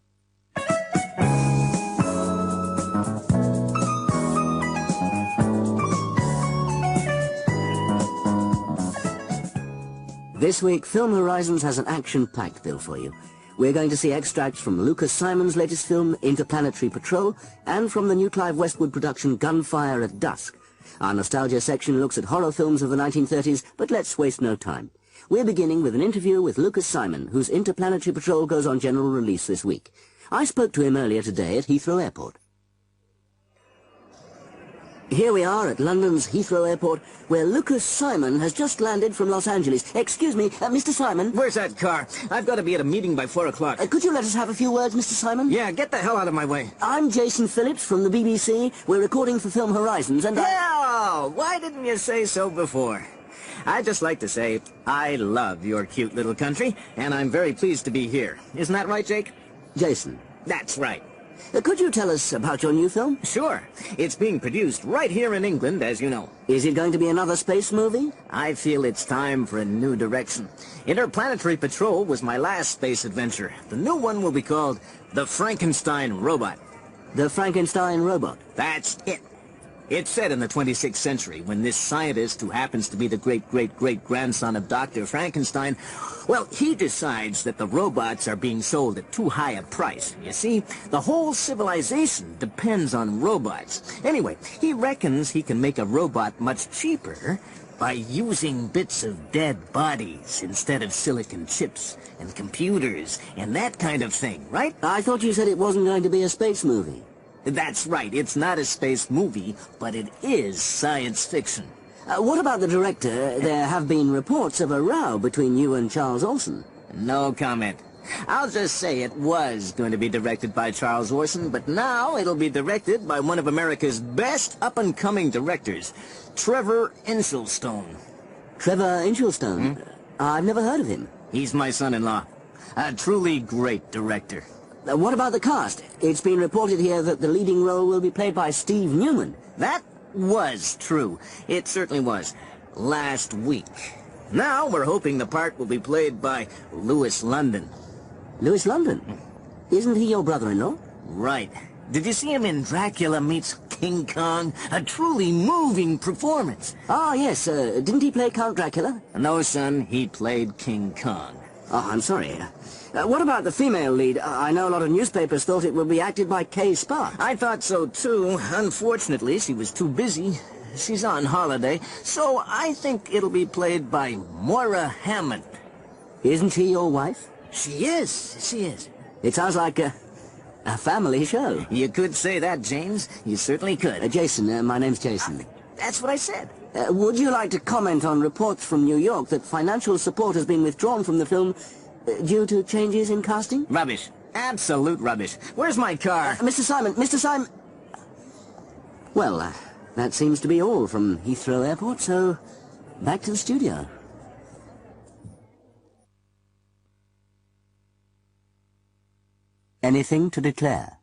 This week, Film Horizons has an action-packed bill for you. We're going to see extracts from Lucas Simon's latest film, Interplanetary Patrol, and from the new Clive Westwood production, Gunfire at Dusk. Our nostalgia section looks at horror films of the 1930s, but let's waste no time. We're beginning with an interview with Lucas Simon, whose Interplanetary Patrol goes on general release this week. I spoke to him earlier today at Heathrow Airport. Here we are at London's Heathrow Airport, where Lucas Simon has just landed from Los Angeles. Excuse me, Mr. Simon. Where's that car? I've got to be at a meeting by 4 o'clock. Could you let us have a few words, Mr. Simon? Yeah, get the hell out of my way. I'm Jason Phillips from the BBC. We're recording for Film Horizons, and Hell! Why didn't you say so before? I'd just like to say, I love your cute little country, and I'm very pleased to be here. Isn't that right, Jake? Jason. That's right. Could you tell us about your new film? Sure. It's being produced right here in England, as you know. Is it going to be another space movie? I feel it's time for a new direction. Interplanetary Patrol was my last space adventure. The new one will be called The Frankenstein Robot. The Frankenstein Robot? That's it. It's set in the 26th century, when this scientist, who happens to be the great-great-great-grandson of Dr. Frankenstein, well, he decides that the robots are being sold at too high a price. You see, the whole civilization depends on robots. Anyway, he reckons he can make a robot much cheaper by using bits of dead bodies instead of silicon chips and computers and that kind of thing, right? I thought you said it wasn't going to be a space movie. That's right. It's not a space movie, but it is science fiction. What about the director? There have been reports of a row between you and Charles Olson. No comment. I'll just say it was going to be directed by Charles Orson, but now it'll be directed by one of America's best up-and-coming directors, Trevor Inchilstone. Trevor Inchilstone? I've never heard of him. He's my son-in-law. A truly great director. What about the cast? It's been reported here that the leading role will be played by Steve Newman. That was true. It certainly was. Last week. Now we're hoping the part will be played by Louis London. Louis London? Isn't he your brother-in-law? Right. Did you see him in Dracula Meets King Kong? A truly moving performance. Ah, yes. Didn't he play Count Dracula? No, son. He played King Kong. Oh, I'm sorry. What about the female lead? I know a lot of newspapers thought it would be acted by Kay Sparks. I thought so, too. Unfortunately, she was too busy. She's on holiday, so I think it'll be played by Moira Hammond. Isn't she your wife? She is. She is. It sounds like a family show. You could say that, James. You certainly could. Jason, my name's Jason. That's what I said. Would you like to comment on reports from New York that financial support has been withdrawn from the film due to changes in casting? Rubbish. Absolute rubbish. Where's my car? Mr. Simon. Well, that seems to be all from Heathrow Airport, so back to the studio. Anything to declare?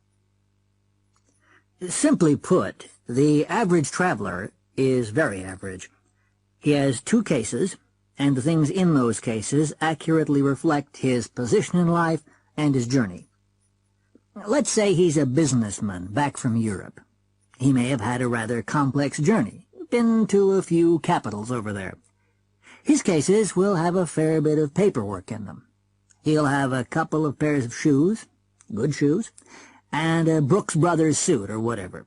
Simply put, the average traveler is very average. He has 2 cases, and the things in those cases accurately reflect his position in life and his journey. Let's say he's a businessman back from Europe. He may have had a rather complex journey, been to a few capitals over there. His cases will have a fair bit of paperwork in them. He'll have a couple of pairs of shoes, good shoes, and a Brooks Brothers suit or whatever,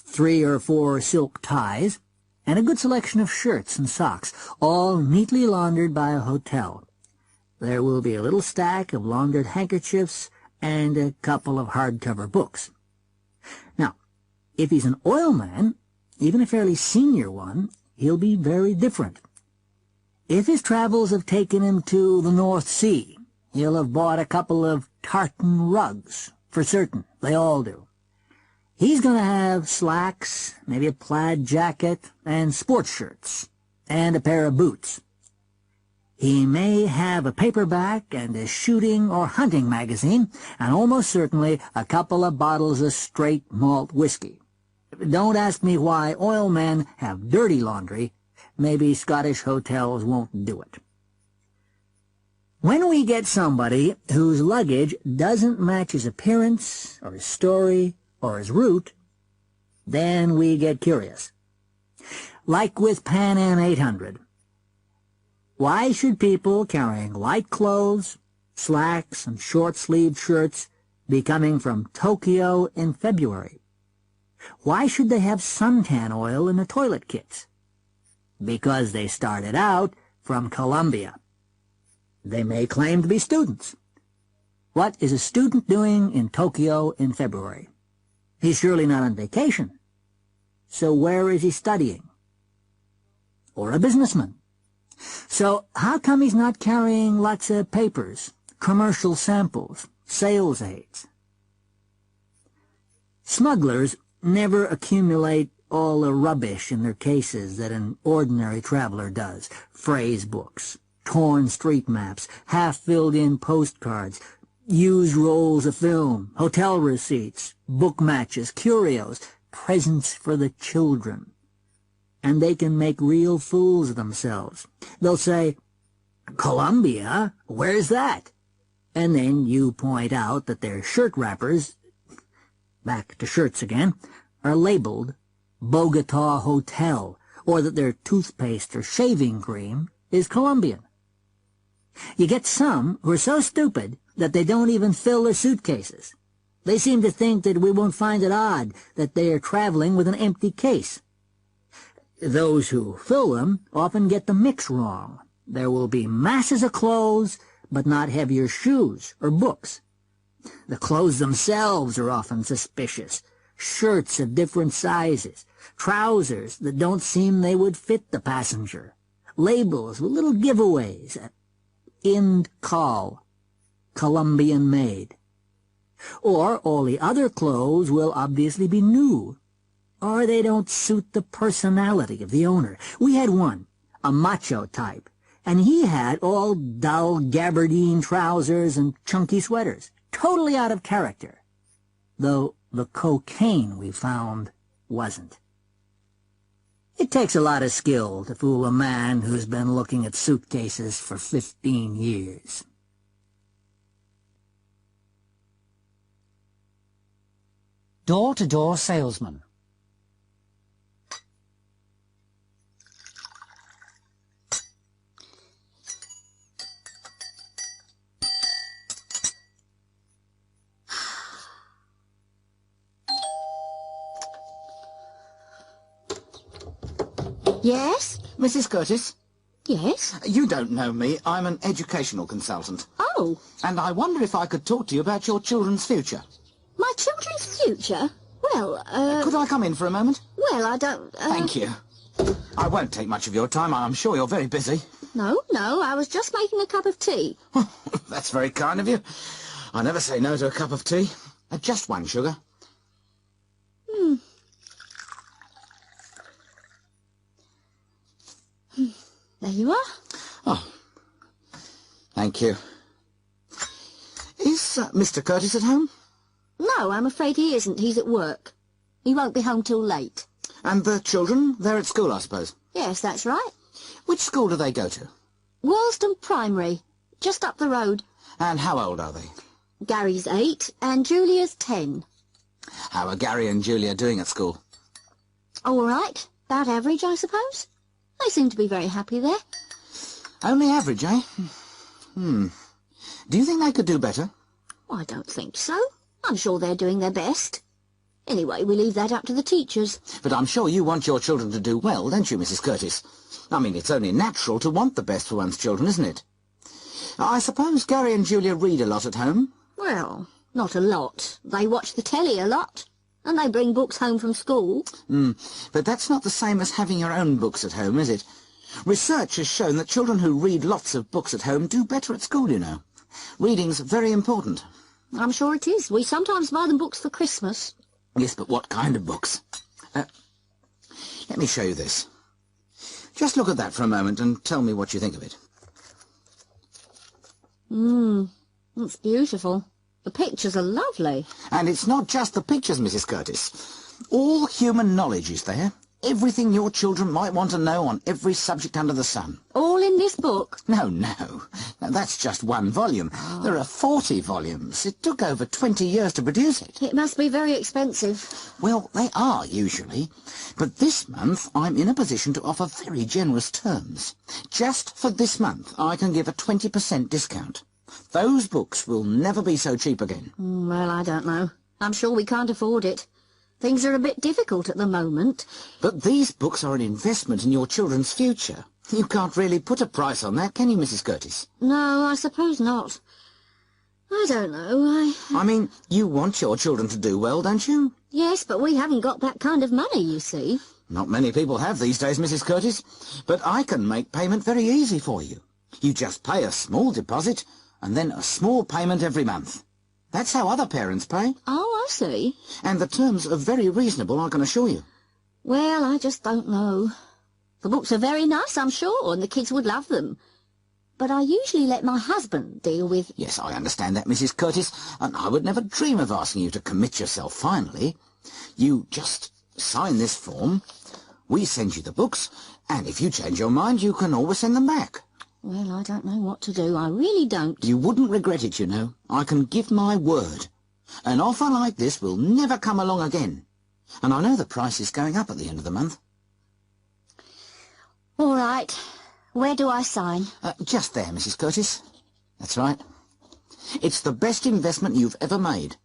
3 or 4 silk ties, and a good selection of shirts and socks, all neatly laundered by a hotel. There will be a little stack of laundered handkerchiefs and a couple of hardcover books. Now, if he's an oil man, even a fairly senior one, he'll be very different. If his travels have taken him to the North Sea, he'll have bought a couple of tartan rugs, for certain. They all do. He's going to have slacks, maybe a plaid jacket, and sports shirts, and a pair of boots. He may have a paperback and a shooting or hunting magazine, and almost certainly a couple of bottles of straight malt whiskey. Don't ask me why oil men have dirty laundry. Maybe Scottish hotels won't do it. When we get somebody whose luggage doesn't match his appearance, or his story, or his route, then we get curious. Like with Pan Am 800. Why should people carrying light clothes, slacks, and short-sleeved shirts be coming from Tokyo in February? Why should they have suntan oil in the toilet kits? Because they started out from Colombia. They may claim to be students. What is a student doing in Tokyo in February? He's surely not on vacation. So where is he studying? Or a businessman. So how come he's not carrying lots of papers, commercial samples, sales aids? Smugglers never accumulate all the rubbish in their cases that an ordinary traveler does. Phrase books, torn street maps, half-filled-in postcards, used rolls of film, hotel receipts, book matches, curios, presents for the children. And they can make real fools of themselves. They'll say, "Colombia? Where's that?" And then you point out that their shirt wrappers, back to shirts again, are labeled Bogota Hotel, or that their toothpaste or shaving cream is Colombian. You get some who are so stupid that they don't even fill their suitcases. They seem to think that we won't find it odd that they are traveling with an empty case. Those who fill them often get the mix wrong. There will be masses of clothes, but not heavier shoes or books. The clothes themselves are often suspicious. Shirts of different sizes, trousers that don't seem they would fit the passenger, labels with little giveaways, Ind Call, Colombian made. Or all the other clothes will obviously be new, or they don't suit the personality of the owner. We had one, a macho type, and he had all dull gabardine trousers and chunky sweaters, totally out of character, though the cocaine we found wasn't. It takes a lot of skill to fool a man who's been looking at suitcases for 15 years. Door-to-door salesman. Yes? Mrs. Curtis? Yes? You don't know me. I'm an educational consultant. Oh. And I wonder if I could talk to you about your children's future. My children's future? Well, Could I come in for a moment? Well, I don't... Thank you. I won't take much of your time. I'm sure you're very busy. No, I was just making a cup of tea. That's very kind of you. I never say no to a cup of tea. Just one, sugar. There you are. Oh, thank you. Is Mr. Curtis at home? No, I'm afraid he isn't. He's at work. He won't be home till late. And the children? They're at school, I suppose. Yes, that's right. Which school do they go to? Worlston Primary, just up the road. And how old are they? Gary's 8 and Julia's 10. How are Gary and Julia doing at school? All right. About average, I suppose. They seem to be very happy there. Only average, eh? Do you think they could do better? I don't think so. I'm sure they're doing their best. Anyway, we leave that up to the teachers. But I'm sure you want your children to do well, don't you, Mrs. Curtis? I mean, it's only natural to want the best for one's children, isn't it? I suppose Gary and Julia read a lot at home? Well, not a lot. They watch the telly a lot. And they bring books home from school. But that's not the same as having your own books at home, is it? Research has shown that children who read lots of books at home do better at school, you know. Reading's very important. I'm sure it is. We sometimes buy them books for Christmas. Yes, but what kind of books? Let me show you this. Just look at that for a moment and tell me what you think of it. It's beautiful. The pictures are lovely. And it's not just the pictures, Mrs. Curtis. All human knowledge is there. Everything your children might want to know on every subject under the sun. All in this book? No. Now, that's just one volume. There are 40 volumes. It took over 20 years to produce it. It must be very expensive. Well, they are, usually. But this month, I'm in a position to offer very generous terms. Just for this month, I can give a 20% discount. Those books will never be so cheap again. Well, I don't know. I'm sure we can't afford it. Things are a bit difficult at the moment. But these books are an investment in your children's future. You can't really put a price on that, can you, Mrs. Curtis? No, I suppose not. I don't know, I mean, you want your children to do well, don't you? Yes, but we haven't got that kind of money, you see. Not many people have these days, Mrs. Curtis. But I can make payment very easy for you. You just pay a small deposit and then a small payment every month. That's how other parents pay. Oh, I see. And the terms are very reasonable, I can assure you. Well, I just don't know. The books are very nice, I'm sure, and the kids would love them. But I usually let my husband deal with... Yes, I understand that, Mrs. Curtis, and I would never dream of asking you to commit yourself finally. You just sign this form, we send you the books, and if you change your mind, you can always send them back. Well, I don't know what to do. I really don't. You wouldn't regret it, you know. I can give my word. An offer like this will never come along again. And I know the price is going up at the end of the month. All right. Where do I sign? Just there, Mrs. Curtis. That's right. It's the best investment you've ever made.